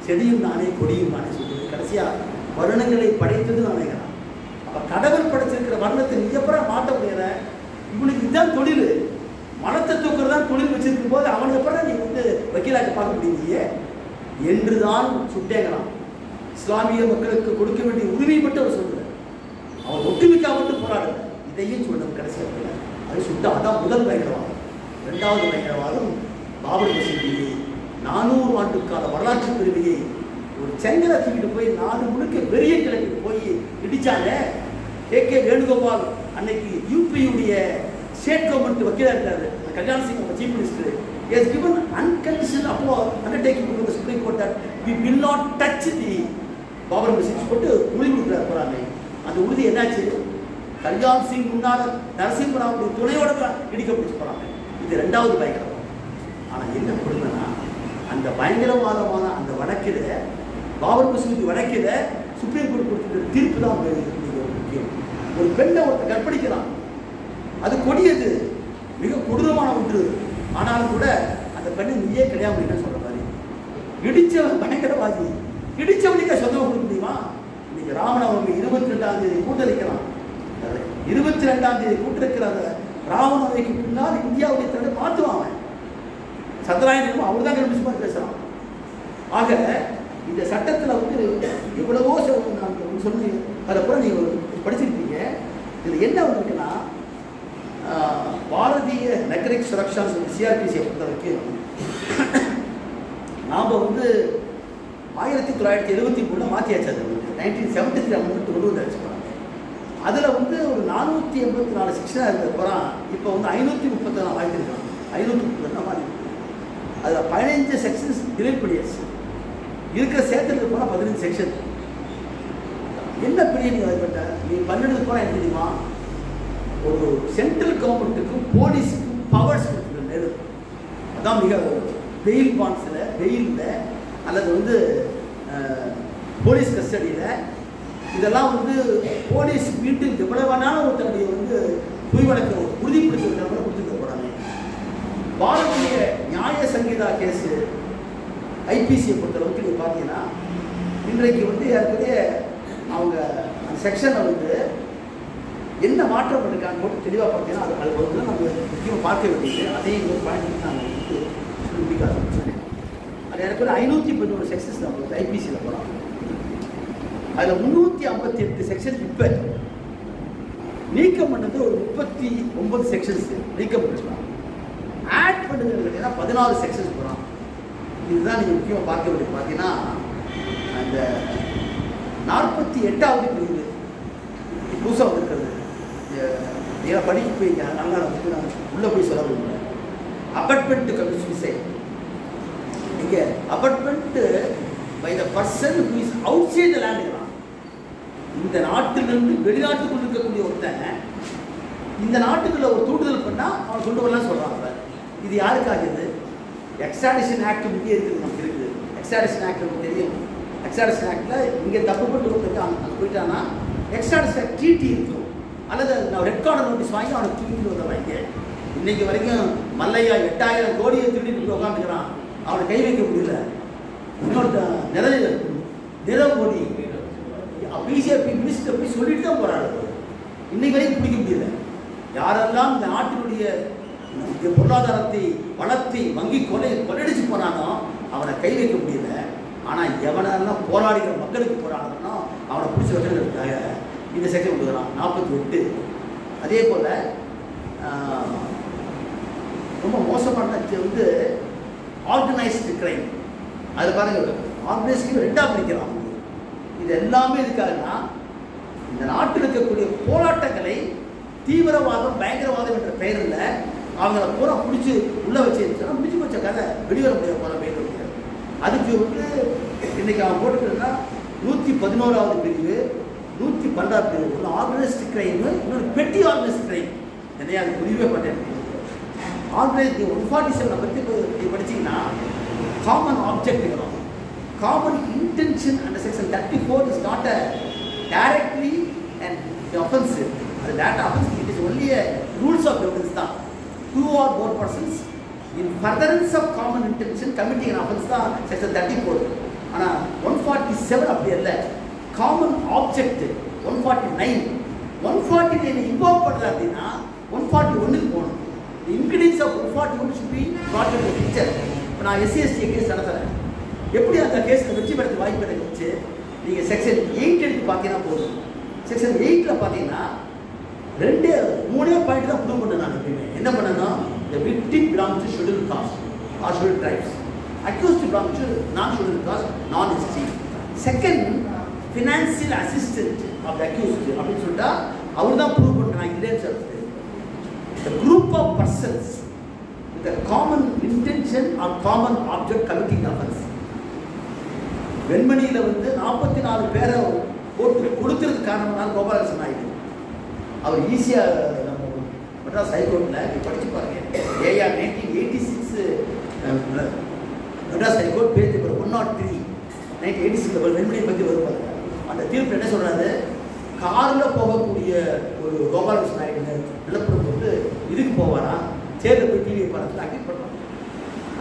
Speaker 1: செடியும் நானே, கொடியும் நானே சொல்றது. கடைசியாக வருணங்களை படைத்தது நானேங்கிறான். அப்போ கடவுள் படைச்சிருக்கிற வர்ணத்தை நீ எப்பறம் மாற்ற முடியல? இவனுக்கு இதுதான் தொழில். மனத்தை தூக்குறதான் தொழில் வச்சிருக்கும் போது அவனை எப்பறம் நீ வந்து வக்கீலாக்க பார்க்க முடியலையே என்றுதான் சுட்டேங்கிறான். இஸ்லாமிய மக்களுக்கு கொடுக்க வேண்டிய உரிமை மட்டும் அவர் சொல்றார். அவர் ஒட்டுமிக்கா மட்டும் போராடுற இதையும் சொல்றது. கடைசியாக அது சுட்டா. அதான் முதல் பயங்கரவாதம். 2வது பயங்கரவாதம் பாபர் மசூதியை 400 ஆண்டுக்கால வரலாற்று பெருமையை ஒரு செங்கலை தூக்கிட்டு போய் 4 முழுக்க பெரிய கிழக்கு போய் இடிச்சாங்க. கே வேணுகோபால் அன்னைக்கு யூபியுடைய ஸ்டேட் கவர்மெண்ட் வக்கீலாக இருக்காரு. கல்யாண Singh chief minister has given unconditional அப்போ undertaking from the Supreme Court that we will not touch the Babar மசூதி போட்டு உறுதி கொடுக்குறாரு. போறாங்க. அந்த உறுதி என்னாச்சு? கல்யாண் சிங் முன்னாள் நரசிம்மராவுடைய துணையோட இடிக்கப்பட்டு போறாங்க. இது 2வது பயங்கரவாதம். ஆனால் என்ன கொடுங்கன்னா அந்த பயங்கரவாதமான அந்த வழக்கில் பாபர் மசூதி வழக்கில் சுப்ரீம் கோர்ட் கொடுத்துருக்கிற தீர்ப்பு தான் முக்கியம். ஒரு பெண்ணை ஒருத்தர் கற்பழிக்கிறான். அது கொடியது, மிக கொடூரமான ஒன்று. ஆனாலும் கூட அந்த பெண்ணை நீயே கிடையாது அப்படின்னு சொல்ற மாதிரி இடிச்சவன் பயங்கரவாதி, இடிச்சவனுக்கு சொந்தமாக கொடுக்க முடியுமா? இன்னைக்கு ராமநவமி 22ஆம் தேதி கூட்டளிக்கலாம், 22ஆம் தேதி கூட்டிருக்கிற அந்த ராமநவமிக்கு பின்னால் இந்தியாவுடைய திறனை மாற்றுவாங்க. சந்திராயனும் அவர் தான் கண்டுபிடிச்சு பேசுறான். ஆக இந்த சட்டத்தில் வந்து எவ்வளவோ நான் சொல்லி அதுக்கப்புறம் நீங்கள் படிச்சிருக்கீங்க. இதில் என்ன வந்துருக்குன்னா, பாரதிய நகரிக் சுரக்ஷா சிஆர்பிசியை பொறுத்த வரைக்கும் நாம் வந்து 1973 மாற்றியாச்சு. அது வந்து 1973 அமெண்ட்மெண்ட் கொண்டு வந்து வச்சுக்கலாம். அதில் வந்து ஒரு 484 செக்ஷனாக இருக்கிறப்பறம் இப்போ வந்து 534 வாங்கியிருக்காங்க. 530 மாதிரி அதில் 15 செக்ஷன்ஸ் டிலீட் பண்ணியாச்சு. இருக்கிற சேர்த்துட்டு போனால் 15 செக்ஷன். என்ன பெரிய நீங்கள் அதை பட்ட நீ 12 போனால் என்ன தெரியுமா? ஒரு சென்ட்ரல் கவர்மெண்ட்டுக்கும் போலீஸுக்கும் பவர்ஸ் கொடுத்துருக்க நேரம். அதான் மிக பெயில் பாண்ட்ஸில், பெயிலில் அல்லது வந்து போலீஸ் கஸ்டடியில் இதெல்லாம் வந்து போலீஸ் மீண்டும் எவ்வளவு வேணாலும் ஒருத்தருடைய வந்து பொய் வழக்கை உறுதிப்படுத்தி விட்டாங்க கொடுத்துருக்க போகிறாங்க. பாரதிய நியாய சங்கீதா கேஸு ஐபிசியை பொறுத்தளவுக்கு நீங்கள் பார்த்தீங்கன்னா இன்றைக்கு வந்து ஏற்கனவே அவங்க அந்த செக்ஷனை வந்து என்ன மாற்றம் பண்ணிருக்காங்க போட்டு தெளிவாக பார்த்தீங்கன்னா அது வந்து நம்ம முக்கியமாக பார்க்க வேண்டியது. அதையும் ஒரு பாயிண்ட் நாங்கள் வந்து முடிக்காது. அது எனக்கு ஒரு 511 செக்ஷன்ஸ் நம்ம வந்து ஐபிசியில் போகிறோம். அதில் 358 செக்ஷன் இப்போ நீக்கம் பண்ணது ஒரு 39 செக்ஷன்ஸ் நீக்கம் பண்ணிருக்கலாம். ஆட் பண்ணுறது கேட்டீங்கன்னா 16 செக்ஷன்ஸ் போகிறோம். இதுதான் நீங்கள் முக்கியமாக பார்க்க வேண்டியது. பார்த்தீங்கன்னா அந்த 48வது பிரிவு புதுசாக வந்துருக்கிறது. ஏன்னா படிக்க போய் நல்லா வந்து நான் உள்ளே போய் சொல்ல விரும்புகிறேன். அபார்ட்மெண்ட் கமிஷன் இங்கே apartment by the person who is outside the land. இந்த நாட்டிலிருந்து வெளிநாட்டுக்குள் இருக்கக்கூடிய ஒருத்தன் இந்த நாட்டுக்குள்ள ஒரு தூண்டுதல் பண்ணால் அவன் கொண்டு வரலாம் சொல்கிறாங்க. இது யாருக்காக? இது எக்ஸ்ட்ராடிஷன் ஆக்ட் முக்கிய இருக்குது, நமக்கு இருக்குது. எக்ஸ்ட்ராடிஷன் ஆக்ட் நமக்கு தெரியும். எக்ஸ்ட்ராடிஷன் ஆக்டில் இங்கே தப்புப்பட்டு ஒருத்தருக்கு அங்கே போயிட்டான்னா எக்ஸ்ட்ராடிஷன் ஆக்ட் டிடி இருக்கும். அல்லது நான் ரெட் கார்டர் நோட்டீஸ் வாங்கி அவனை தூக்கிட்டு வந்த வாங்க. இன்னைக்கு வரைக்கும் மல்லையா 8000 கோடியை திருடிட்டு உட்காந்துக்கிறான். அவனை கை வைக்க முடியல. இன்னொருத்த நிரவ மோடி பிஜேபி மினிஸ்டர் போய் சொல்லிட்டு தான் போறாரு. இன்னைக்கு வரைக்கும் பிடிக்க முடியல. யாரெல்லாம் இந்த நாட்டினுடைய பொருளாதாரத்தை வளர்த்தி வங்கி கொள்ளடிச்சு போனானோ அவனை கை வைக்க முடியல. ஆனால் எவனெல்லாம் போராடுகிற மக்களுக்கு போராடணும்னா அவனை பிடிச்சி வைக்கிறதுக்காக இந்த செக்ஷன் கொடுக்குறான் 48. அதே போல் ரொம்ப மோசமான வந்து ஆர்கனைஸ்டு கிரைம். அது பாருங்கள், ஆர்கனைஸ்டு 2ஆக பிரிக்கிறான். இது எல்லாமே எதுக்காகனா இந்த நாட்டில் இருக்கக்கூடிய போராட்டங்களை தீவிரவாதம் பயங்கரவாதம் என்ற பெயரில் அவங்கள பூரா பிடிச்சி உள்ளே வச்சுருந்துச்சுன்னா முடிச்சு வச்ச கதை வெளிவர முடியாது போல பெயர் முடியாது. அதுக்கு வந்து இன்றைக்கி அவன் போட்டுக்கிறதுனா 111வது பிரிவு 112வது பிரிவு ஒன்று ஆர்கனைஸ்டு கிரைமு, இன்னொரு பெட்டி ஆர்கனைஸ்டு கிரைம். என்னையா அது புரியவே மாட்டேன். ஆர்கனைஸ்டு 147 பற்றி படிச்சிங்கன்னா common object, common intention under section 34 is not a directly an offensive. The data offensive, it is only a rules of evidence da. 2 or more persons in furtherance of common intention committing an offense da section 34. Ana 147 அப்படி இல்ல. common object 149 involve பண்றது அப்படினா 141 க்கு போணும். The ingredients of 141 should be brought into the picture. இப்போ நான் SC/ST கேஸ் நடத்துறேன். எப்படி அந்த கேஸில் வெற்றி பெறத்து வாய்ப்பு கிடைச்சு நீங்கள் செக்ஷன் 8 எடுத்து பார்த்தீங்கன்னா போதும். செக்ஷன் 8ல் பார்த்தீங்கன்னா 3 பாயிண்ட் தான் ப்ரூவ் பண்ண. நான் எப்பயுமே என்ன பண்ணணும், the victim belongs to scheduled caste or scheduled tribes, accused belongs to non-scheduled caste, non-ST. Second, financial assistant of the accused அப்படின்னு சொல்லிட்டா அவர் தான் ப்ரூவ் பண்ணுறாங்க. இல்லைன்னு சொல்லிட்டு the group of persons with a common intention or common object committing offense. வெண்மணியில் வந்து 44 பேரை போட்டு கொடுத்துறதுக்கு காரணம்னால கோபாலகிருஷ்ணன் நாயுடு அவர் ஈஸியாக நம்ம மெட்ராஸ் ஹைகோர்ட்டில் படித்து பாருங்க. AR 1986 Madras High Court page number 103 1986 வெண்மணியை பற்றி வருவாங்க. அந்த தீர்ப்பு என்ன சொல்கிறாரு, காரில் போகக்கூடிய ஒரு கோபாலகிருஷ்ண நாயுடு நிலப்பரம் வந்து இதுக்கு போவாரா, சேர்ந்து போய் டிவியை பார்த்து அக்யூட் பண்ணுறாங்க.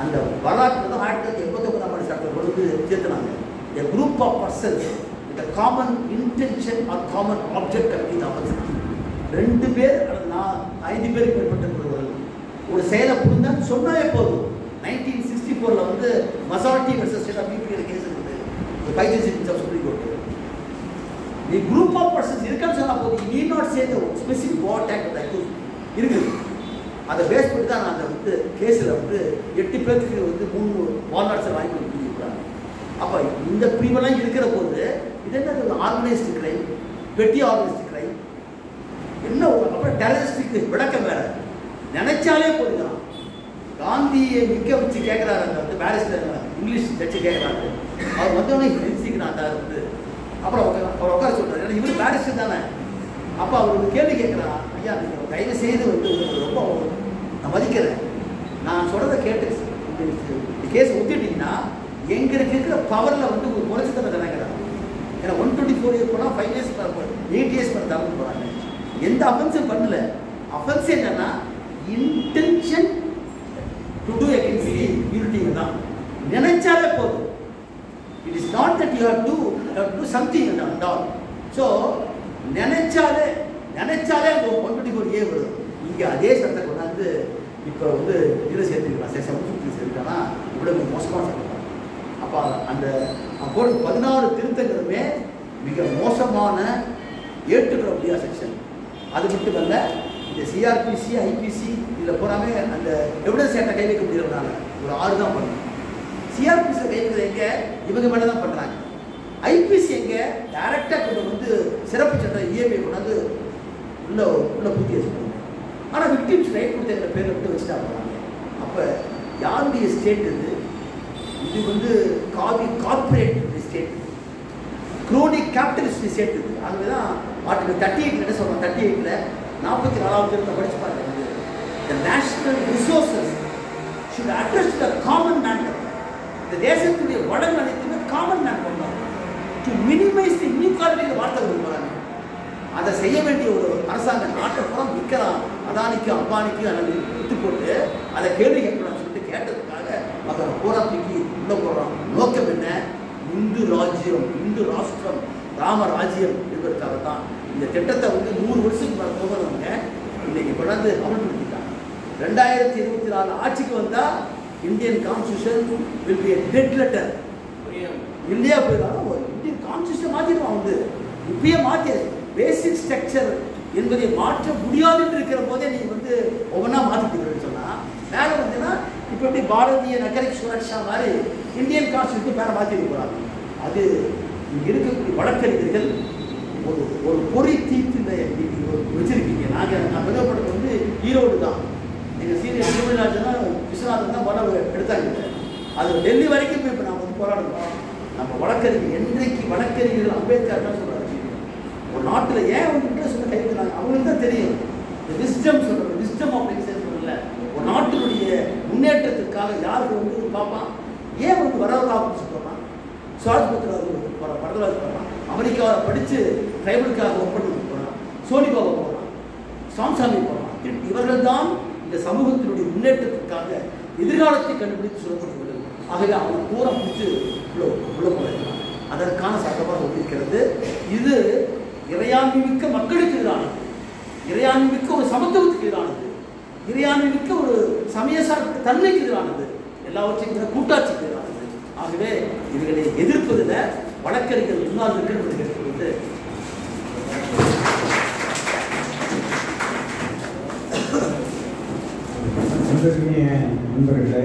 Speaker 1: அந்த வரலாற்றில் தான் 1989 சட்டத்தில் கொண்டு சேர்த்துனாங்க. A group of persons with a common intention or common object அப்படின்னு அவசியம். 2 பேர் அல்லது 5 பேருக்கு மேற்பட்ட ஒரு செயலை புரிந்தான்னு சொன்னாலே போதும். 1964 வந்து Masalti versus state of UP case இருக்குது. 5 judges of supreme court. The group of persons இருக்கான்னு சொன்னா போதும். You need not say the specific war act of the accused. இருக்குது. அதை பேஸ் பண்ணி தான் நான் அந்த கேஸில் 8 பேருக்கு 3 வால்நாட்ஸை வாங்கி கொடுத்துருக்காங்க. அப்போ இந்த பிரிவெல்லாம் இருக்கிற போது இது என்ன ஆர்கனைஸ்டு கிரைம், பெட்டி ஆர்கனைஸ்டு கிரைம் என்ன, அப்புறம் டெரரிஸ்டுக்கு விளக்கம் வேற. நினைச்சாலே போதுதான். காந்தியை நிற்க வச்சு கேட்குறாரு அந்த பேரிஸ்டர் இங்கிலீஷ் ஜட்ஜு கேட்குறாரு. அவர் வந்தோடனே நிறுத்திக்கிறான் அப்புறம் அவர் உட்கார சொல்கிறார். ஏன்னா இவர் பேரிஸ்டர் தானே. அப்போ அவர் கேள்வி கேட்குறான், ஐயா நீங்கள் தயவு செய்து ரொம்ப நான் மதிக்கிறேன், நான் சொல்கிறத கேட்டு இந்த கேஸை ஒத்துட்டிங்கன்னா எங்களுக்கு இருக்கிற பவரில் ஒரு குறைச்சி தர நினைக்கிறாங்க. ஏன்னா 124 இயர் போனால் 5 இயர்ஸ் 8 இயர்ஸ் பண்ண தரணும் போகிறாங்க. எந்த அஃபென்ஸும் பண்ணல. அஃபென்ஸ் என்னன்னா intention to do against unity தான். நினைச்சாலே போதும். It is not that you have to do something and all. So நினைச்சாலே 124 ஏ வரும். இங்கே அதே சட்டத்தை கொண்டாந்து இப்போ இதில் சேர்த்துக்கலாம், 750 சேர்த்துக்கானா இவ்வளோ மோசமான சட்டம். அப்போ அந்த போட 16 திருத்தங்களுமே மிக மோசமான ஏற்றுக்கிற முடியாத செக்ஷன். அது மட்டுமல்ல, இந்த சிஆர்பிசி ஐபிசி இதில் போறாமே அந்த எவிடன்ஸ் ஆக்டை கை வைக்க முடியறதுனால ஒரு 6 தான் பண்ணணும். சிஆர்பிசி கை வைக்கிறது எங்கே இவங்க மேலே தான் பண்ணுறாங்க. ஐபிசி எங்கே டைரக்டாக கொண்டு சிறப்பு சட்டம் இஎம்ஐ கொண்டாந்து உள்ள பூர்த்தி வச்சுக்கணும். ஆனால் விக்டிம்ஸ் ரைட் கொடுத்த பேரை வச்சுட்டா போகிறாங்க. அப்போ யாருடைய ஸ்டேட் இது corporate state, crony capitalist state இது. ஆகவே தான் ஆர்டிகல் 38 என்ன சொல்கிறோம், 38ல் 44வது திருத்தம் படிச்சு பாருங்க. The national resources should address the common man. இந்த தேசத்துடைய வளம் அனைத்துமே காமன் மேன் பண்ணணும். டு மினிமைஸ் தி இன்இக்வாலிட்டி வார்த்தை விரும்புகிறாங்க. அதை செய்ய வேண்டிய ஒரு அரசாங்கம் நாட்டை புறம் விற்கிறான். அதானிக்கு அம்பானிக்கு அல்லது விட்டு போட்டு அதை கேள்வி கேட்கணும்னு சொல்லிட்டு கேட்டதுக்காக மக்களை போராட்டிக்கு உள்ள போடுறான். நோக்கம் என்ன? இந்து ராஜ்யம், இந்து ராஷ்டிரம், ராமராஜ்யம் என்பதற்காக தான் இந்த திட்டத்தை 100 வருஷத்துக்கு மேலே போகிறவங்க இன்னைக்கு கொண்டாந்து அமல்படுத்திட்டாங்க. 2024 ஆட்சிக்கு வந்தால் Indian constitution will be a dead letter. India போயிடும். இந்தியன் கான்ஸ்டியூஷன் மாற்றிடுவான். இப்பயே மாற்றியாச்சு. பேசிக் ஸ்ட்ரக்சர் என்பதை மாற்ற முடியாது என்று இருக்கிற போதே நீங்கள் ஒவ்வொன்றா மாற்றிட்டு சொன்னால் மேலே இப்போ எப்படி பாரதிய நகரிக் சுரக்ஷா மாதிரி இந்தியன் கான்ஸ்டியூஷன் மேலே மாற்றிட்டு போகிறாங்க. அது இங்கே இருக்கக்கூடிய வழக்கறிஞர்கள் ஒரு பொறி தீர்த்து வச்சிருக்கீங்க. நான் பதிவுப்படுறது ஈரோடு தான். எங்கள் சீனியர் தமிழ்நாடுனா விஸ்வநாதன் தான் படம் எடுத்தாங்க. அது டெல்லி வரைக்கும் இப்போ நாம் போராடுறோம். நம்ம வழக்கறிஞர் என்றைக்கு வழக்கறிஞர்கள் அம்பேத்கர் தான் சொல்கிறாங்க. ஒரு நாட்டில் ஏன் இன்ட்ரெஸ்ட் கைவிடுறாங்க அவங்களுக்கு தான் தெரியும். இந்த விஸ்டம் சொல்கிறது, விஸ்டம் ஆஃப் எக்ஸைஸ் சொல்லல. ஒரு நாட்டினுடைய முன்னேற்றத்திற்காக யாருக்கு பார்ப்பான். ஏன் வரலாறு சொல்கிறான். சுவாஜ் பத்ராஜ் வரலாறு போகிறான். அமெரிக்காவில் படித்து ட்ரைபலுக்காக ஒப்பந்தம் போகிறான். சோனிபாவை போகிறான். சாம்சாமி போகிறான். இவர்கள் தான் இந்த சமூகத்தினுடைய முன்னேற்றத்திற்காக எதிர்காலத்தை கண்டுபிடித்து சொல்லப்படுகிறது. ஆகவே அவங்க பூரா பிடிச்சி உள்ள போகிறாங்க. அதற்கான சட்டமாக ஒப்பிருக்கிறது. இது இறையாண்மை மிக்க மக்களுக்கு எதிரானது, இறையாண்மை மிக்க ஒரு சமத்துவத்துக்கு எதிரானது, இறையாண்மை மிக்க ஒரு சமயசார் தன்மைக்கு எதிரானது, எல்லாவற்றையும் கூட்டாட்சிக்கு எதிரானது. ஆகவே இவர்களை எதிர்ப்பதில் வழக்கறிஞர்கள் முன்னால் இருக்கிறது கேட்கிறது.
Speaker 2: நண்பர்களே,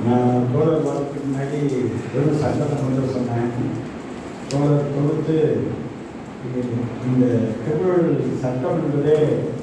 Speaker 2: நான் தோழர் வாழ்க்கை முன்னாடி வெறும் சட்டத்தை கொண்டு சொன்னேன். தோழர் தொகுத்து இந்த கிரிமினல் சட்டம் என்பதே